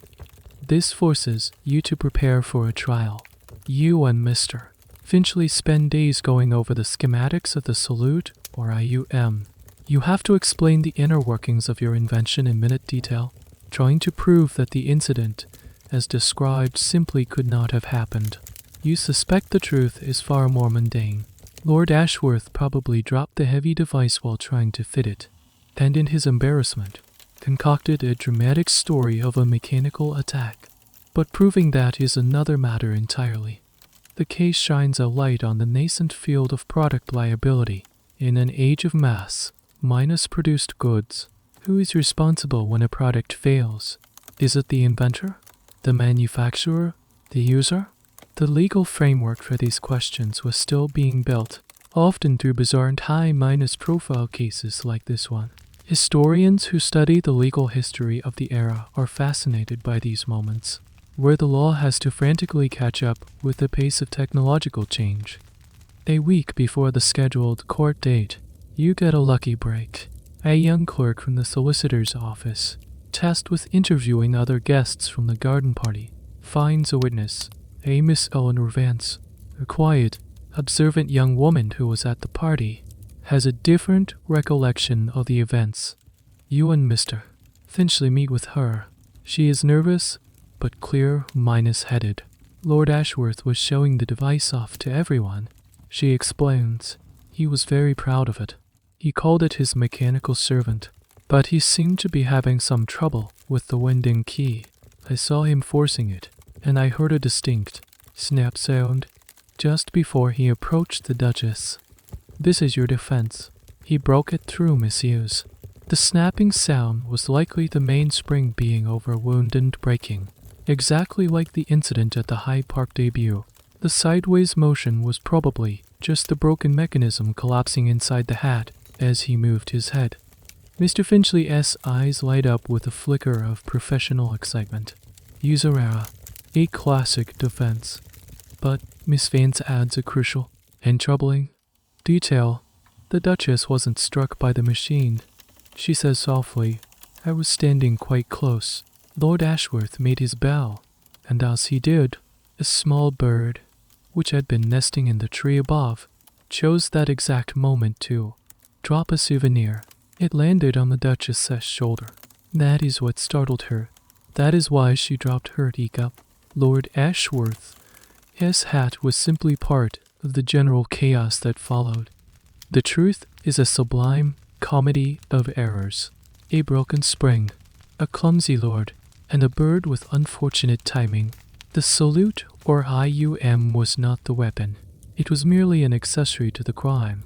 This forces you to prepare for a trial. You and Mr. Finchley spend days going over the schematics of the salute or IUM. You have to explain the inner workings of your invention in minute detail, trying to prove that the incident, as described, simply could not have happened. You suspect the truth is far more mundane. Lord Ashworth probably dropped the heavy device while trying to fit it, and in his embarrassment, concocted a dramatic story of a mechanical attack. But proving that is another matter entirely. The case shines a light on the nascent field of product liability. In an age of mass-produced goods, who is responsible when a product fails? Is it the inventor? The manufacturer? The user? The legal framework for these questions was still being built, often through bizarre and high-profile cases like this one. Historians who study the legal history of the era are fascinated by these moments, where the law has to frantically catch up with the pace of technological change. A week before the scheduled court date, you get a lucky break. A young clerk from the solicitor's office, tasked with interviewing other guests from the garden party, finds a witness, a Miss Eleanor Vance. A quiet, observant young woman who was at the party has a different recollection of the events. You and Mr. Finchley meet with her. She is nervous, but clear-headed. Lord Ashworth was showing the device off to everyone. She explains. He was very proud of it. He called it his mechanical servant, but he seemed to be having some trouble with the winding key. I saw him forcing it, and I heard a distinct snap sound just before he approached the Duchess. This is your defense. He broke it through misuse. The snapping sound was likely the mainspring being overwound and breaking, exactly like the incident at the Hyde Park debut. The sideways motion was probably just the broken mechanism collapsing inside the hat as he moved his head. Mr. Finchley's eyes light up with a flicker of professional excitement. User error, a classic defense. But Miss Vance adds a crucial and troubling Detail. The Duchess wasn't struck by the machine. She says softly, I was standing quite close. Lord Ashworth made his bow, and as he did, a small bird, which had been nesting in the tree above, chose that exact moment to drop a souvenir. It landed on the Duchess's shoulder. That is what startled her. That is why she dropped her teacup. Lord Ashworth's hat was simply part of the general chaos that followed. The truth is a sublime comedy of errors. A broken spring, a clumsy lord, and a bird with unfortunate timing. The salute or IUM was not the weapon. It was merely an accessory to the crime.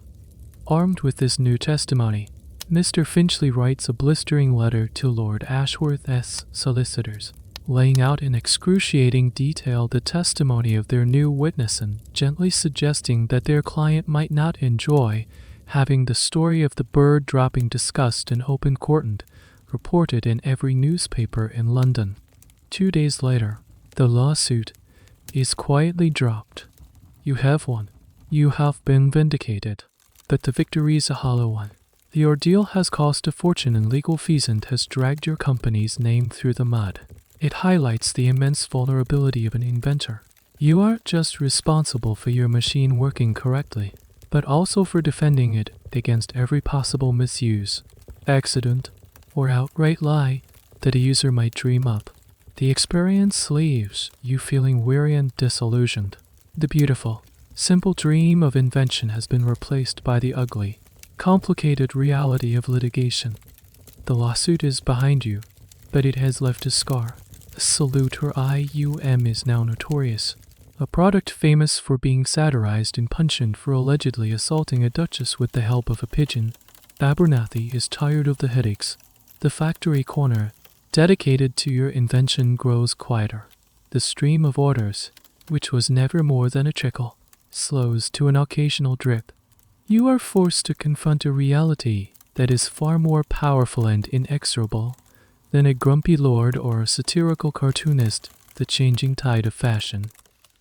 Armed with this new testimony, Mr. Finchley writes a blistering letter to Lord Ashworth's solicitors, laying out in excruciating detail the testimony of their new witness and gently suggesting that their client might not enjoy having the story of the bird dropping discussed in open court and reported in every newspaper in London. 2 days later, the lawsuit is quietly dropped. You have won. You have been vindicated. But the victory is a hollow one. The ordeal has cost a fortune in legal fees and has dragged your company's name through the mud. It highlights the immense vulnerability of an inventor. You aren't just responsible for your machine working correctly, but also for defending it against every possible misuse, accident, or outright lie that a user might dream up. The experience leaves you feeling weary and disillusioned. The beautiful, simple dream of invention has been replaced by the ugly, complicated reality of litigation. The lawsuit is behind you, but it has left a scar. The salute or IUM is now notorious. A product famous for being satirized and punched for allegedly assaulting a duchess with the help of a pigeon. Abernathy is tired of the headaches. The factory corner, dedicated to your invention, grows quieter. The stream of orders, which was never more than a trickle, slows to an occasional drip. You are forced to confront a reality that is far more powerful and inexorable than a grumpy lord or a satirical cartoonist, the changing tide of fashion.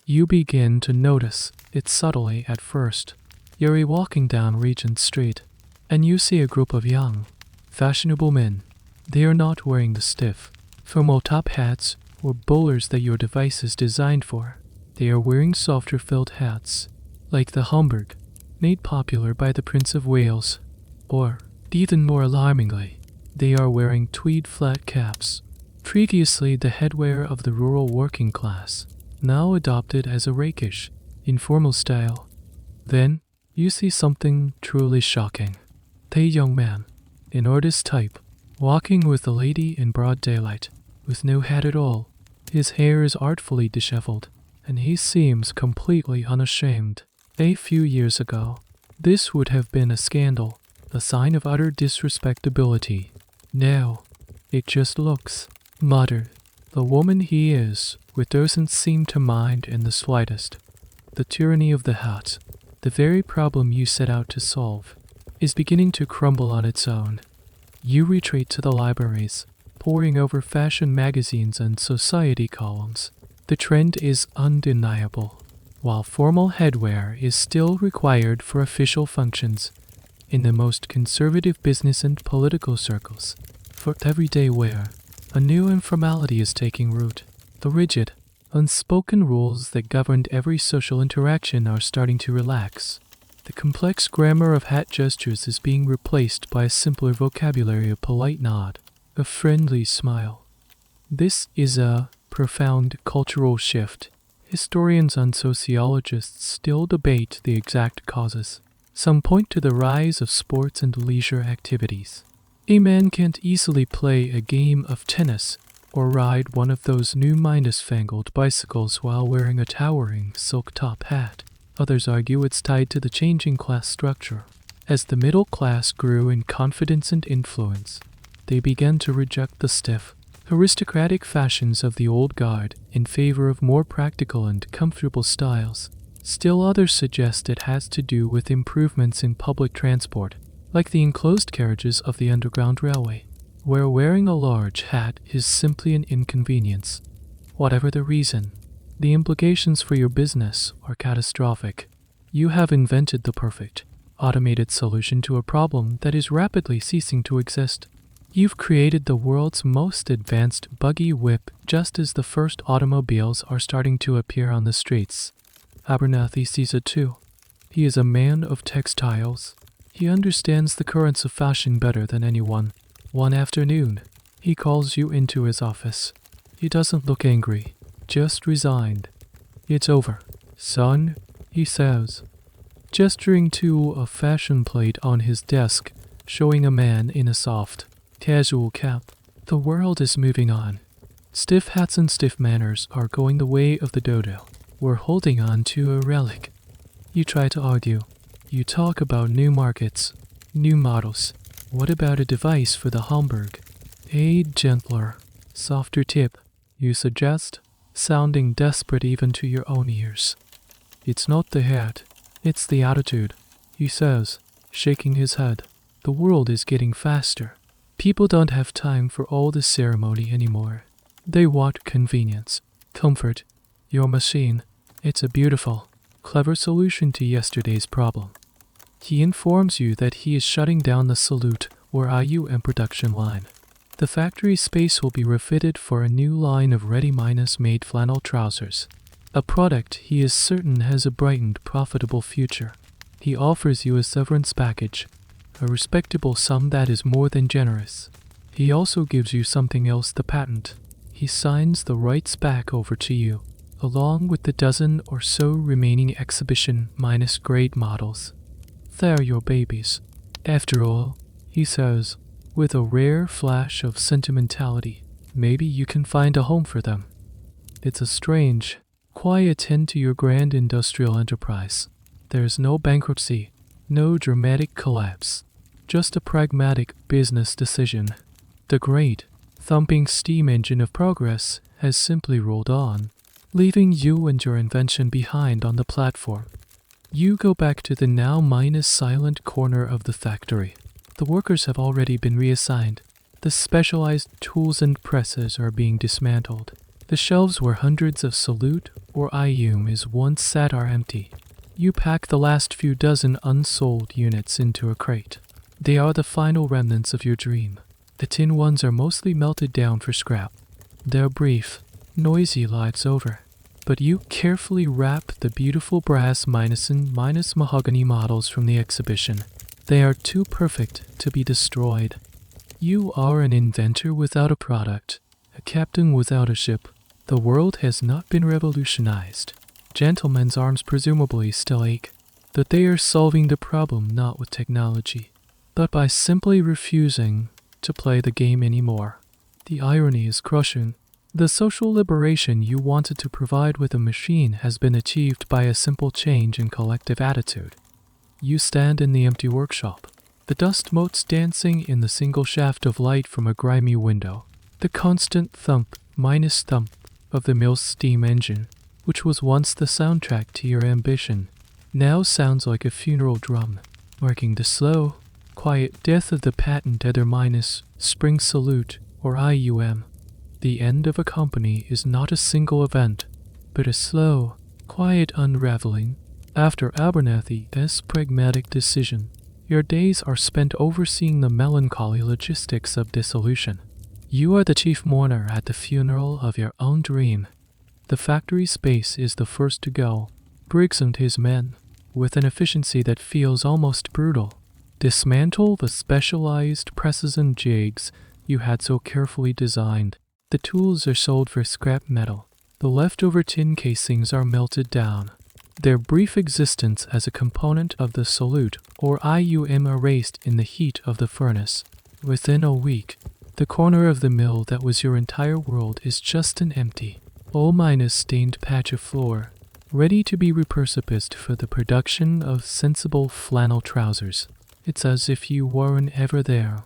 You begin to notice it subtly at first. You're walking down Regent Street, and you see a group of young, fashionable men. They are not wearing the stiff, formal top hats or bowlers that your device is designed for. They are wearing softer felt hats, like the Homburg, made popular by the Prince of Wales. Or, even more alarmingly, they are wearing tweed flat caps, previously the headwear of the rural working class, now adopted as a rakish, informal style. Then, you see something truly shocking. A young man, an artist type, walking with a lady in broad daylight, with no hat at all. His hair is artfully disheveled, and he seems completely unashamed. A few years ago, this would have been a scandal, a sign of utter disrespectability. Now, it just looks muttered. The woman he is with doesn't seem to mind in the slightest. The tyranny of the hat, the very problem you set out to solve, is beginning to crumble on its own. You retreat to the libraries, poring over fashion magazines and society columns. The trend is undeniable. While formal headwear is still required for official functions, in the most conservative business and political circles, for everyday wear, a new informality is taking root. The rigid, unspoken rules that governed every social interaction are starting to relax. The complex grammar of hat gestures is being replaced by a simpler vocabulary, a polite nod, a friendly smile. This is a profound cultural shift. Historians and sociologists still debate the exact causes. Some point to the rise of sports and leisure activities. A man can't easily play a game of tennis or ride one of those new Midas-fangled bicycles while wearing a towering silk top hat. Others argue it's tied to the changing class structure. As the middle class grew in confidence and influence, they began to reject the stiff, aristocratic fashions of the old guard in favor of more practical and comfortable styles. Still others suggest it has to do with improvements in public transport, like the enclosed carriages of the Underground Railway, where wearing a large hat is simply an inconvenience. Whatever the reason, the implications for your business are catastrophic. You have invented the perfect, automated solution to a problem that is rapidly ceasing to exist. You've created the world's most advanced buggy whip just as the first automobiles are starting to appear on the streets. Abernathy sees it too. He is a man of textiles. He understands the currents of fashion better than anyone. One afternoon, he calls you into his office. He doesn't look angry, just resigned. "It's over, son," he says, gesturing to a fashion plate on his desk, showing a man in a soft, casual cap. The world is moving on. Stiff hats and stiff manners are going the way of the dodo. We're holding on to a relic. You try to argue. You talk about new markets, new models. What about a device for the Hamburg? A gentler, softer tip, you suggest, sounding desperate even to your own ears. "It's not the hat, it's the attitude," he says, shaking his head. "The world is getting faster. People don't have time for all the ceremony anymore. They want convenience, comfort. Your machine, it's a beautiful, clever solution to yesterday's problem." He informs you that he is shutting down the Salute or IUM production line. The factory space will be refitted for a new line of ready-made flannel trousers, a product he is certain has a brightened, profitable future. He offers you a severance package, a respectable sum that is more than generous. He also gives you something else, the patent. He signs the rights back over to you, along with the dozen or so remaining exhibition-grade models. They're your babies. After all, he says, with a rare flash of sentimentality, maybe you can find a home for them. It's a strange, quiet end to your grand industrial enterprise. There's no bankruptcy, no dramatic collapse, just a pragmatic business decision. The great, thumping steam engine of progress has simply rolled on, leaving you and your invention behind on the platform. You go back to the now silent corner of the factory. The workers have already been reassigned. The specialized tools and presses are being dismantled. The shelves where hundreds of Salute or IUM once sat are empty. You pack the last few dozen unsold units into a crate. They are the final remnants of your dream. The tin ones are mostly melted down for scrap. Their brief, noisy lives over. But you carefully wrap the beautiful brass mahogany models from the exhibition. They are too perfect to be destroyed. You are an inventor without a product, a captain without a ship. The world has not been revolutionized. Gentlemen's arms presumably still ache, but they are solving the problem not with technology, but by simply refusing to play the game anymore. The irony is crushing. The social liberation you wanted to provide with a machine has been achieved by a simple change in collective attitude. You stand in the empty workshop, the dust motes dancing in the single shaft of light from a grimy window. The constant thump of the mill's steam engine, which was once the soundtrack to your ambition, now sounds like a funeral drum, marking the slow, quiet death of the patent spring Salute or IUM. The end of a company is not a single event, but a slow, quiet unraveling. After Abernathy's pragmatic decision, your days are spent overseeing the melancholy logistics of dissolution. You are the chief mourner at the funeral of your own dream. The factory space is the first to go. Briggs and his men, with an efficiency that feels almost brutal, dismantle the specialized presses and jigs you had so carefully designed. The tools are sold for scrap metal. The leftover tin casings are melted down. Their brief existence as a component of the Salute or IUM erased in the heat of the furnace. Within a week, the corner of the mill that was your entire world is just an empty, stained patch of floor, ready to be repurposed for the production of sensible flannel trousers. It's as if you weren't ever there.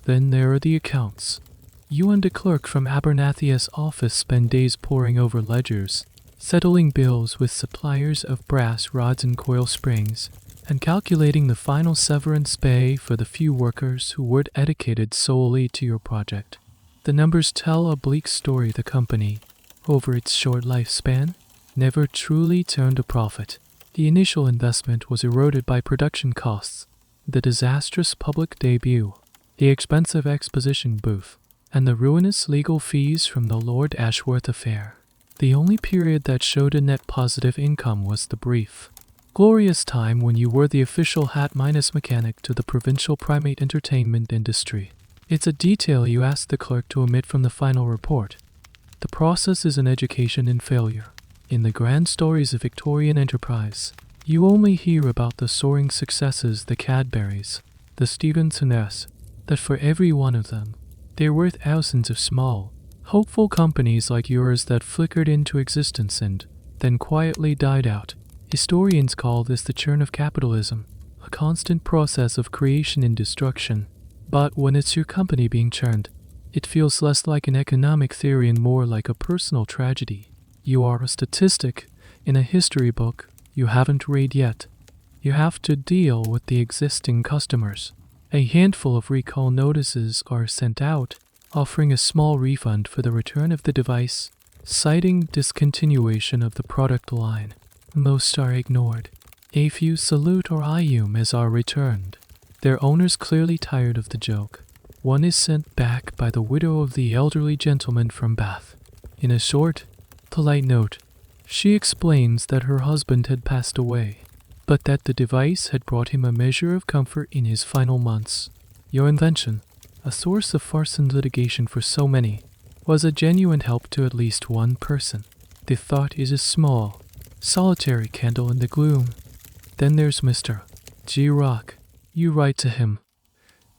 Then there are the accounts. You and a clerk from Abernathy's office spend days poring over ledgers, settling bills with suppliers of brass rods and coil springs, and calculating the final severance pay for the few workers who were dedicated solely to your project. The numbers tell a bleak story. The company, over its short lifespan, never truly turned a profit. The initial investment was eroded by production costs, the disastrous public debut, the expensive exposition booth, and the ruinous legal fees from the Lord Ashworth affair. The only period that showed a net positive income was the brief, glorious time when you were the official hat-minus mechanic to the provincial primate entertainment industry. It's a detail you ask the clerk to omit from the final report. The process is an education in failure. In the grand stories of Victorian enterprise, you only hear about the soaring successes, the Cadburys, the Stevensons, that for every one of them, there were thousands of small, hopeful companies like yours that flickered into existence and then quietly died out. Historians call this the churn of capitalism, a constant process of creation and destruction. But when it's your company being churned, it feels less like an economic theory and more like a personal tragedy. You are a statistic in a history book you haven't read yet. You have to deal with the existing customers. A handful of recall notices are sent out, offering a small refund for the return of the device, citing discontinuation of the product line. Most are ignored. A few salute or IUM as are returned, their owners clearly tired of the joke. One is sent back by the widow of the elderly gentleman from Bath. In a short, polite note, she explains that her husband had passed away, but that the device had brought him a measure of comfort in his final months. Your invention, a source of farce and litigation for so many, was a genuine help to at least one person. The thought is a small, solitary candle in the gloom. Then there's Mr. G. Rock. You write to him,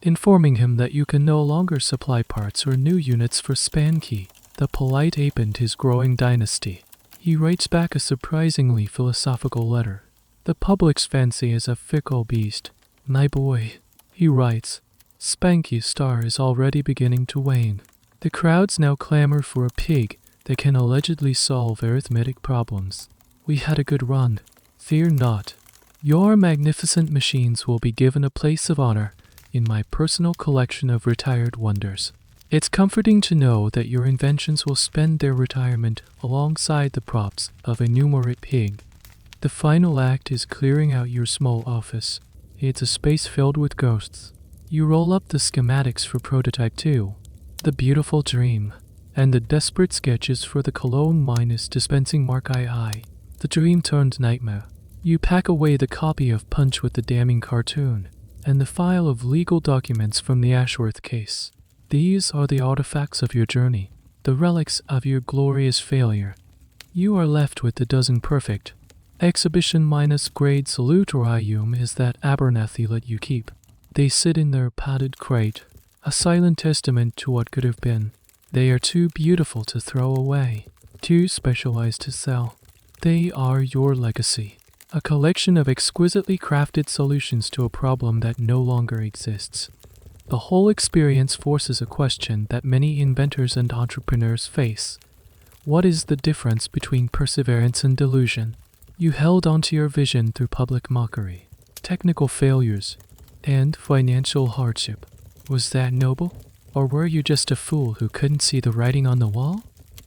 informing him that you can no longer supply parts or new units for Spanky, the polite ape and his growing dynasty. He writes back a surprisingly philosophical letter. The public's fancy is a fickle beast. My boy, he writes, Spanky's star is already beginning to wane. The crowds now clamor for a pig that can allegedly solve arithmetic problems. We had a good run. Fear not. Your magnificent machines will be given a place of honor in my personal collection of retired wonders. It's comforting to know that your inventions will spend their retirement alongside the props of a numerate pig. The final act is clearing out your small office. It's a space filled with ghosts. You roll up the schematics for Prototype 2, the beautiful dream, and the desperate sketches for the Cologne minus dispensing Mark II, the dream turned nightmare. You pack away the copy of Punch with the damning cartoon, and the file of legal documents from the Ashworth case. These are the artifacts of your journey, the relics of your glorious failure. You are left with the dozen perfect. Exhibition minus grade salute or IUM is that Abernathy let you keep. They sit in their padded crate, a silent testament to what could have been. They are too beautiful to throw away, too specialized to sell. They are your legacy, a collection of exquisitely crafted solutions to a problem that no longer exists. The whole experience forces a question that many inventors and entrepreneurs face. What is the difference between perseverance and delusion? You held onto your vision through public mockery, technical failures, and financial hardship. Was that noble? Or were you just a fool who couldn't see the writing on the wall?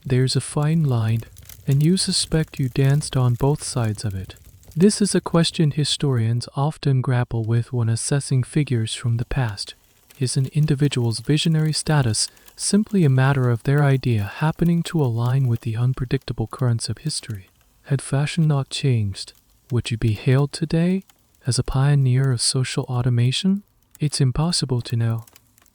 There's a fine line, and you suspect you danced on both sides of it. This is a question historians often grapple with when assessing figures from the past. Is an individual's visionary status simply a matter of their idea happening to align with the unpredictable currents of history? Had fashion not changed, would you be hailed today as a pioneer of social automation? It's impossible to know.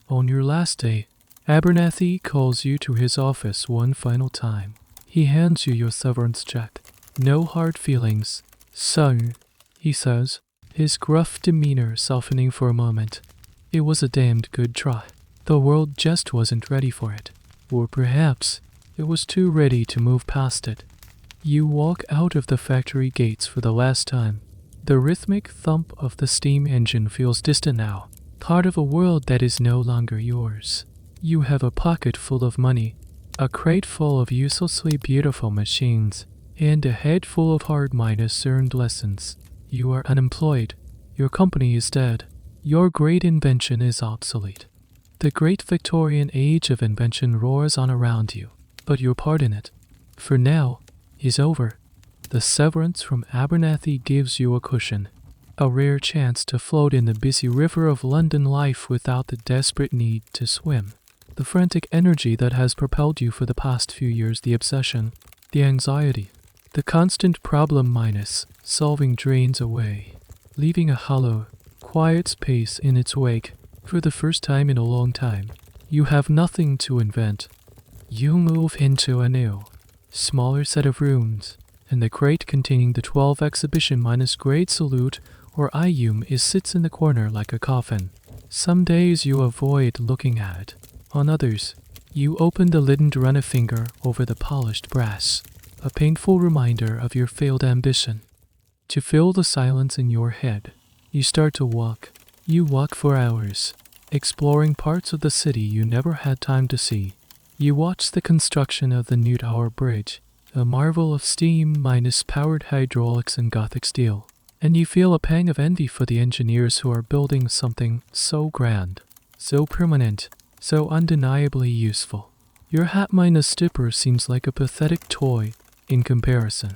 On your last day, Abernathy calls you to his office one final time. He hands you your severance check. No hard feelings. Son, he says, his gruff demeanor softening for a moment. It was a damned good try. The world just wasn't ready for it. Or perhaps it was too ready to move past it. You walk out of the factory gates for the last time. The rhythmic thump of the steam engine feels distant now, part of a world that is no longer yours. You have a pocket full of money, a crate full of uselessly beautiful machines, and a head full of hard-minus earned lessons. You are unemployed. Your company is dead. Your great invention is obsolete. The great Victorian age of invention roars on around you, but your part in it, for now, is over. The severance from Abernethy gives you a cushion, a rare chance to float in the busy river of London life without the desperate need to swim. The frantic energy that has propelled you for the past few years, the obsession, the anxiety, the constant problem minus solving drains away, leaving a hollow, quiet space in its wake. For the first time in a long time, you have nothing to invent. You move into a new, smaller set of rooms, and the crate containing the 12 exhibition minus grade salute or IUM sits in the corner like a coffin. Some days you avoid looking at it. On others, you open the lid and run a finger over the polished brass, a painful reminder of your failed ambition. To fill the silence in your head, you start to walk. You walk for hours, exploring parts of the city you never had time to see. You watch the construction of the new Tower Bridge, a marvel of steam minus powered hydraulics and Gothic steel, and you feel a pang of envy for the engineers who are building something so grand, so permanent, so undeniably useful. Your hat minus stipper seems like a pathetic toy in comparison.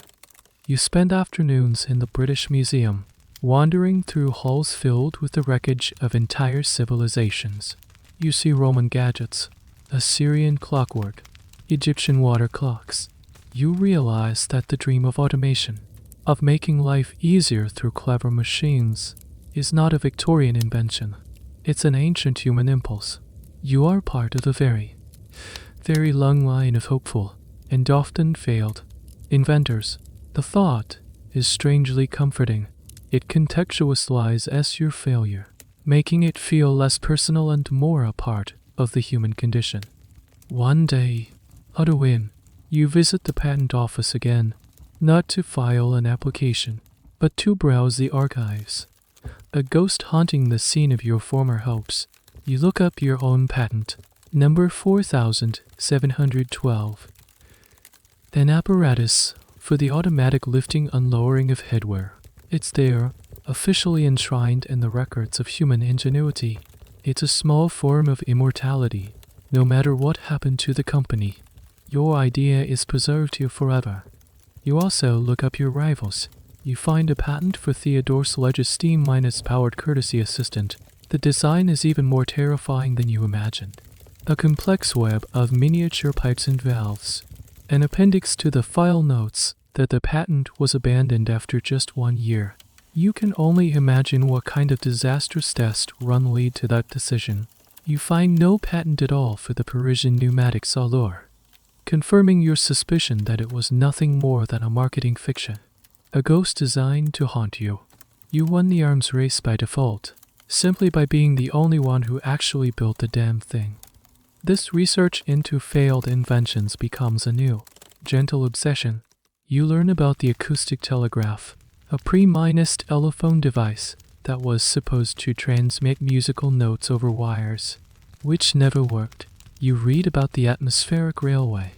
You spend afternoons in the British Museum, wandering through halls filled with the wreckage of entire civilizations. You see Roman gadgets, Assyrian clockwork, Egyptian water clocks. You realize that the dream of automation, of making life easier through clever machines, is not a Victorian invention. It's an ancient human impulse. You are part of the very long line of hopeful, and often failed, inventors. The thought is strangely comforting. It contextualizes as your failure, making it feel less personal and more a part of the human condition. One day, out of whim, you visit the patent office again, not to file an application, but to browse the archives. A ghost haunting the scene of your former hopes. You look up your own patent, number 4712. An apparatus for the automatic lifting and lowering of headwear. It's there, officially enshrined in the records of human ingenuity. It's a small form of immortality. No matter what happened to the company, your idea is preserved here forever. You also look up your rivals. You find a patent for Theodore Sledge's steam minus powered courtesy assistant. The design is even more terrifying than you imagined. A complex web of miniature pipes and valves. An appendix to the file notes that the patent was abandoned after just 1 year. You can only imagine what kind of disastrous test run lead to that decision. You find no patent at all for the Parisian pneumatic Salor, confirming your suspicion that it was nothing more than a marketing fiction. A ghost designed to haunt you. You won the arms race by default, simply by being the only one who actually built the damn thing. This research into failed inventions becomes a new, gentle obsession. You learn about the acoustic telegraph, a pre-minus telephone device that was supposed to transmit musical notes over wires, which never worked. You read about the atmospheric railway,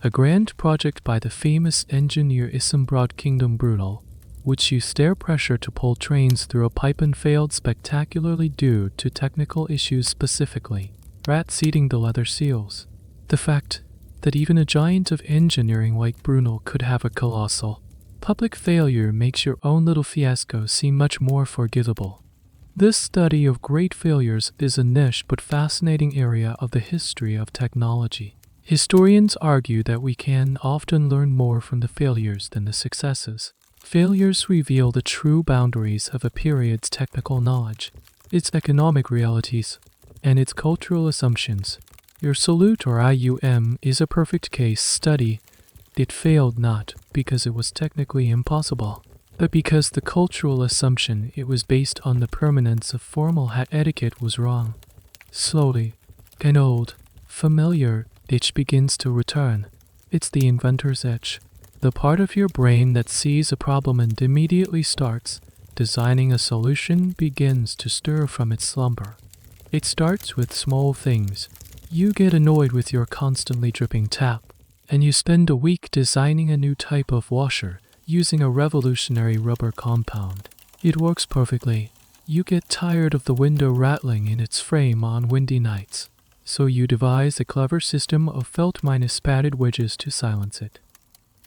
a grand project by the famous engineer Isambard Kingdom Brunel, which used stair pressure to pull trains through a pipe and failed spectacularly due to technical issues, specifically rats eating the leather seals. The fact that even a giant of engineering like Brunel could have a colossal public failure makes your own little fiasco seem much more forgivable. This study of great failures is a niche but fascinating area of the history of technology. Historians argue that we can often learn more from the failures than the successes. Failures reveal the true boundaries of a period's technical knowledge, its economic realities, and its cultural assumptions. Your salute or IUM is a perfect case study. It failed not because it was technically impossible, but because the cultural assumption it was based on the permanence of formal hat etiquette was wrong. Slowly, an old, familiar itch begins to return. It's the inventor's itch, the part of your brain that sees a problem and immediately starts designing a solution begins to stir from its slumber. It starts with small things. You get annoyed with your constantly dripping tap, and you spend a week designing a new type of washer using a revolutionary rubber compound. It works perfectly. You get tired of the window rattling in its frame on windy nights, so you devise a clever system of felt minus padded wedges to silence it.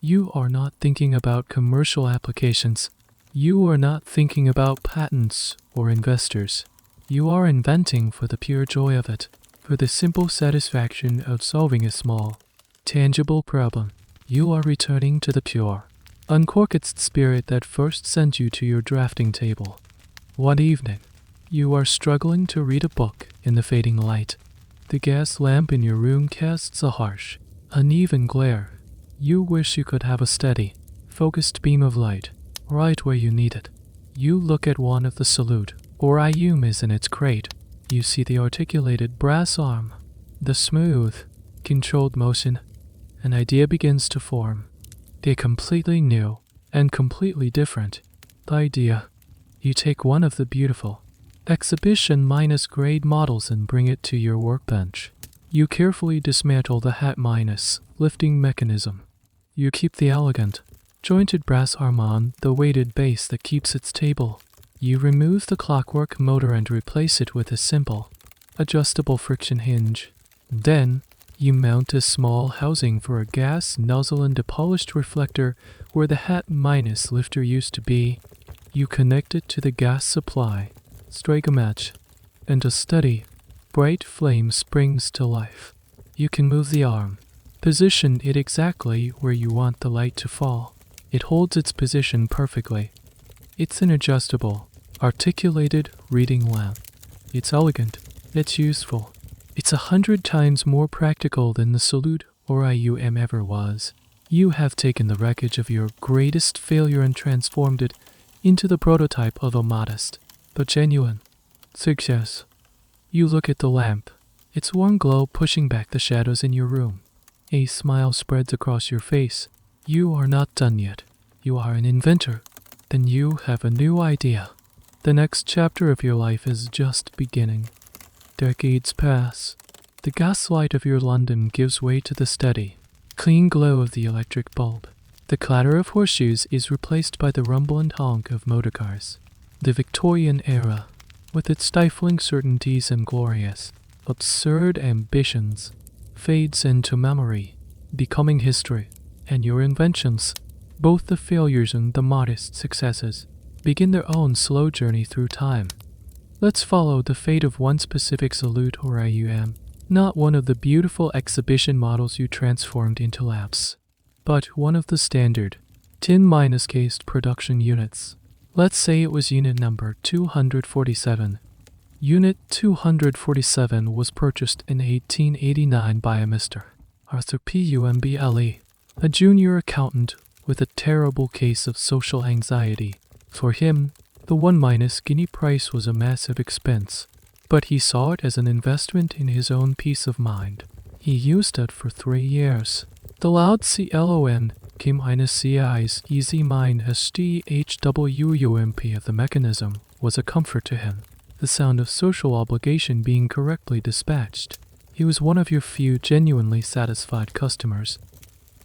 You are not thinking about commercial applications. You are not thinking about patents or investors. You are inventing for the pure joy of it, for the simple satisfaction of solving a small, tangible problem. You are returning to the pure, uncorked spirit that first sent you to your drafting table. One evening, you are struggling to read a book in the fading light. The gas lamp in your room casts a harsh, uneven glare. You wish you could have a steady, focused beam of light right where you need it. You look at one of the salute, or is in its crate. You see the articulated brass arm, the smooth, controlled motion. An idea begins to form. A completely new and completely different idea. You take one of the beautiful exhibition-grade models and bring it to your workbench. You carefully dismantle the hat-lifting mechanism. You keep the elegant, jointed brass arm on the weighted base that keeps it stable. You remove the clockwork motor and replace it with a simple, adjustable friction hinge. Then, you mount a small housing for a gas nozzle and a polished reflector where the hat-lifter used to be. You connect it to the gas supply, strike a match, and a steady, bright flame springs to life. You can move the arm, position it exactly where you want the light to fall. It holds its position perfectly. It's an adjustable, articulated reading lamp. It's elegant, it's useful. It's 100 times more practical than the salute or ever was. You have taken the wreckage of your greatest failure and transformed it into the prototype of a modest, but genuine success. You look at the lamp, its warm glow pushing back the shadows in your room. A smile spreads across your face. You are not done yet. You are an inventor. Then you have a new idea. The next chapter of your life is just beginning. Decades pass. The gaslight of your London gives way to the steady, clean glow of the electric bulb. The clatter of horseshoes is replaced by the rumble and honk of motorcars. The Victorian era, with its stifling certainties and glorious, absurd ambitions, fades into memory, becoming history, and your inventions, both the failures and the modest successes, begin their own slow journey through time. Let's follow the fate of one specific salute or not one of the beautiful exhibition models you transformed into lamps, but one of the standard, tin-cased production units. Let's say it was unit number 247. Unit 247 was purchased in 1889 by a Mr. Arthur Pumble, a junior accountant with a terrible case of social anxiety. For him, the 1 guinea price was a massive expense, but he saw it as an investment in his own peace of mind. He used it for 3 years. The loud CLON K-CI's easy mind STHWUMP of the mechanism was a comfort to him, the sound of social obligation being correctly dispatched. He was one of your few genuinely satisfied customers.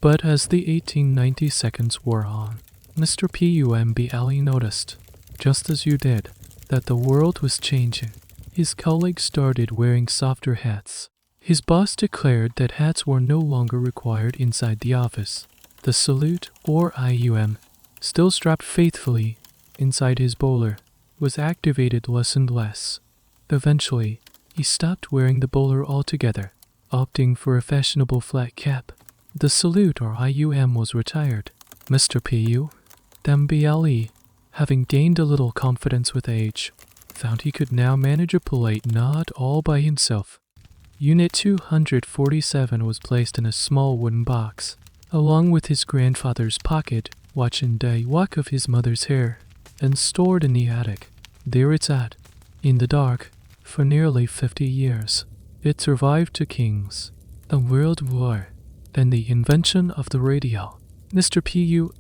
But as the 1890 seconds wore on, Mr. Pumble noticed, just as you did, that the world was changing. His colleagues started wearing softer hats. His boss declared that hats were no longer required inside the office. The salute, or still strapped faithfully inside his bowler, was activated less and less. Eventually, he stopped wearing the bowler altogether, opting for a fashionable flat cap. The salute, or was retired. Mr. Pumble, having gained a little confidence with age, found he could now manage a polite nod all by himself. Unit 247 was placed in a small wooden box, along with his grandfather's pocket watch and day walk of his mother's hair, and stored in the attic. There it's at, in the dark, for nearly 50 years. It survived 2 kings, a world war, and the invention of the radio. Mr.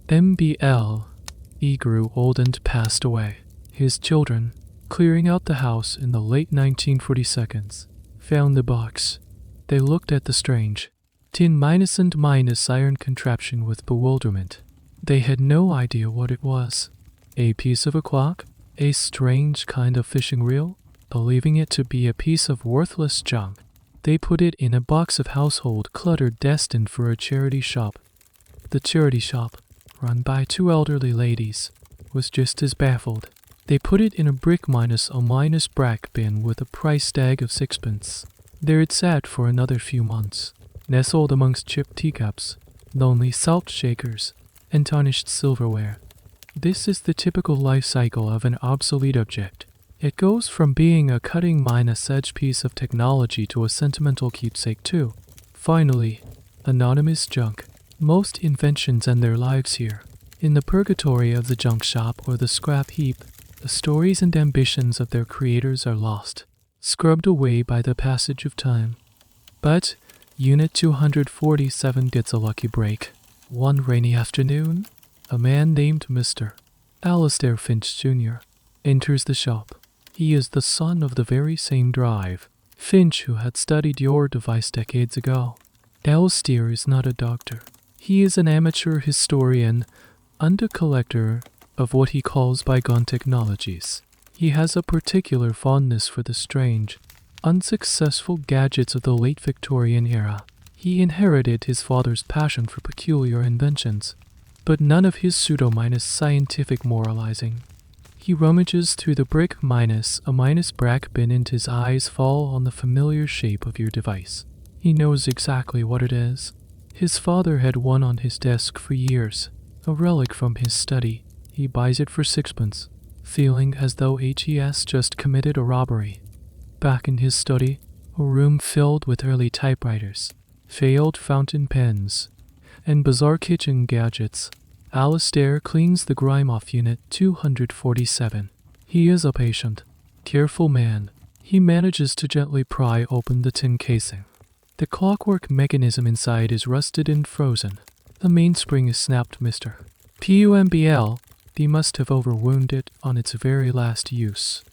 Pumble grew old and passed away. His children, clearing out the house in the late 1942s, found the box. They looked at the strange, tin and iron contraption with bewilderment. They had no idea what it was. A piece of a clock? A strange kind of fishing reel? Believing it to be a piece of worthless junk, they put it in a box of household clutter destined for a charity shop. The charity shop, run by two elderly ladies, was just as baffled. They put it in a brick minus a minus brack bin with a price tag of sixpence. There it sat for another few months, nestled amongst chipped teacups, lonely salt shakers, and tarnished silverware. This is the typical life cycle of an obsolete object. It goes from being a cutting minus edge piece of technology to a sentimental keepsake too. Finally, anonymous junk. Most inventions end their lives here. In the purgatory of the junk shop or the scrap heap, the stories and ambitions of their creators are lost, scrubbed away by the passage of time. But Unit 247 gets a lucky break. One rainy afternoon, a man named Mr. Alistair Finch Jr. enters the shop. He is the son of the very same drive, Finch, who had studied your device decades ago. Alistair is not a doctor. He is an amateur historian and a collector of what he calls bygone technologies. He has a particular fondness for the strange, unsuccessful gadgets of the late Victorian era. He inherited his father's passion for peculiar inventions, but none of his pseudo-minus scientific moralizing. He rummages through the brick minus a minus brack bin and his eyes fall on the familiar shape of your device. He knows exactly what it is. His father had one on his desk for years, a relic from his study. He buys it for sixpence, feeling as though HES just committed a robbery. Back in his study, a room filled with early typewriters, failed fountain pens, and bizarre kitchen gadgets, Alistair cleans the grime off Unit 247. He is a patient, careful man. He manages to gently pry open the tin casing. The clockwork mechanism inside is rusted and frozen. The mainspring is snapped, Mr. PUMBL. He must have overwound it on its very last use.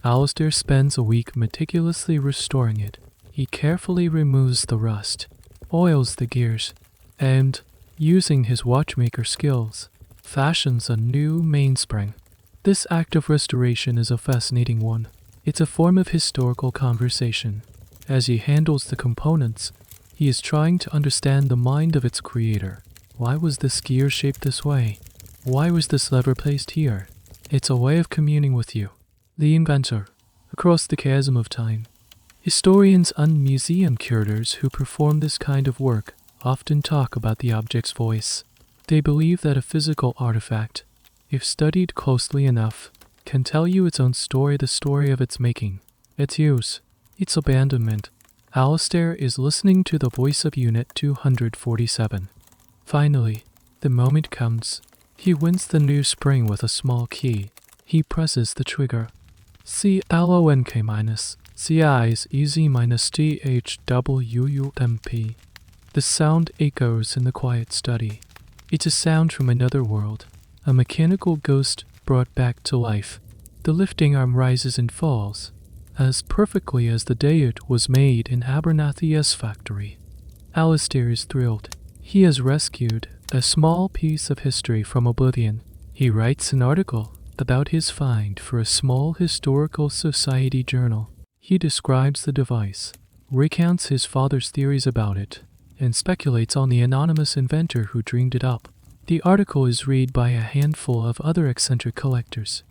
Alistair spends a week meticulously restoring it. He carefully removes the rust, oils the gears, and, using his watchmaker skills, fashions a new mainspring. This act of restoration is a fascinating one. It's a form of historical conversation. As he handles the components, he is trying to understand the mind of its creator. Why was this gear shaped this way? Why was this lever placed here? It's a way of communing with you, the inventor, across the chasm of time. Historians and museum curators who perform this kind of work often talk about the object's voice. They believe that a physical artifact, if studied closely enough, can tell you its own story, the story of its making, its use, its abandonment. Alistair is listening to the voice of Unit 247. Finally, the moment comes. He wins the new spring with a small key. He presses the trigger. CLONK minus CIs EZ minus THWUMP. The sound echoes in the quiet study. It's a sound from another world, a mechanical ghost brought back to life. The lifting arm rises and falls, as perfectly as the day it was made in Abernathy's factory. Alistair is thrilled. He has rescued a small piece of history from oblivion. He writes an article about his find for a small historical society journal. He describes the device, recounts his father's theories about it, and speculates on the anonymous inventor who dreamed it up. The article is read by a handful of other eccentric collectors.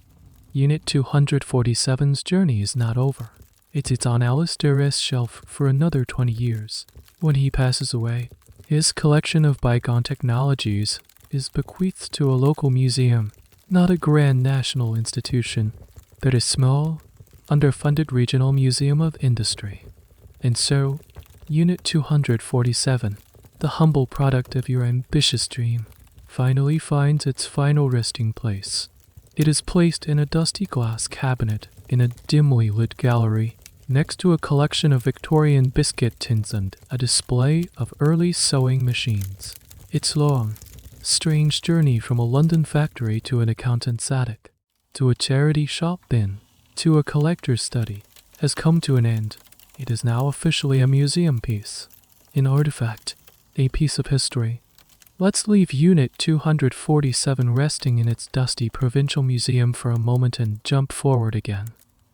Unit 247's journey is not over. It's on Alistair's shelf for another 20 years. When he passes away, his collection of bygone technologies is bequeathed to a local museum, not a grand national institution, but a small, underfunded regional museum of industry. And so, Unit 247, the humble product of your ambitious dream, finally finds its final resting place. It is placed in a dusty glass cabinet in a dimly lit gallery, next to a collection of Victorian biscuit tins and a display of early sewing machines. Its long, strange journey from a London factory to an accountant's attic, to a charity shop bin, to a collector's study, has come to an end. It is now officially a museum piece, an artifact, a piece of history. Let's leave Unit 247 resting in its dusty provincial museum for a moment and jump forward again,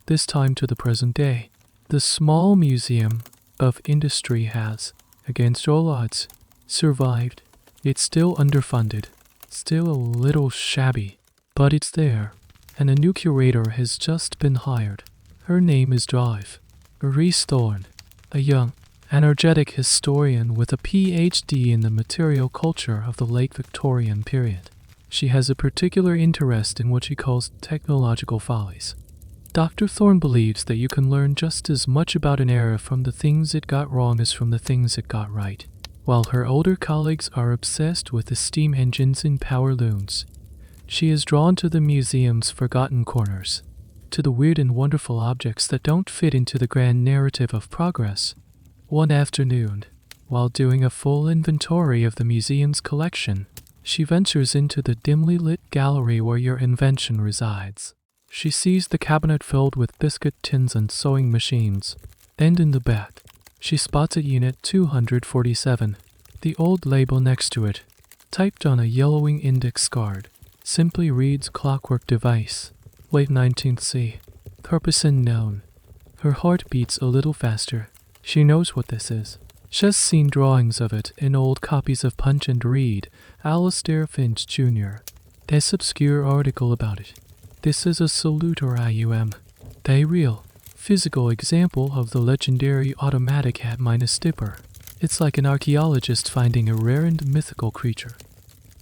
this time to the present day. The small museum of industry has, against all odds, survived. It's still underfunded, still a little shabby, but it's there, and a new curator has just been hired. Her name is Drive, Maurice Thorne, a young, energetic historian with a PhD in the material culture of the late Victorian period. She has a particular interest in what she calls technological follies. Dr. Thorne believes that you can learn just as much about an era from the things it got wrong as from the things it got right. While her older colleagues are obsessed with the steam engines and power looms, she is drawn to the museum's forgotten corners, to the weird and wonderful objects that don't fit into the grand narrative of progress. One afternoon, while doing a full inventory of the museum's collection, she ventures into the dimly lit gallery where your invention resides. She sees the cabinet filled with biscuit tins and sewing machines, and in the back, she spots a Unit 247. The old label next to it, typed on a yellowing index card, simply reads Clockwork Device, late 19th C. Purpose unknown. Her heart beats a little faster. She knows what this is. She's seen drawings of it in old copies of Punch and Read, Alastair Finch Jr. This obscure article about it. This is a Salutor IUM. A real, physical example of the legendary automatic hat-dipper. It's like an archaeologist finding a rare and mythical creature.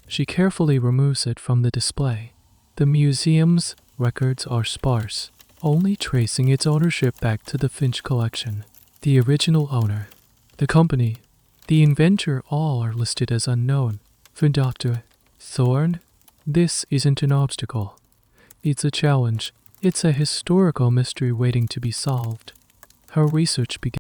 She carefully removes it from the display. The museum's records are sparse, only tracing its ownership back to the Finch collection. The original owner, the company, the inventor, all are listed as unknown. For Dr. Thorne, this isn't an obstacle. It's a challenge. It's a historical mystery waiting to be solved. Her research begins.